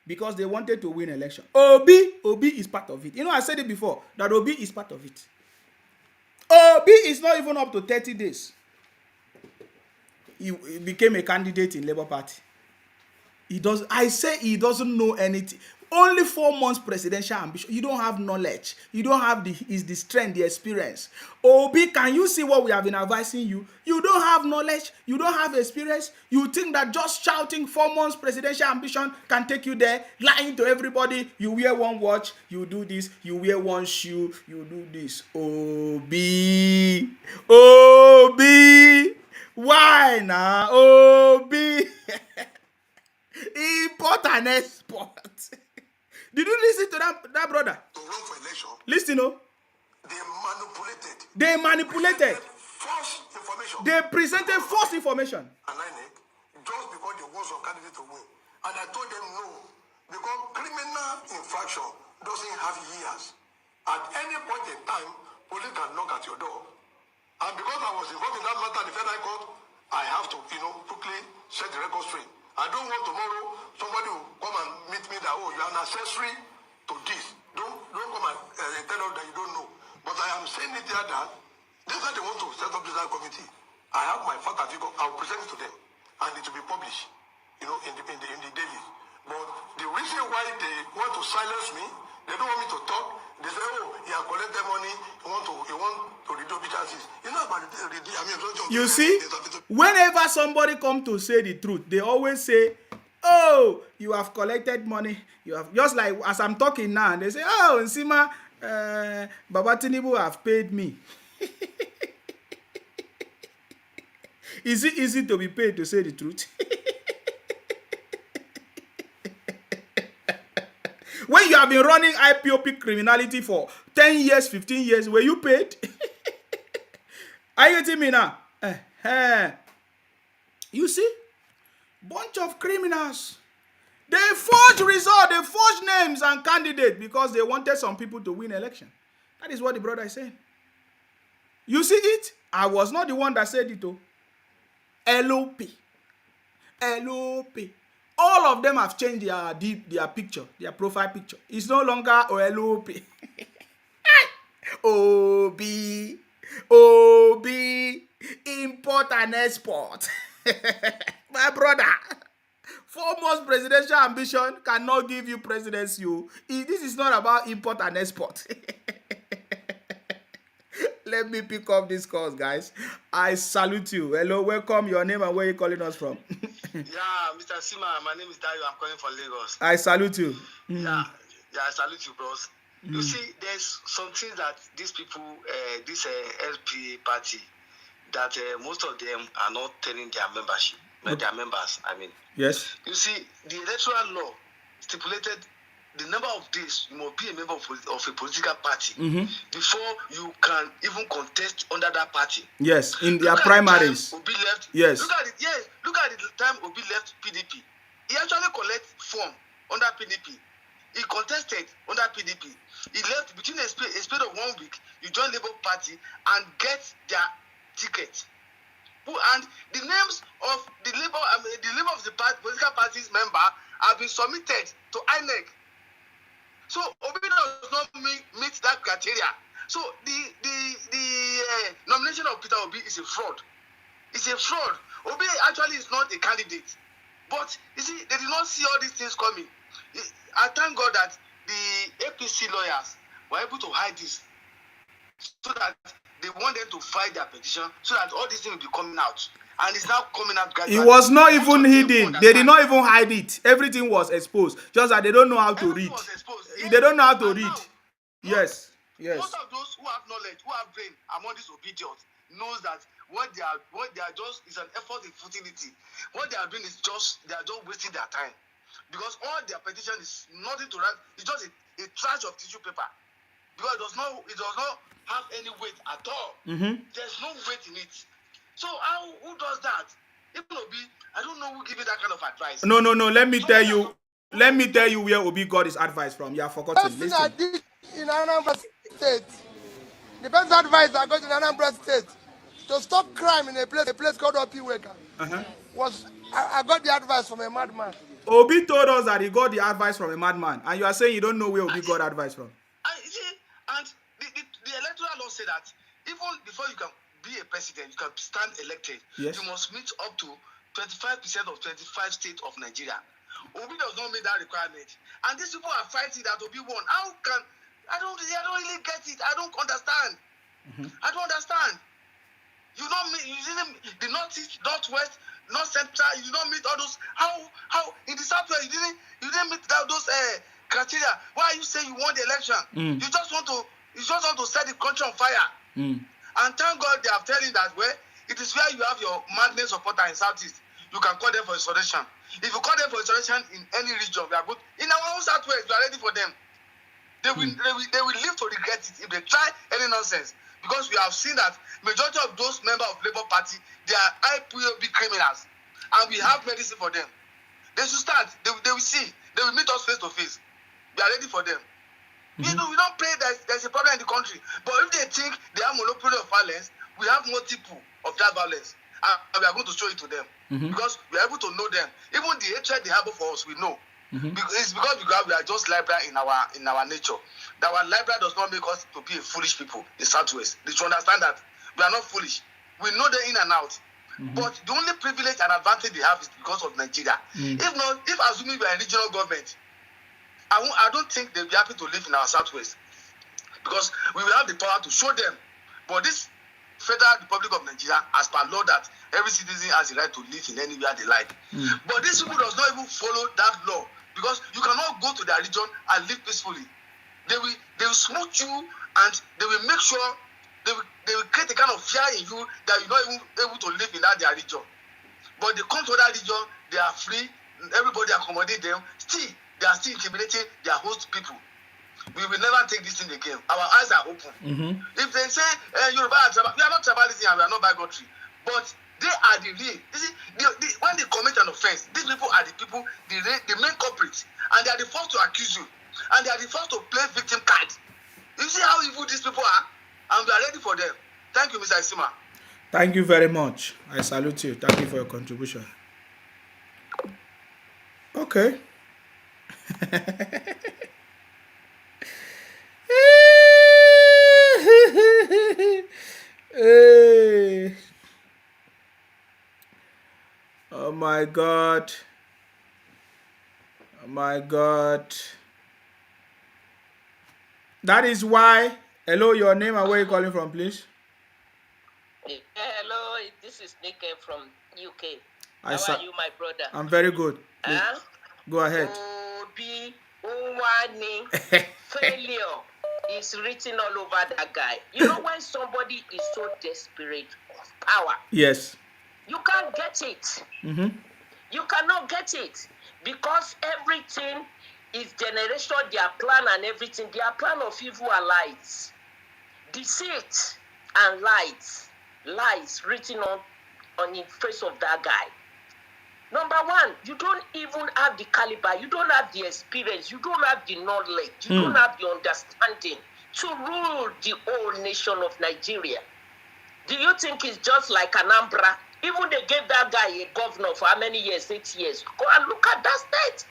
Because they wanted to win election. Obi is part of it. I said it before, that Obi is part of it. Obi is not even up to 30 days. He became a candidate in Labour Party. He doesn't know anything. Only 4 months presidential ambition. You don't have knowledge. You don't have the strength, the experience. Obi, can you see what we have been advising you? You don't have knowledge. You don't have experience. You think that just shouting 4 months presidential ambition can take you there, lying to everybody. You wear one watch, you do this. You wear one shoe, you do this. Obi. Why now? Obi. Import and export. Did you listen to that brother?
To run for election.
Listen, They manipulated.
False information.
They presented false information.
And just because they want some candidate to win. And I told them no. Because criminal infraction doesn't have years. At any point in time, police can knock at your door. And because I was involved in that matter at the federal court, I have to, quickly set the record straight. I don't want tomorrow somebody will come and meet me that, you are an accessory to this. Don't come and tell us that you don't know. But I am saying it here that this is why they want to set up this committee. I have my fact figure, I will present it to them. And it will be published, in the daily. But the reason why they want to silence me, they don't want me to talk. They say, he has collected money, he want to reduce chances.
You see, whenever somebody come to say the truth, they always say, you have collected money. You have, just like as I'm talking now, they say, Nsima, Baba Tinubu have paid me. Is it easy to be paid to say the truth? When you have been running IPOP criminality for 10 years, 15 years, were you paid? Are you getting me now? You see? Bunch of criminals. They forged results, they forged names and candidates because they wanted some people to win election. That is what the brother is saying. You see it? I was not the one that said it. LOP. All of them have changed their picture, their profile picture. It's no longer LOP. OB, import and export. My brother, 4 months presidential ambition cannot give you presidency. This is not about import and export. Let me pick up this calls, guys. I salute you. Hello, welcome. Your name and where you calling us from?
Yeah, Mr. Sima, my name is Dario. I'm calling from Lagos.
I salute you.
Yeah, I salute you, bros. You see, there's some things that these people, this LP party, that most of them are not telling their membership, their members. I mean,
Yes.
you see, the electoral law stipulated the number of days you must be a member of a political party before you can even contest under that party.
Yes, in their primaries.
Obi left.
Yes.
Look at the time Obi left PDP. He actually collect form under PDP. He contested under PDP. He left between a space of 1 week. You join Labour Party and get their ticket. And the names of the Labour of the political party's member have been submitted to INEC. So Obi does not meet that criteria. So the nomination of Peter Obi is a fraud. It's a fraud. Obi actually is not a candidate. But you see, they did not see all these things coming. I thank God that the APC lawyers were able to hide this, so that they want them to fight their petition, so that all these things will be coming out. And it's now coming out gradually.
It was not even hidden. They did not even hide it. Everything was exposed. Just that they don't know how to read. They don't know how to read. Yes.
Most of those who have knowledge, who have brain among these obedience, knows that what they are just is an effort in futility. What they are doing is they are just wasting their time. Because all their petition is nothing to write. It's just a trash of tissue paper. Because it does not have any weight at all. There's no weight in it. So who does that? Even Obi, I don't know who gave you that kind of advice.
No. Let me tell you where Obi got his advice from. You have forgotten. Listen.
I did in Anambra State. The best advice I got in Anambra State to stop crime in a place called Opiweka was I got the advice from a madman.
Obi told us that he got the advice from a madman, and you are saying you don't know where Obi got advice from.
And the electoral law said that even before you can be a president, you can stand elected.
Yes.
You must meet up to 25% of 25 states of Nigeria. Obi does not meet that requirement, and these people are fighting that Obi won. How can I don't really get it. I don't understand. I don't understand. You didn't the northeast, northwest, north central. You did not meet all those. How in the southwest you didn't meet those criteria. Why are you saying you won the election? You just want to set the country on fire. And thank God they are telling that way. It is where you have your madness supporter in southeast. You can call them for installation. If you call them for installation in any region, we are good. In our own southwest, we are ready for them. They will live to regret it if they try any nonsense. Because we have seen that majority of those members of Labour Party, they are IPOB criminals. And we have medicine for them. They should start. They will see. They will meet us face to face. We are ready for them. We don't pray that there's a problem in the country. But if they think they have monopoly of violence, we have multiple of that violence. And we are going to show it to them. Because we are able to know them. Even the hatred they have for us, we know. It's because we are just liberal in our nature. That our liberal does not make us to be a foolish people in Southwest. They should understand that we are not foolish. We know them in and out. But the only privilege and advantage they have is because of Nigeria. If assuming we are a regional government, I don't think they'll be happy to live in our Southwest. Because we will have the power to show them. But this Federal Republic of Nigeria has per law that every citizen has the right to live in anywhere they like. But these people does not even follow that law. Because you cannot go to their region and live peacefully. They will smooth you, and they will make sure they will create a kind of fear in you that you're not even able to live in their region. But they come to that region, they are free, everybody accommodate them. Still, they are still intimidating their host people. We will never take this thing again. Our eyes are open. If they say Yoruba are tribal, we are not tribalism and we are not bigotry. But they are the real. You see, when they commit an offense, these people are the people, the main culprits. And they are the first to accuse you. And they are the first to play victim card. You see how evil these people are? And we are ready for them. Thank you, Mr. Isima.
Thank you very much. I salute you. Thank you for your contribution. Okay. Hey. Oh my God. Oh my God. That is why. Hello, your name and where you calling from, please?
Hello, this is Nick from UK.
How
are you, my brother?
I'm very good. Please, go ahead.
Obi Owani failure is written all over that guy. You know when somebody is so desperate of power,
Yes.
you can't get it. You cannot get it because everything is generation, their plan and everything. Their plan of evil are lies, deceit and lies written on the face of that guy. Number one, you don't even have the caliber, you don't have the experience, you don't have the knowledge, you don't have the understanding to rule the whole nation of Nigeria. Do you think it's just like Anambra? Even they gave that guy a governor for how many years? 8 years. Go and look at that state.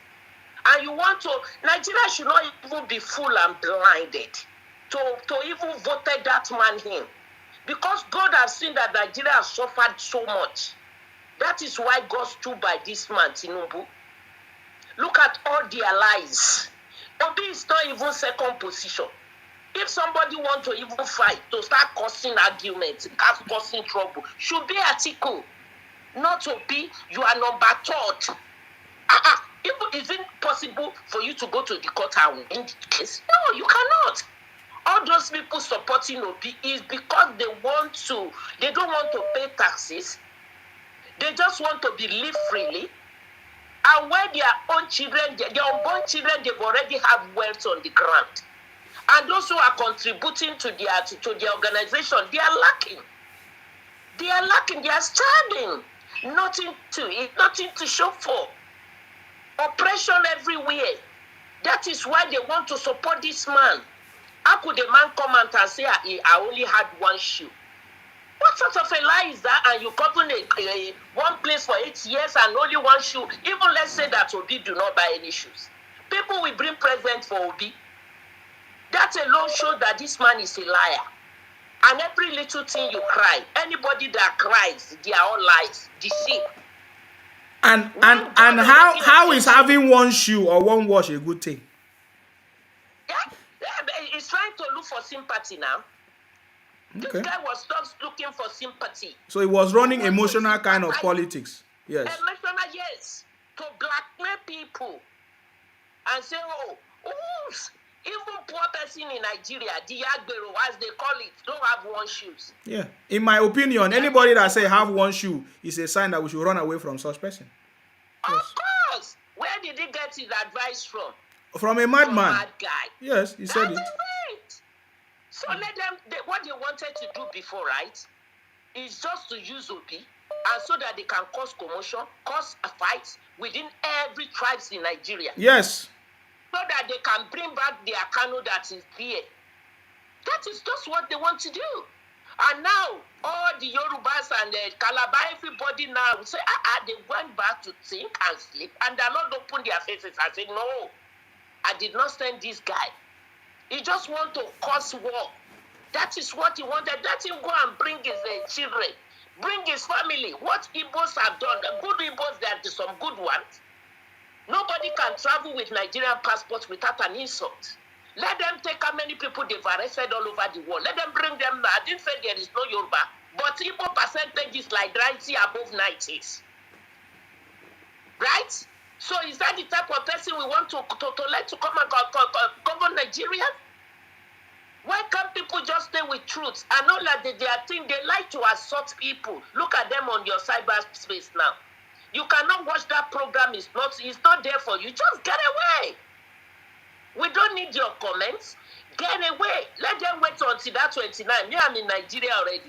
And you want to, Nigeria should not even be fool and blinded to even vote that man in. Because God has seen that Nigeria has suffered so much. That is why God stood by this man, Tinubu. Look at all their lies. Obi is not even second position. If somebody want to even fight, to start causing arguments, causing trouble, should be Atiku, not Obi. You are number third. Is it possible for you to go to the court and win the case? No, you cannot. All those people supporting Obi is because they don't want to pay taxes. They just want to live freely. And where their own children, their unborn children, they've already have wealth on the ground. And those who are contributing to their organization, they are lacking. They are lacking. They are starving. Nothing to show for. Oppression everywhere. That is why they want to support this man. How could a man come out and say, I only had one shoe? What sort of a lie is that? And you govern one place for 8 years and only one shoe. Even let's say that Obi do not buy any shoes. People will bring presents for Obi. That alone shows that this man is a liar. And every little thing you cry, anybody that cries, they are all lies, deceit.
And how is having one shoe or one wash a good thing?
Yeah, he's trying to look for sympathy now. Okay. This guy was just looking for sympathy.
So he was running emotional kind of politics. Yes.
Emotional, yes. To blackmail people and say, even poor person in Nigeria, the Agbero, as they call it, don't have one shoes.
Yeah. In my opinion, anybody that say have one shoe is a sign that we should run away from such person.
Yes. Of course. Where did he get his advice from?
From a madman.
From a mad guy.
Yes, he said it.
Right. So let them, what they wanted to do before, right, is just to use Obi, and so that they can cause commotion, cause fights within every tribes in Nigeria.
Yes.
So that they can bring back their Kano that is there. That is just what they want to do. And now, all the Yorubas and the Calabar, everybody now say, they went back to think and sleep, and they're not open their faces and say, no, I did not send this guy. He just want to cause war. That is what he wanted. Let him go and bring his children, bring his family. What Igbos have done, the good Igbos, there are some good ones. Nobody can travel with Nigerian passports without an insult. Let them take how many people they've arrested all over the world. Let them bring them. I didn't say there is no Yoruba, but Igbo percentage is like 90 above 90s. Right? So is that the type of person we want to let to come and govern Nigeria? Why can't people just stay with truth? I know that they like to assault people. Look at them on your cyberspace now. You cannot watch that program. It's not there for you. Just get away. We don't need your comments. Get away. Let them wait until that 29. Me, I'm in Nigeria already.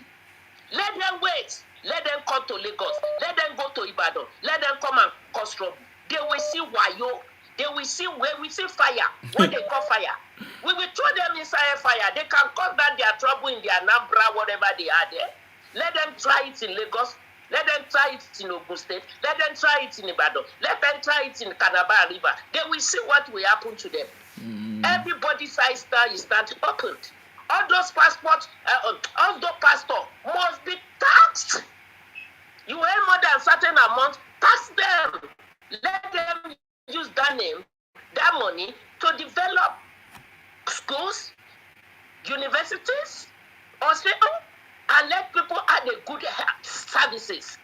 Let them wait. Let them come to Lagos. Let them go to Ibadan. Let them come and cause trouble. They will see wayo. They will see where we see fire. What they call fire. We will throw them inside fire. They can cause that their trouble in their Anambra, whatever they are there. Let them try it in Lagos. Let them try it in Ogun State. Let them try it in Ibadan. Let them try it in Calabar River. They will see what will happen to them. Everybody's eyes now is not opened. All those passports, all those pastors must be taxed. You earn more than a certain amount, tax them. Let them use that name, that money, to develop schools, universities, hospitals, and let people have a good health services.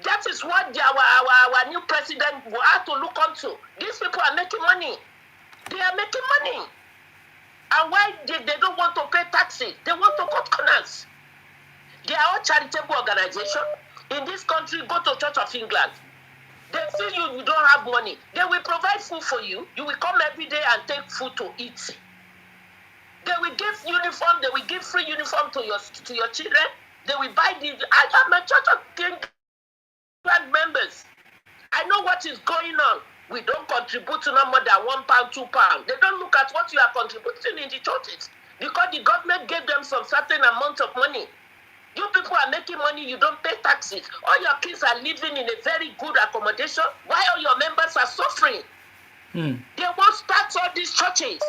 That is what our new president will have to look onto. These people are making money. They are making money. And why they don't want to pay taxes? They want to cut corners. They are all charitable organizations. In this country, go to Church of England. They feel you don't have money. They will provide food for you. You will come every day and take food to eat. They will give uniform. They will give free uniform to your children. They will buy the. I am a Church of England members. I know what is going on. We don't contribute to no more than £1, £2. They don't look at what you are contributing in the churches because the government gave them some certain amount of money. You people are making money, you don't pay taxes. All your kids are living in a very good accommodation while all your members are suffering. They won't start all these churches.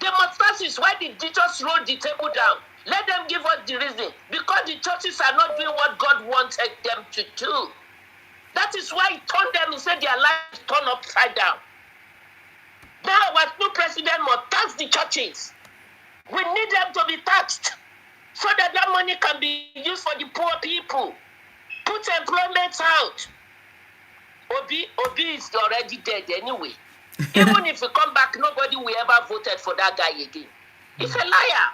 They must start is why did Jesus roll the table down? Let them give us the reason. Because the churches are not doing what God wanted them to do. That is why he turned them, he said their lives turned upside down. Now our new president must tax the churches. We need them to be taxed so that money can be used for the poor people. Put employment out. Obi is already dead anyway. Even if he come back, nobody will ever voted for that guy again. He's a liar.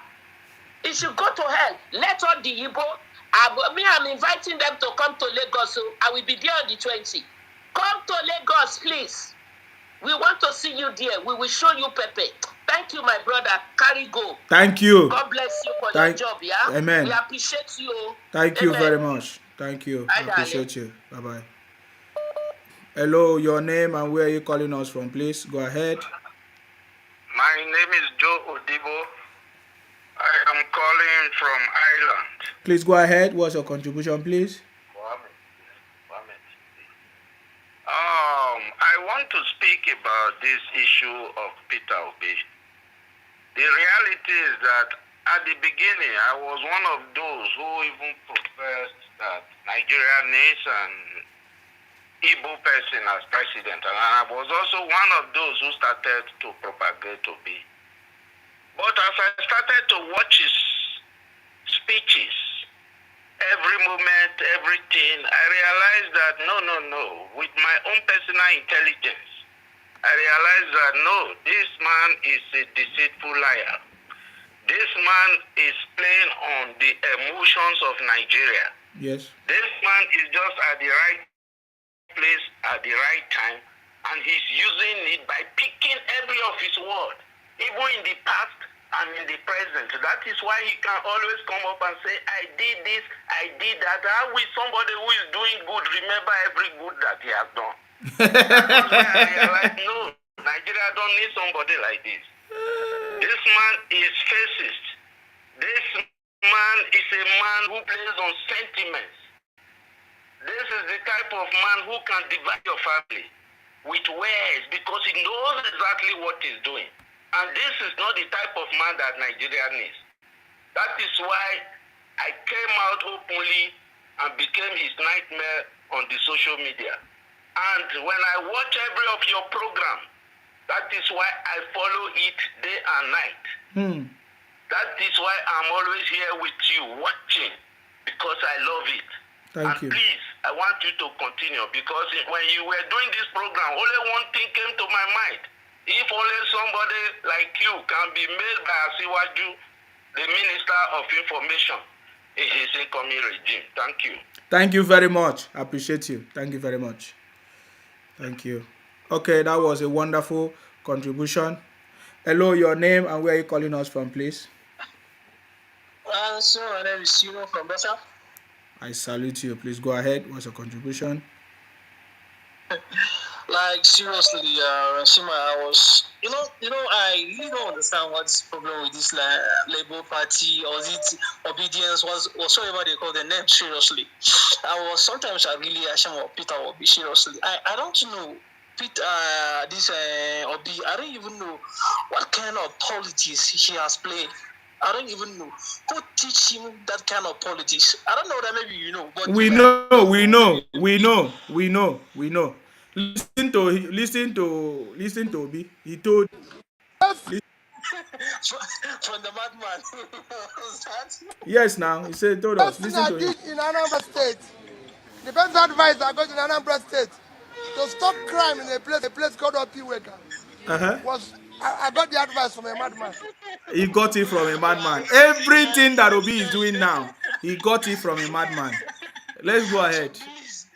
He should go to hell. Let all the Igbo. I'm inviting them to come to Lagos. So I will be there on the 20th. Come to Lagos, please. We want to see you there. We will show you Pepe. Thank you, my brother. Carry go.
Thank you.
God bless you for your job, yeah?
Amen.
We appreciate you.
Thank you very much. Thank you. I appreciate you. Bye-bye. Hello, your name and where are you calling us from, please? Go ahead.
My name is Joe Odibo. I am calling from Ireland.
Please go ahead. What's your contribution, please?
I want to speak about this issue of Peter Obi. The reality is that at the beginning, I was one of those who even professed that Nigeria needs an Igbo person as president. And I was also one of those who started to propagate Obi. But as I started to watch his speeches, every moment, everything, I realized that no. With my own personal intelligence, I realized that no, this man is a deceitful liar. This man is playing on the emotions of Nigeria.
Yes.
This man is just at the right place at the right time, and he's using it by picking every of his word, even in the past and in the present. That is why he can always come up and say, I did this, I did that. How will somebody who is doing good remember every good that he has done? That's why I realized, no, Nigeria don't need somebody like this. This man is fascist. This man is a man who plays on sentiments. This is the type of man who can divide your family with words because he knows exactly what he's doing. And this is not the type of man that Nigeria needs. That is why I came out openly and became his nightmare on the social media. And when I watch every of your program, that is why I follow it day and night. That is why I'm always here with you watching because I love it.
Thank you.
Please, I want you to continue because when you were doing this program, only one thing came to my mind. If only somebody like you can be made by Asiwaju, the Minister of Information in his incoming regime. Thank you.
Thank you very much. I appreciate you. Thank you very much. Thank you. Okay, that was a wonderful contribution. Hello, your name and where are you calling us from, please?
So my name is Sino from Bessa.
I salute you. Please go ahead. What's your contribution?
Like seriously, Shima, I was, I really don't understand what's the problem with this Labour Party or it obedience whatsoever they call the name. Seriously, sometimes I really ashamed of Peter Obi. Seriously, I don't know this Obi. I don't even know what kind of politics he has played. I don't even know who teach him that kind of politics. I don't know that maybe you know. But
we know. Listen to Obi. He told.
from the madman.
Yes, now he said, told us.
First thing
Listen
I
to him.
did in Anambra State, the best advice I got in Anambra State to stop crime in a place called Opiweka was I got the advice from a madman.
He got it from a madman. Everything that Obi is doing now, he got it from a madman. Let's go ahead.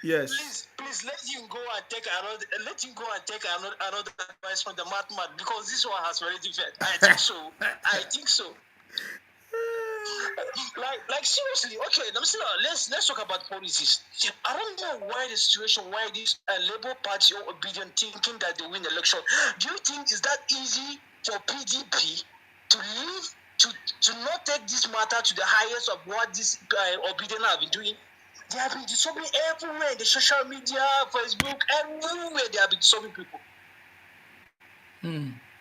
Yes.
Please let him go and take another advice from the madman, because this one has already failed. I think so. Like seriously, okay. Let's talk about policies. I don't know why this Labour Party or obedient thinking that they win election. Do you think is that easy for PDP to leave to not take this matter to the highest of what this obedient have been doing? They have been disturbing everywhere in the social media, Facebook, everywhere they have been disturbing people.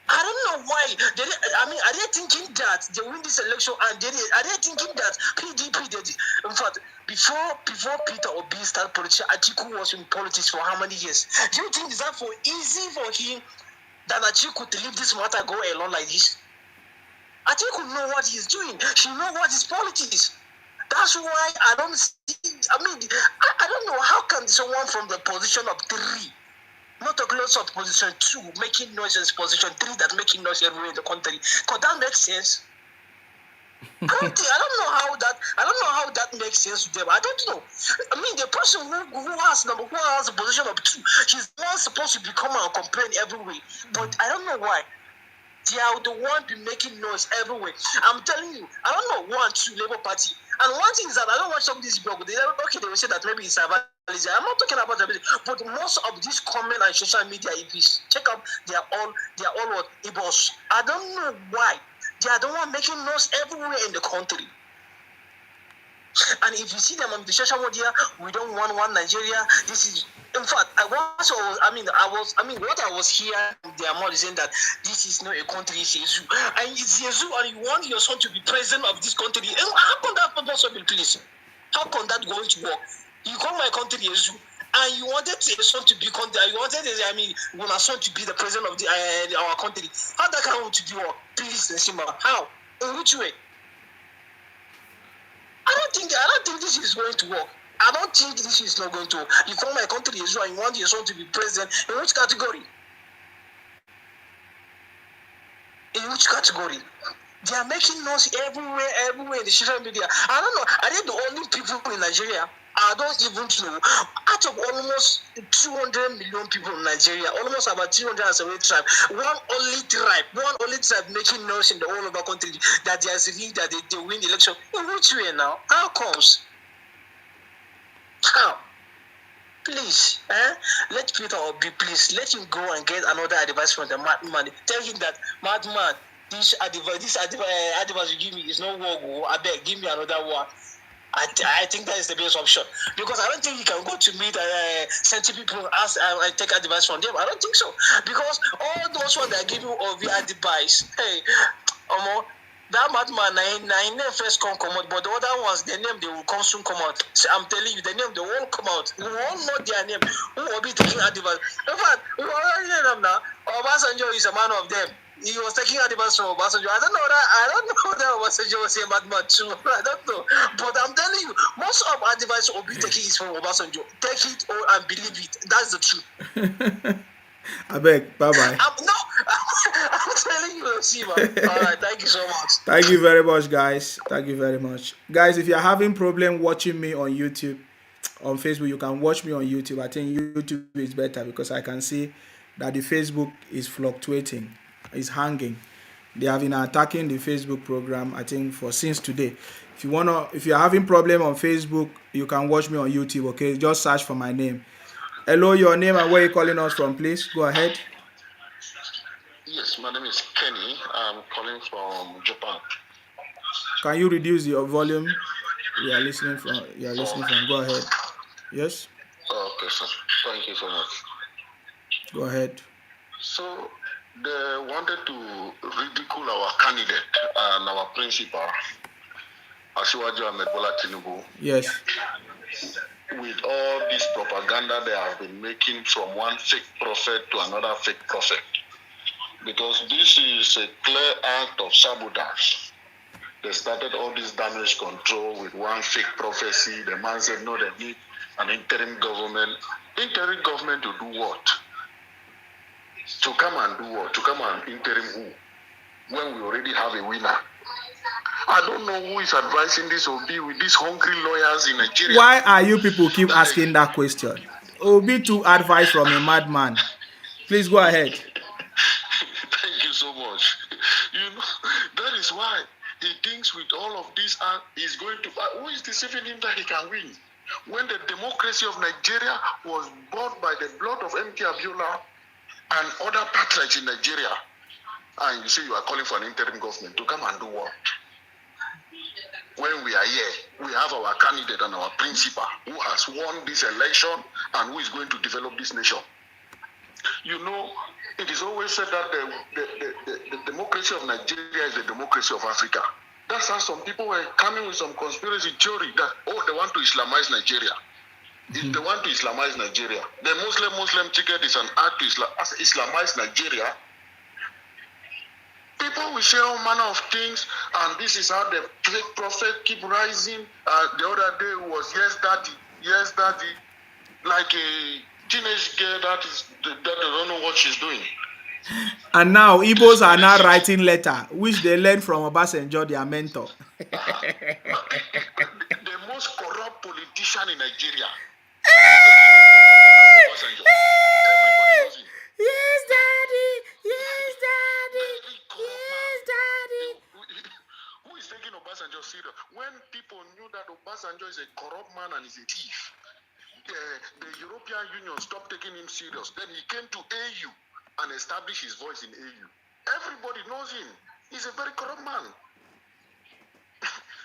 I don't know why. Are they thinking that they win this election and are they thinking that PDP, in fact, before Peter Obi started politics, Atiku was in politics for how many years? Do you think it's that for easy for him that Atiku to leave this matter go along like this? Atiku know what he's doing. She know what his politics. That's why I don't see. I don't know how can someone from the position of 3, not a close up position 2, making noise in position 3 that making noise everywhere in the country. Because that makes sense. I don't know how that makes sense to them. I don't know. The person who has a position of 2, she's not supposed to be coming and complain everywhere. But I don't know why. They are the one be making noise everywhere. I'm telling you, I don't know 1, 2 Labour Party. And one thing is that I don't watch some of these blogs. They will say that maybe it's about. I'm not talking about everything, but most of these comment and social media, if you check out, they are all what Igbos. I don't know why. They are the one making noise everywhere in the country. And if you see them on the social media, we don't want one Nigeria. This is, in fact, what I was hearing, they are more saying that this is not a country, it's a zoo. And it's a zoo, and you want your son to be president of this country. And how can that possible, please? How can that going to work? You call my country a zoo, and you wanted a son to be my son to be the president of our country. How that can to be work? Please, Nsima, how? In which way? I don't think this is going to work. I don't think this is not going to work. You call my country a zoo and you want your son to be president. In which category? In which category? They are making noise everywhere in the social media. I don't know. Are they the only people in Nigeria? I don't even know. Out of almost 200 million people in Nigeria, almost about 370 tribes, one only tribe making noise in the whole of our country that they are saying that they win the election. In which way now? How comes? How? Please, let Peter Obi, please, let him go and get another advice from the madman. Tell him that, madman, this advice you give me is no work. I beg, give me another one. I think that is the best option, because I don't think you can go to meet certain people ask and take advice from them. I don't think so, because all those ones that give you Obi advice, hey, that madman, nine first come out, but the other ones, their name they will come soon come out. So I'm telling you, the name they won't come out. We won't know their name. Who will be taking advice? In fact, we already know them now. Obasanjo is a man of them. He was taking advice from Obasanjo. I don't know that Obasanjo was a madman too. I don't know. But I'm telling you, most of advice will be taking is from Obasanjo. Take it and believe it. That's the truth.
I beg, bye-bye.
I'm telling you, Sima. All right, thank you so much.
Thank you very much, guys. Thank you very much. Guys, if you're having problem watching me on YouTube, on Facebook, you can watch me on YouTube. I think YouTube is better because I can see that the Facebook is fluctuating. Is hanging. They have been attacking the Facebook program, I think, since today. If you're having problem on Facebook, you can watch me on YouTube. Okay, just search for my name. Hello, your name and where you calling us from, please. Go ahead.
Yes, my name is Kenny. I'm calling from Japan.
Can you reduce your volume? You are listening from. Go ahead. Yes.
Okay, sir. Thank you so much.
Go ahead.
So they wanted to ridicule our candidate and our principal, Asiwaju Ahmed Bola Tinubu.
Yes.
With all this propaganda they have been making from one fake prophet to another fake prophet. because this is a clear act of sabotage. They started all this damage control with one fake prophecy. The man said, no, they need an interim government. Interim government to do what? To come and do what? To come and interim who? When we already have a winner. I don't know who is advising this Obi with these hungry lawyers in Nigeria.
Why are you people keep asking that question? Obi to advice from a madman. Please go ahead.
Thank you so much. You know, that is why he thinks with all of this, he's going to. Who is deceiving him that he can win? When the democracy of Nigeria was bought by the blood of M.K. Abiola and other patriots in Nigeria, and you say you are calling for an interim government to come and do what? When we are here, we have our candidate and our principal who has won this election and who is going to develop this nation. You know, it is always said that the democracy of Nigeria is the democracy of Africa. That's how some people were coming with some conspiracy theory that, oh, they want to Islamize Nigeria. If they want to Islamize Nigeria, the Muslim ticket is an act to Islamize Nigeria. People will say all manner of things, and this is how the fake prophet keep rising. The other day was yes daddy, like a teenage girl that don't know what she's doing.
And now Igbos are now writing letter, which they learn from Obasanjo, their mentor.
The most corrupt politician in Nigeria. Everybody knows him.
Yes, daddy. Yes, daddy. Yes, daddy.
Who is taking Obasanjo serious? When people knew that Obasanjo is a corrupt man and is a thief, the European Union stopped taking him serious. Then he came to AU and established his voice in AU. Everybody knows him. He's a very corrupt man.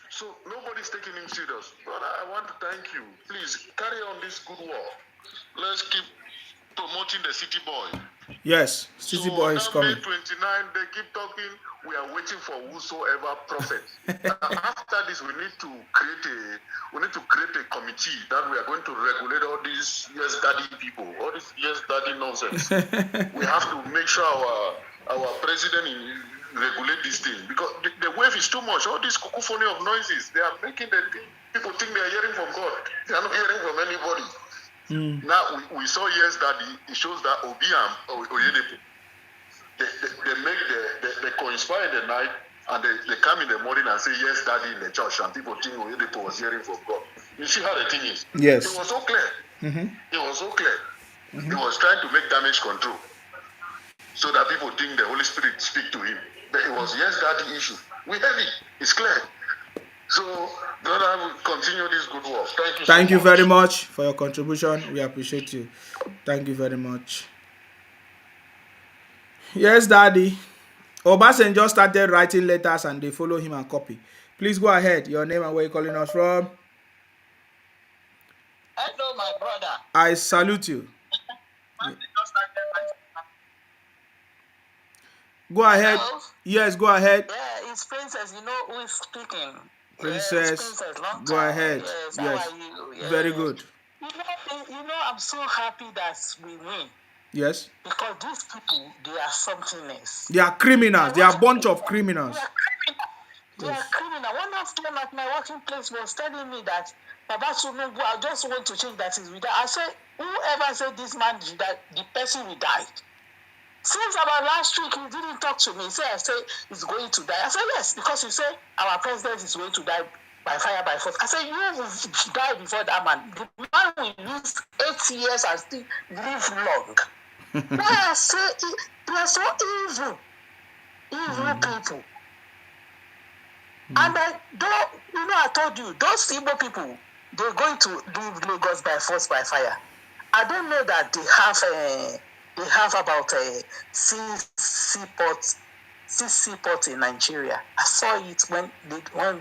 So nobody's taking him serious. Brother, I want to thank you. Please carry on this good work. Let's keep promoting the city boy.
Yes, city boy is coming.
May 29, they keep talking. We are waiting for whosoever prophet. After this, we need to create a committee that we are going to regulate all these yes daddy people, all this yes daddy nonsense. We have to make sure our president regulate this thing, because the wave is too much. All this cacophony of noises, they are making people think they are hearing from God. They are not hearing from anybody. Now we saw yes daddy. It shows that Obi and Oyedepo, they conspire in the night and they come in the morning and say yes daddy in the church, and people think Oyedepo was hearing from God. You see how the thing is?
Yes.
It was so clear. It was so clear. He was trying to make damage control so that people think the Holy Spirit speak to him. But it was yes daddy issue. We have it. It's clear. So, brother, will continue this good work. Thank you.
Thank you very much for your contribution. We appreciate you. Thank you very much. Yes, daddy. Obasanjo started writing letters and they follow him and copy. Please go ahead. Your name and where you're calling us from.
Hello, my brother.
I salute you. Go ahead.
Hello?
Yes, go ahead.
Yeah, it's Princess. You know who is speaking.
Princess,
Princess,
go ahead.
Yes,
Yes.
How are you? Yes.
Very good.
You know, I'm so happy that we win.
Yes.
Because these people, they are something else.
They are criminals. They are a bunch of criminals.
They are criminal. One of them at my working place was telling me that Baba Sunubu, I just want to change that is with that. I said, whoever said this man did that, the person will die. Since about last week, he didn't talk to me. He said, I said, he's going to die. I said, yes, because you said our president is going to die by fire, by force. I said, you will die before that man. The man will lose 8 years and still live long. Why I say, they are so evil. Evil people. And I told you, those Igbo people, they're going to leave Lagos by force, by fire. I don't know that they have about 6 seaports in Nigeria. I saw it when one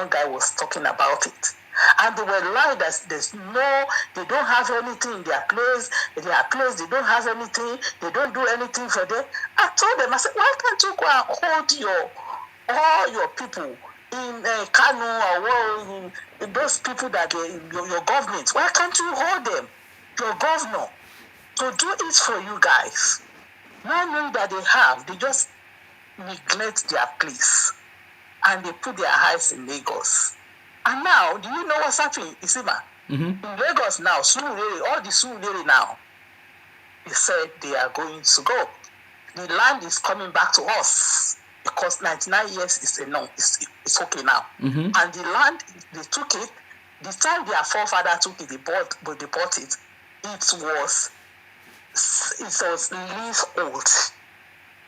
guy was talking about it. And they were lying that they don't have anything in their place. They are closed, they don't have anything, they don't do anything for them. I told them, I said, why can't you go and hold all your people in Kano or in those people that your government? Why can't you hold them, your governor, to do it for you guys? Not knowing that they have, they just neglect their place and they put their eyes in Lagos. And now, do you know what's happening, Isima? In Lagos now, Surulere, all the Surulere now, they said they are going to go. The land is coming back to us because 99 years is enough. It's okay now. And the land, they took it. The time their forefather took it, they bought it. It was leasehold.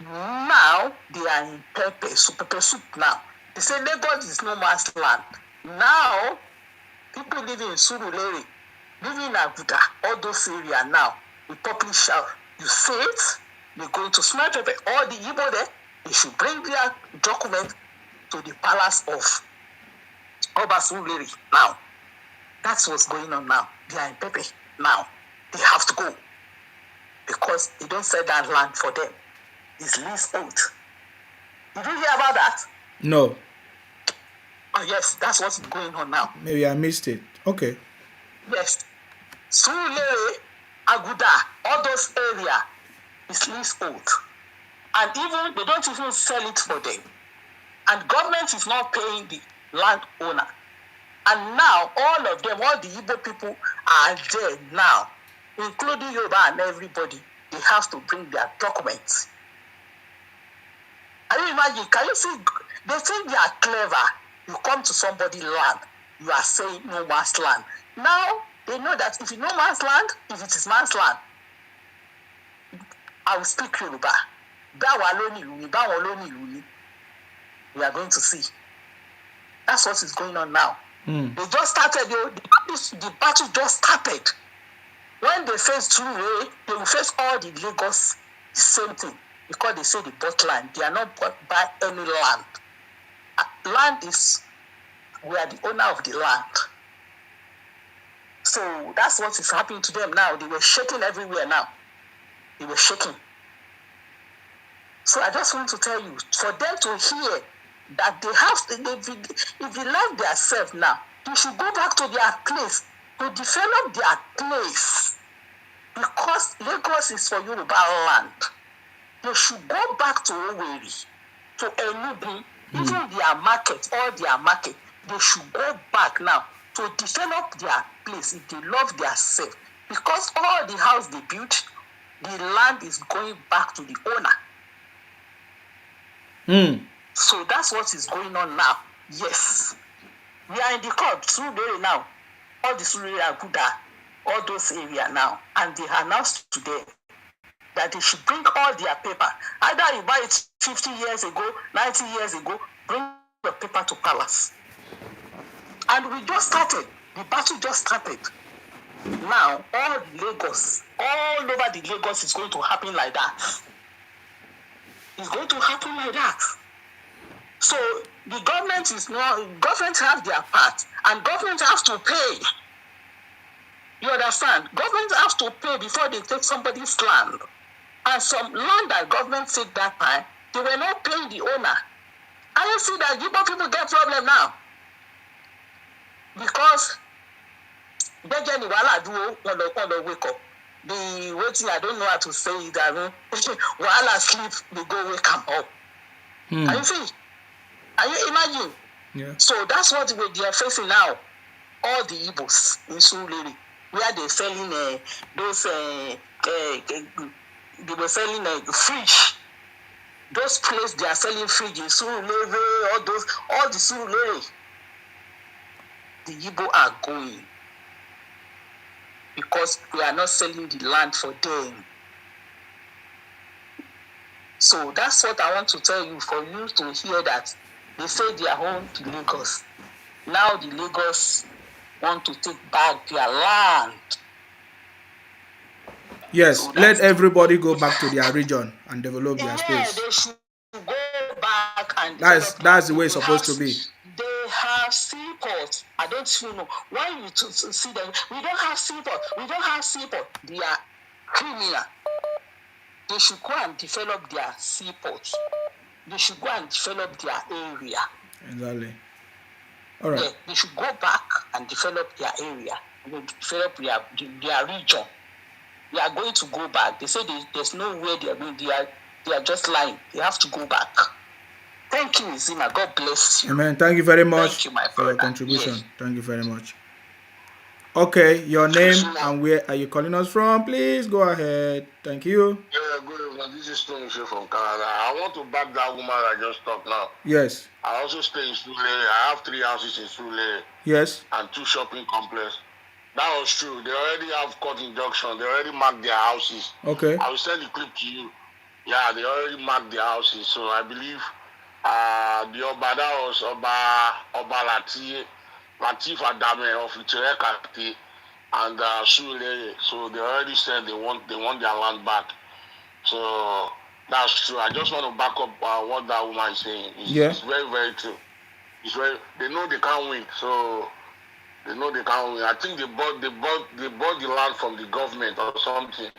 Now they are in pepper soup now. They say Lagos is no man's land. Now people living in Surulere, living in Abuja, all those areas now, we publish shout, you say it, they're going to smell pepper. All the Igbo there, they should bring their document to the palace of Oba Surulere now. That's what's going on now. They are in Pepe now. They have to go because they don't sell that land for them. It's leasehold. Did you hear about that?
No.
Oh yes, that's what's going on now.
Maybe I missed it. Okay.
Yes. Surulere, Aguda, all those areas is leasehold. And even they don't even sell it for them. And government is not paying the landowner. And now all of them, all the Igbo people are there now, including Yoruba and everybody. They have to bring their documents. Can you imagine? Can you see? They think they are clever. You come to somebody's land, you are saying no man's land. Now they know that if it's no man's land, if it is man's land, I will speak Yoruba. We are going to see. That's what is going on now. They just started, the battle just started. When they face Surulere, they will face all the Lagos, the same thing. Because they say they bought land. They are not bought by any land. Land is, we are the owner of the land. So that's what is happening to them now. They were shaking everywhere now. They were shaking. So I just want to tell you, for them to hear that they have to, if they love themselves now, they should go back to their place, to develop their place. Because Lagos is for Yoruba land. They should go back to Owerri, to Enugu, even their market, all their market. They should go back now to develop their place if they love themselves. Because all the house they built, the land is going back to the owner. So that's what is going on now. Yes. We are in the court, Surulere now. All the Surulere Aguda, all those areas now. And they announced today that they should bring all their paper. Either you buy it 50 years ago, 90 years ago, bring your paper to palace. And we just started. The battle just started. Now, all Lagos, all over the Lagos is going to happen like that. It's going to happen like that. So the government have their part, and government have to pay. You understand? Government have to pay before they take somebody's land. And some land that government took that time, they were not paying the owner. And you see that Igbo people get problem now. Because they get the wahala do when they wake up. The waiting, I don't know how to say it, wahala sleep, they go wake them up. Can you see? Can you imagine?
Yeah.
So that's what they are facing now. All the Igbos in Surulere, where they're selling those, they were selling fridge. Those places they are selling fridge in Surulere, all the Surulere. The Igbo are going because we are not selling the land for them. So that's what I want to tell you, for you to hear that they say they are home to Lagos. Now the Lagos want to take back their land.
Yes, so let everybody go back to their region and develop their space.
They should go back and
that's the way it's supposed to be.
They have seaports. I don't know why you to see them. We don't have seaport. We don't have seaport. They are criminal. They should go and develop their seaports. They should go and develop their area.
Exactly. All right.
Yeah, they should go back and develop their area. Develop their region. they are going to go back. They say there's nowhere they are going. They are just lying. They have to go back. Thank you, Zima. God bless you.
Amen. Thank you very much
Thank you, my
for your
brother.
contribution.
Yes.
Thank you very much. Okay, your name and where are you calling us from? Please go ahead. Thank you.
Yeah, good evening. This is Tony from Canada. I want to back that woman I just talked now.
Yes.
I also stay in Sule. I have 3 houses in Sule.
Yes.
And 2 shopping complexes. That was true. They already have court injunction. They already marked their houses.
Okay.
I will send the clip to you. Yeah, they already marked their houses. So I believe the Oba, that was Oba Latif Adame of Itirekati and Sule. So they already said they want their land back. So that's true. I just want to back up what that woman is saying. It's very, very true. They know they can't win. So they know they can't win. I think they bought the land from the government or something.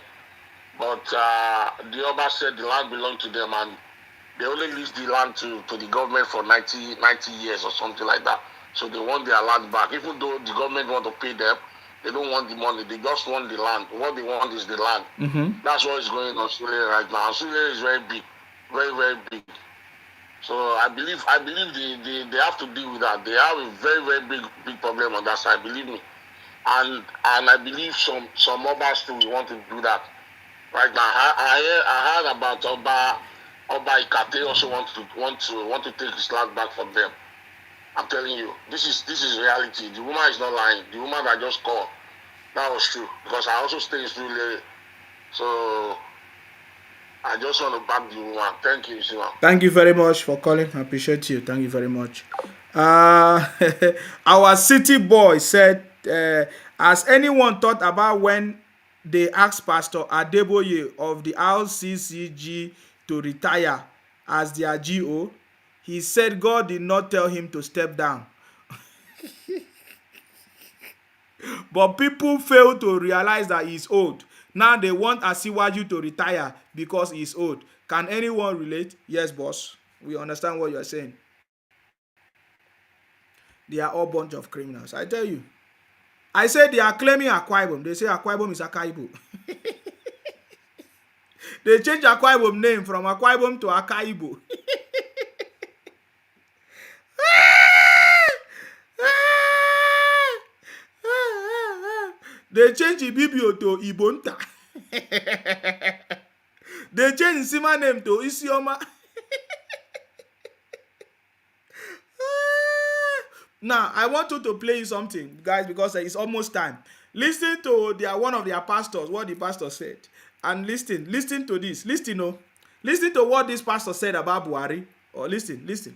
But the Oba said the land belonged to them and they only leased the land to the government for 90 years or something like that. So they want their land back. Even though the government want to pay them, they don't want the money. They just want the land. What they want is the land.
Mm-hmm.
That's what is going on Sule right now. Sule is very big. Very, very big. So I believe they have to deal with that. They have a very, very big problem on that side, believe me. And I believe some Obas too want to do that. Right now, I heard about Oba Ikate also want to take his land back from them. I'm telling you, this is reality. The woman is not lying. The woman that just called, that was true. Because I also stay in Sule. So I just want to back the woman. Thank you, Sima.
Thank you very much for calling. I appreciate you. Thank you very much. Our city boy said, has anyone thought about when they asked Pastor Adeboye of the RCCG to retire as their GO? He said God did not tell him to step down. But people fail to realize that he's old. Now they want Asiwaju to retire because he's old. Can anyone relate? Yes, boss. We understand what you're saying. They are all bunch of criminals. I tell you. I said they are claiming Akwa Ibom. They say Akwa Ibom is Akaibo. They changed Akwa Ibom name from Akwa Ibom to Akaibo. They changed Ibibio to Ibonta. They changed Sima name to Isioma. Now, I want you to play you something, guys, because it's almost time. Listen to one of their pastors, what the pastor said. And listen to this. Listen to what this pastor said about Buhari. Or listen.
Please,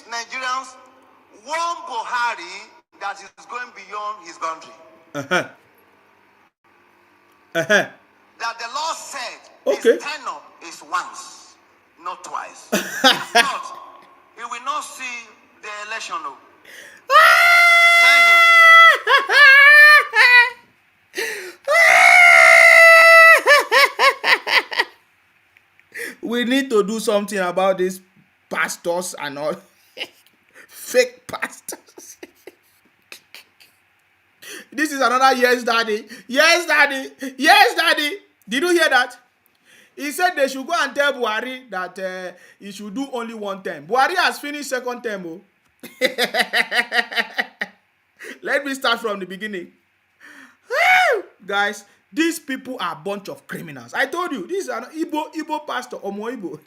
Nigerians, warn Buhari that is going beyond his boundary. That the law said his tenure is once, not twice. If not, he will not see the election. No. Tell him.
We need to do something about these pastors and all. Fake pastors. This is another yes, daddy. Yes, daddy. Yes, daddy. Did you hear that? He said they should go and tell Buhari that he should do only one term. Buhari has finished second term. Oh. Let me start from the beginning. Guys, these people are a bunch of criminals. I told you, this is an Igbo pastor, Omo Igbo.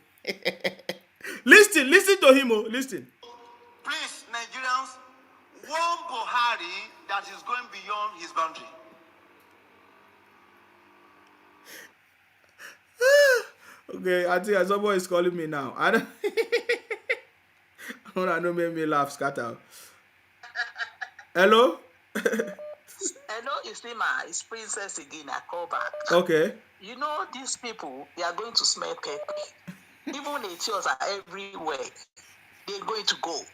Listen to him. Oh. Listen.
Please, Nigerians, warn Buhari that is going beyond his boundary.
Okay, I think someone is calling me now. I don't know, make me laugh, scatter. Hello?
Hello, Islima. It's Princess again. I call back.
Okay.
You know, these people, they are going to smell pepper. Even the tears are everywhere. They're going to go.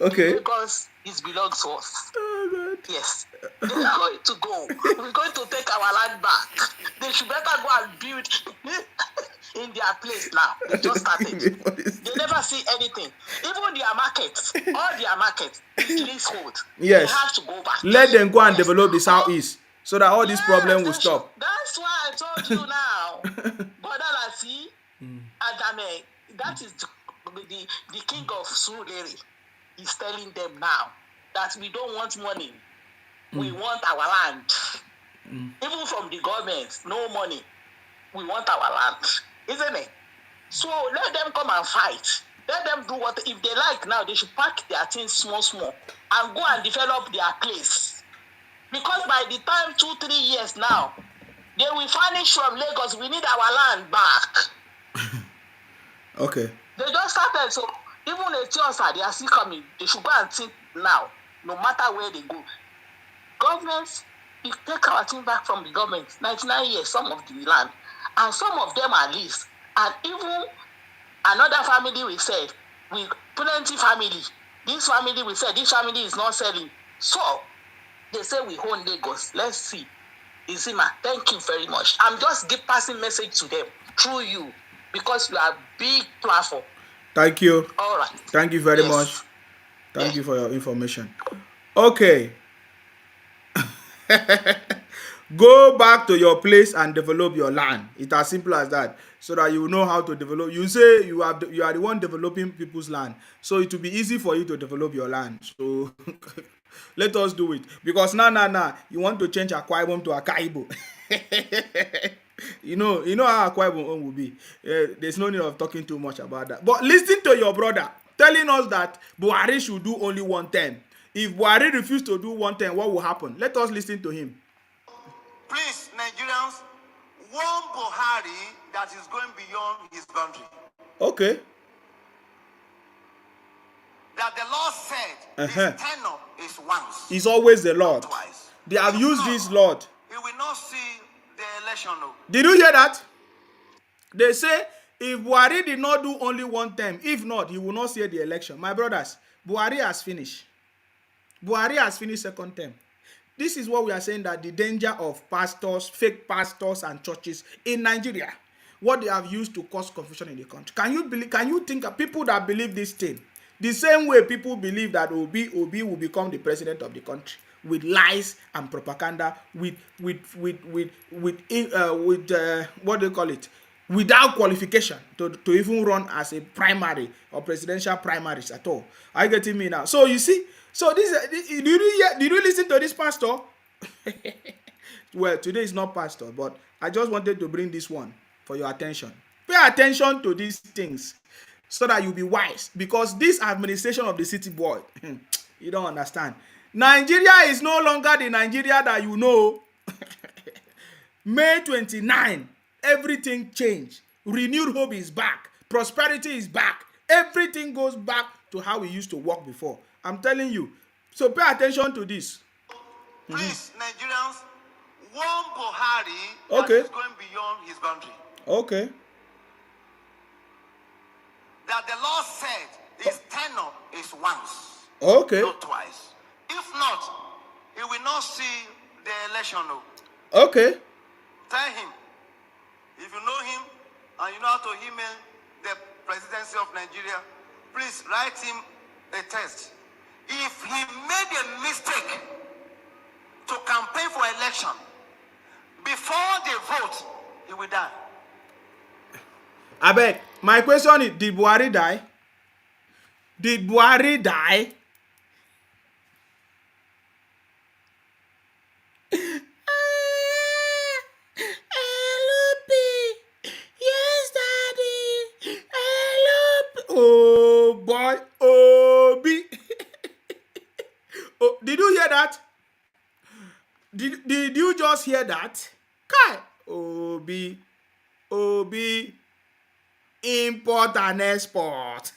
Okay.
Because it belongs to us.
Oh, God.
Yes. They're going to go. We're going to take our land back. They should better go and build in their place now. They just started. They never see anything. Even their markets, all their markets, is leasehold.
Yes.
They have to go back.
Let them go and develop the southeast. so that all this problem will stop.
That's why I told you now. Brother Lassie, Adame, that is the king of Surulere. He's telling them now that we don't want money. We want our land. Even from the government, no money. We want our land. Isn't it? So let them come and fight. Let them do what, if they like now, they should pack their things small and go and develop their place. Because by the time 2-3 years now, they will vanish from Lagos. We need our land back.
Okay.
They just started, so even the Etiosa, they are still coming. They should go and think now, no matter where they go. Governments, we take our thing back from the government, 99 years, some of the land, and some of them are leased. And even another family we said, we plenty family. This family we said, this family is not selling. So they say we own Lagos. Let's see. Izima, thank you very much. I'm just passing message to them through you because you are a big platform.
Thank you.
All right.
Thank you very much. Thank you for your information. Okay. Go back to your place and develop your land. It's as simple as that. So that you know how to develop. You say you are the one developing people's land. So it will be easy for you to develop your land. So let us do it. Because now, you want to change Akwa Ibom to Akaibo. You know how Akwa Ibom will be. There's no need of talking too much about that. But listen to your brother telling us that Buhari should do only 1 term. If Buhari refuses to do 1 term, what will happen? Let us listen to him.
Please, Nigerians, one Buhari that is going beyond his boundary.
Okay.
That the Lord said his tenure is once.
It's always the Lord.
Twice.
They have used this Lord.
He will not see the election. No.
Did you hear that? They say if Buhari did not do only 1 term, if not, he will not see the election. My brothers, Buhari has finished. Buhari has finished 2nd term. This is what we are saying, that the danger of pastors, fake pastors and churches in Nigeria, what they have used to cause confusion in the country. Can you think of people that believe this thing? The same way people believe that Obi will become the president of the country with lies and propaganda, with what do you call it? Without qualification to even run as a primary or presidential primaries at all. Are you getting me now? So you see, so did you listen to this pastor? Well, today is not pastor, but I just wanted to bring this one for your attention. Pay attention to these things so that you'll be wise, because this administration of the city boy, you don't understand. Nigeria is no longer the Nigeria that you know. May 29, everything changed. Renewed hope is back. Prosperity is back. Everything goes back to how we used to work before. I'm telling you. So pay attention to this.
Please, Nigerians, one Buhari that is going beyond his boundary.
Okay.
That the Lord said his tenure is once.
Okay.
Not twice. If not, he will not see the election. No.
Okay.
Tell him, if you know him and you know how to email the presidency of Nigeria, please write him a text. If he made a mistake to campaign for election, before they vote, he will die.
Abeg, my question is, did Buhari die? Did Buhari die? Yes, Daddy. Oh boy, Obi. Oh, did you hear that? Did you just hear that? Kai, Obi, import and export.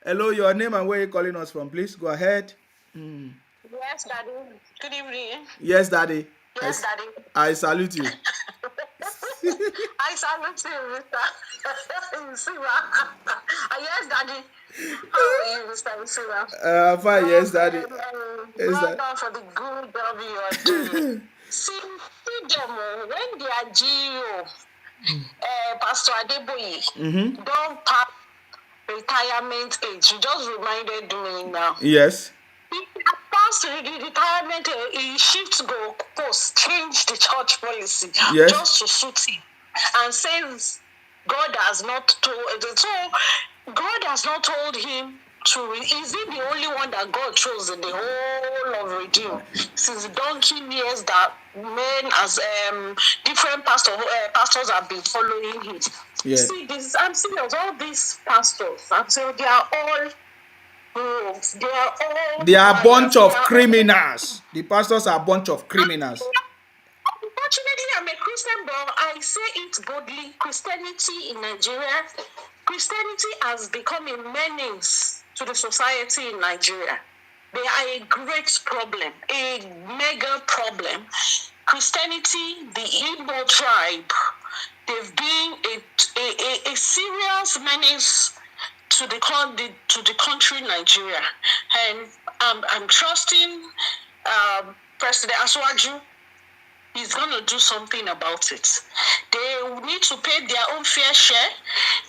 Hello, your name and where you calling us from, please. Go ahead.
Yes, Daddy. Good evening.
Yes, Daddy.
Yes, Daddy.
I salute you.
I salute you, Mr. Nsima. Yes, Daddy. How are you, Mr. Nsima?
Fine, yes, Daddy.
Well done for the good job you are doing. See them when they are GEO, Pastor Adeboye, don't pass retirement age. You just reminded me now.
Yes.
He passed the retirement age, he shifts go post, change the church policy just to suit him, and says God has not told. So God has not told him to. Is he the only one that God chose in the whole of Redeem since donkey years that men as different pastors have been following it?
Yeah.
See this. I'm serious. All these pastors, I'm saying they are all.
They are a bunch of criminals. The pastors are a bunch of criminals.
Unfortunately, I'm a Christian, but I say it boldly. Christianity in Nigeria, Christianity has become a menace to the society in Nigeria. They are a great problem, a mega problem. Christianity, the Igbo tribe, they've been a serious menace to the country Nigeria, and I'm trusting President Aswaju. He's going to do something about it. They need to pay their own fair share.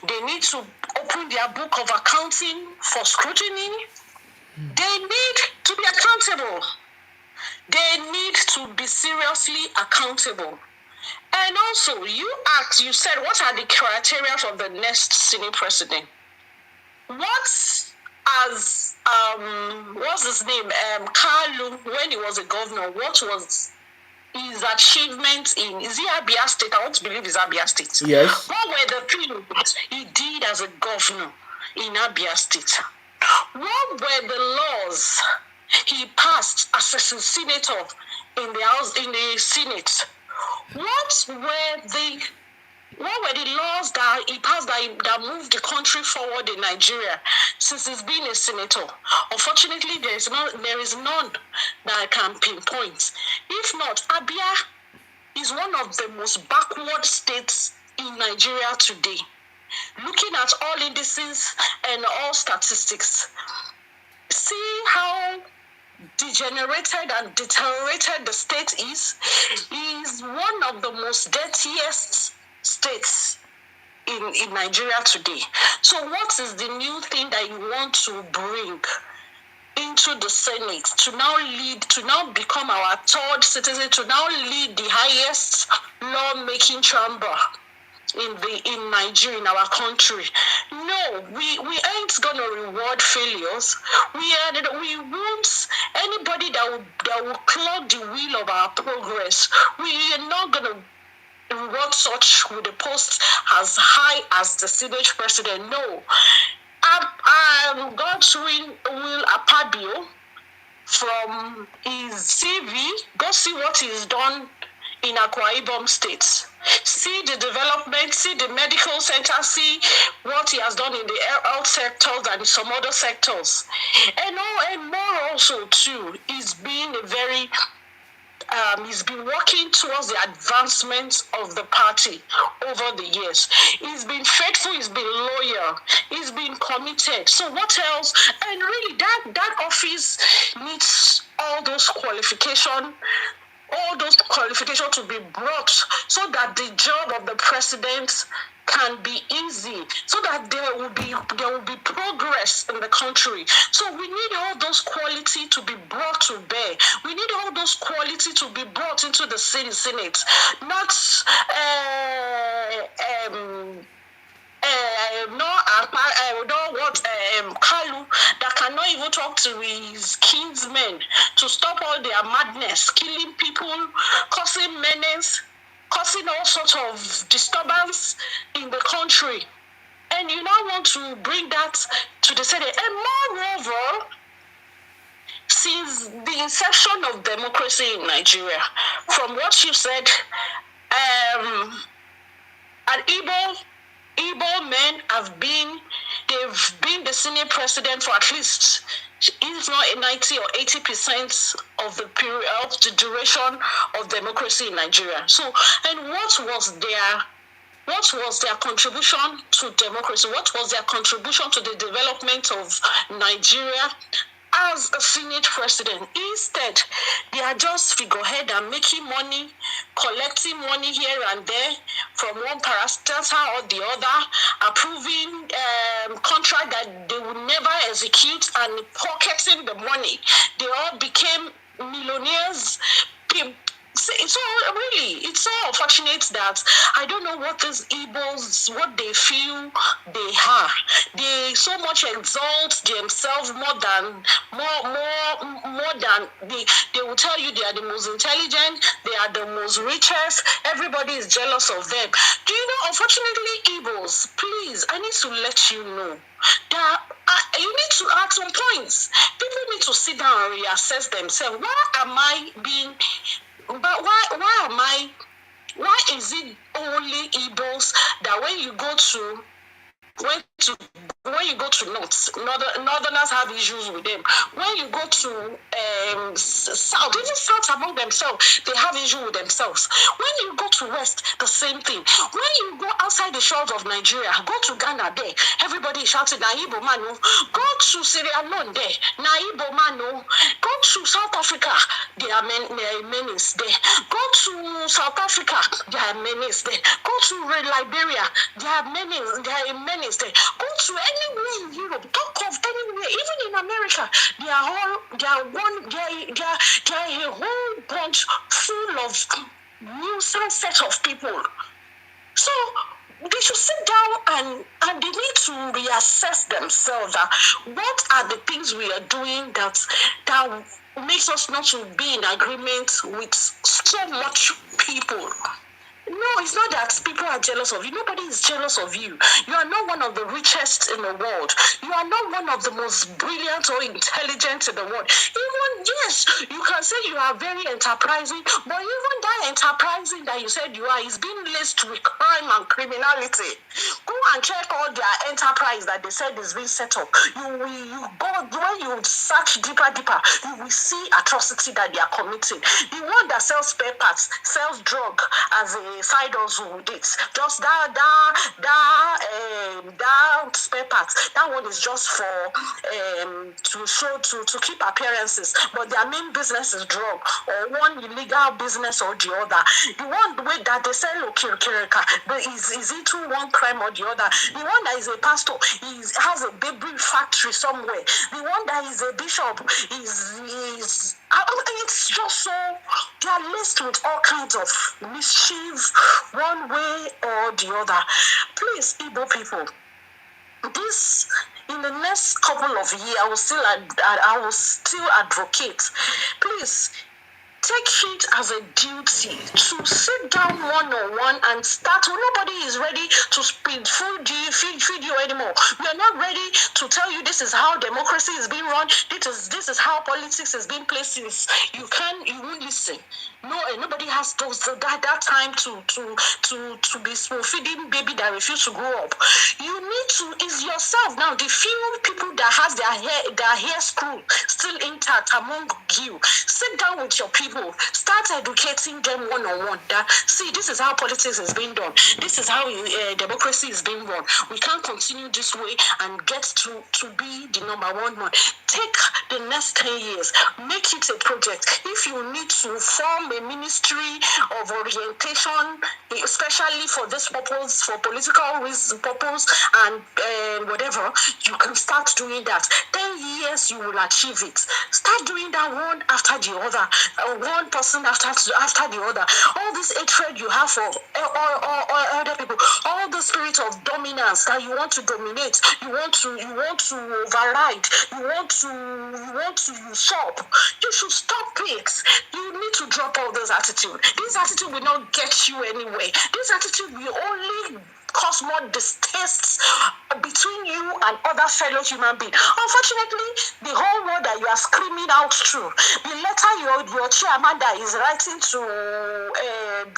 They need to open their book of accounting for scrutiny. They need to be accountable. They need to be seriously accountable. And also, you said, what are the criteria for the next Senate president? What's his name? Kalu, when he was a governor, what was his achievement is he Abia State? I want to believe it's Abia State.
Yes.
What were the things he did as a governor in Abia State? What were the laws he passed as a senator in the Senate? What were the laws that he passed that moved the country forward in Nigeria since he's been a senator? Unfortunately, there is none that I can pinpoint. If not, Abia is one of the most backward states in Nigeria today. Looking at all indices and all statistics, see how degenerated and deteriorated the state is one of the most dirtiest states in Nigeria today. So what is the new thing that you want to bring into the Senate to now become our third citizen, to now lead the highest law-making chamber in Nigeria, in our country? No, we ain't gonna reward failures. We want anybody that will clog the wheel of our progress. We are not gonna reward such with a post as high as the Senate president. No. God's will Apabio from his CV, go see what he's done in Akwa Ibom State. See the development, see the medical center, see what he has done in the health sectors and some other sectors. And more also too, he's been working towards the advancement of the party over the years. He's been faithful, he's been loyal, he's been committed. So what else? And really that office needs all those qualifications to be brought so that the job of the president can be easy, so that there will be progress in the country. So we need all those qualities to be brought to bear. We need all those qualities to be brought into the Senate, not Kalu that cannot even talk to his kinsmen to stop all their madness, killing people, causing menace, causing all sorts of disturbance in the country. And you now want to bring that to the Senate. And moreover, since the inception of democracy in Nigeria, from what you said, an Igbo men they've been the Senate president for at least, if not 90 or 80% of the period of the duration of democracy in Nigeria. So, and what was their contribution to democracy? What was their contribution to the development of Nigeria as a Senate president. Instead, they are just figurehead and making money, collecting money here and there from one parastatal or the other, approving contract that they would never execute and pocketing the money. They all became millionaires. So really, it's so unfortunate that I don't know what these Igbos, what they feel they are. They so much exalt themselves more than they will tell you they are the most intelligent, they are the most richest. Everybody is jealous of them. Do you know? Unfortunately, Igbos, please, I need to let you know that you need to, at some points, people need to sit down and reassess themselves. Why is it only Igbos that when you go to Northerners have issues with them. When you go to South, even South among themselves, they have issues with themselves. When you go to West, the same thing. When you go outside the shores of Nigeria, go to Ghana there, everybody is shouting, na Igbo man. Go to Sierra Leone there, na Igbo man. Go to South Africa, there are menace there. Go to South Africa, there are menace there. Go to Liberia, there are menace there. Go to anywhere in Europe, talk of anywhere, even in America, they are a whole bunch full of nuisance set of people. So they should sit down and they need to reassess themselves. What are the things we are doing that makes us not to be in agreement with so much people? No, it's not that people are jealous of you. Nobody is jealous of you. You are not one of the richest in the world. You are not one of the most brilliant or intelligent in the world. Even, yes, you can say you are very enterprising, but even that enterprising that you said you are is being laced with crime and criminality. Go and check all their enterprise that they said is being set up. When you search deeper, you will see atrocity that they are committing. The one that sells spare parts, sells drug as a side hustle with it. Just that spare parts. That one is just for to keep appearances. But their main business is drug or one illegal business or the other. The one way that they sell Okirikirika, is into one crime or the other. The one that is a pastor has a baby factory somewhere. The one that is a bishop is it's just so they are laced with all kinds of mischief, one way or the other. Please, Igbo people, this in the next couple of years, I will still advocate. Please take it as a duty to sit down one-on-one and start. Nobody is ready to feed you anymore. We are not ready to tell you this is how democracy is being run. This is how politics is being placed. You won't listen. No, nobody has that time to be spoon-feeding baby that refuse to grow up. You need to is yourself now. The few people that has their hair screw still intact among you. Sit down with your people. Start educating them one-on-one. See, this is how politics is being done. This is how democracy is being run. We can't continue this way and get to be the number one. Take the next 10 years. Make it a project. If you need to form a ministry of orientation, especially for this purpose, for political purpose and whatever, you can start doing that. 10 years, you will achieve it. Start doing that one after the other, one person after the other. All this hatred you have for other people, all the spirit of dominance that you want to dominate, you want to override, you want to usurp. You should stop it. You need to drop all this attitude. This attitude will not get you anywhere. This attitude will only cause more distaste between you and other fellow human beings. Unfortunately, the whole world that you are screaming out through, the letter your chairman that is writing to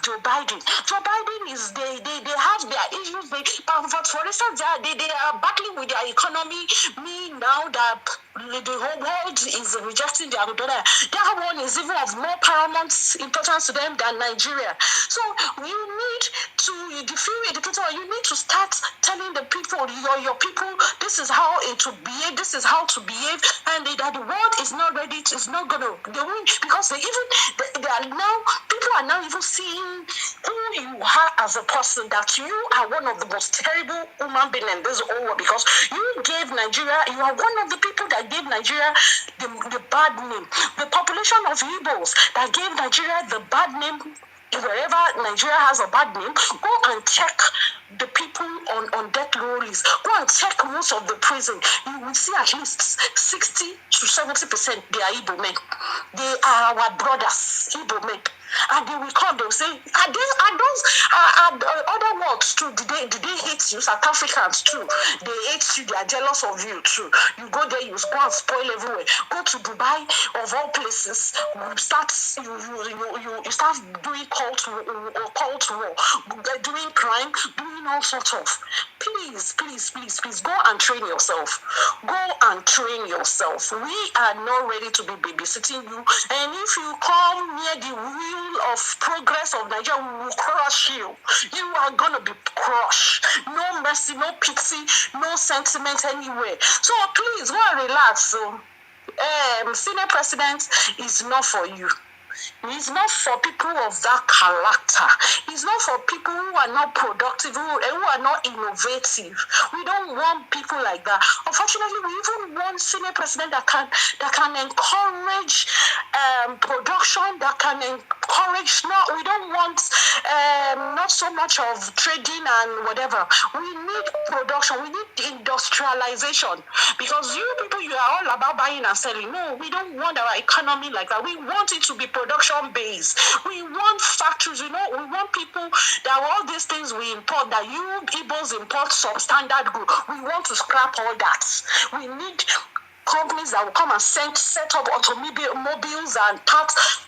Joe Biden. Joe Biden is they have their issues. For instance, they are battling with their economy. Me now that the whole world is rejecting their dollar. That one is even of more paramount importance to them than Nigeria. So you need to, if you educator, you need to start telling the people, your people, this is how it to behave, this is how to behave, and that the world is not ready. It's not gonna. They won't, because they are now, people are now even seeing who you are as a person. That you are one of the most terrible human beings in this whole world, because you gave Nigeria. You are one of the people that gave Nigeria the bad name. The population of Igbos that gave Nigeria the bad name. Wherever Nigeria has a bad name, go and check the people on death row list. Go and check most of the prison. You will see at least 60 to 70% they are Igbo men. They are our brothers, Igbo men. And they will come, they will say, are those other worlds too? Did they hate you? South Africans too. They hate you, they are jealous of you too. You go there, you go and spoil everywhere. Go to Dubai, of all places, you start doing cult war, doing crime, doing all sorts of. Please, go and train yourself. Go and train yourself. We are not ready to be babysitting you. And if you come near the wheel of progress of Nigeria, we will crush you. You are gonna be crushed. No mercy, no pity, no sentiment anywhere. So please go and relax. So, senior president is not for you. It's not for people of that character. It's not for people who are not productive, who are not innovative. We don't want people like that. Unfortunately, we even want senior president that can encourage production, that can encourage. We don't want not so much of trading and whatever. We need production. We need industrialization, because you people, you are all about buying and selling. No, we don't want our economy like that. We want it to be production based. We want factories, we want people that all these things we import, that you Igbos import substandard good. We want to scrap all that. We need companies that will come and set up automobiles and parts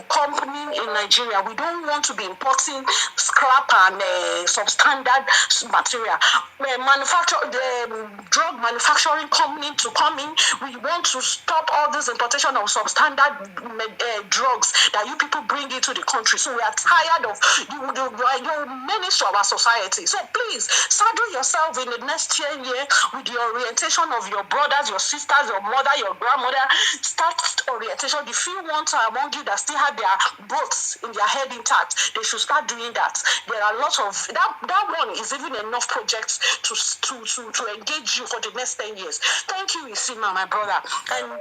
company in Nigeria. We don't want to be importing scrap and substandard material. The drug manufacturing company to come in. We want to stop all this importation of substandard drugs that you people bring into the country. So we are tired of your menace to our society. So please saddle yourself in the next 10 years with the orientation of your brothers, your sisters, your mother, your grandmother. Start orientation. The few ones among you that still have their boats in their head intact, they should start doing that. There are lots of that one is even enough projects to engage you for the next 10 years. Thank you, Isima, my brother, and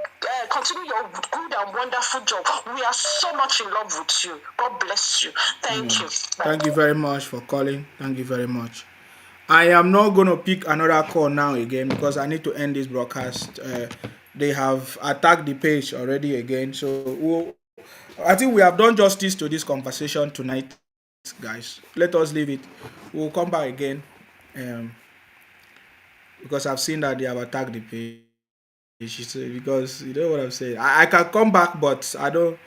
continue your good and wonderful job. We are so much in love with you. God bless you. Thank you.
Thank you very much for calling. Thank you very much. I am not going to pick another call now again, because I need to end this broadcast. They have attacked the page already again. So I think we have done justice to this conversation tonight, guys. Let us leave it. We'll come back again, because I've seen that they have attacked the page. Because you know what I'm saying. I can come back, but I don't.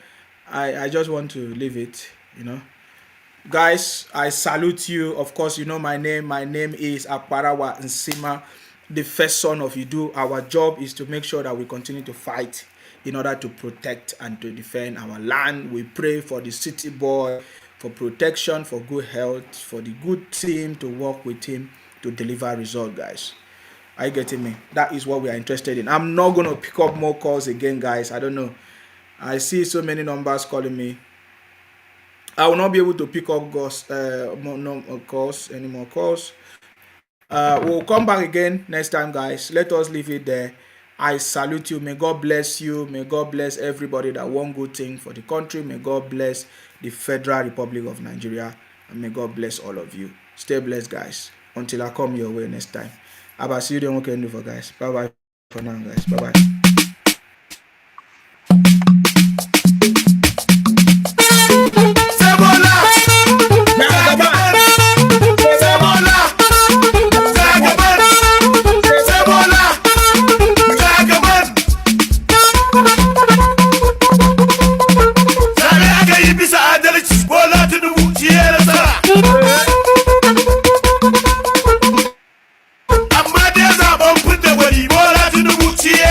I just want to leave it. Guys, I salute you. Of course, you know my name. My name is Aparawa Nsima, the first son of Idu. Our job is to make sure that we continue to fight in order to protect and to defend our land. We pray for the city boy, for protection, for good health, for the good team to work with him to deliver result, guys. Are you getting me? That is what we are interested in. I'm not going to pick up more calls again, guys. I don't know. I see so many numbers calling me. I will not be able to pick up any more calls. We'll come back again next time, guys. Let us leave it there. I salute you. May God bless you. May God bless everybody that want good thing for the country. May God bless the Federal Republic of Nigeria. And may God bless all of you. Stay blessed, guys. Until I come your way next time. Abba, see you then. What can do for guys? Bye-bye for now, guys. Bye-bye.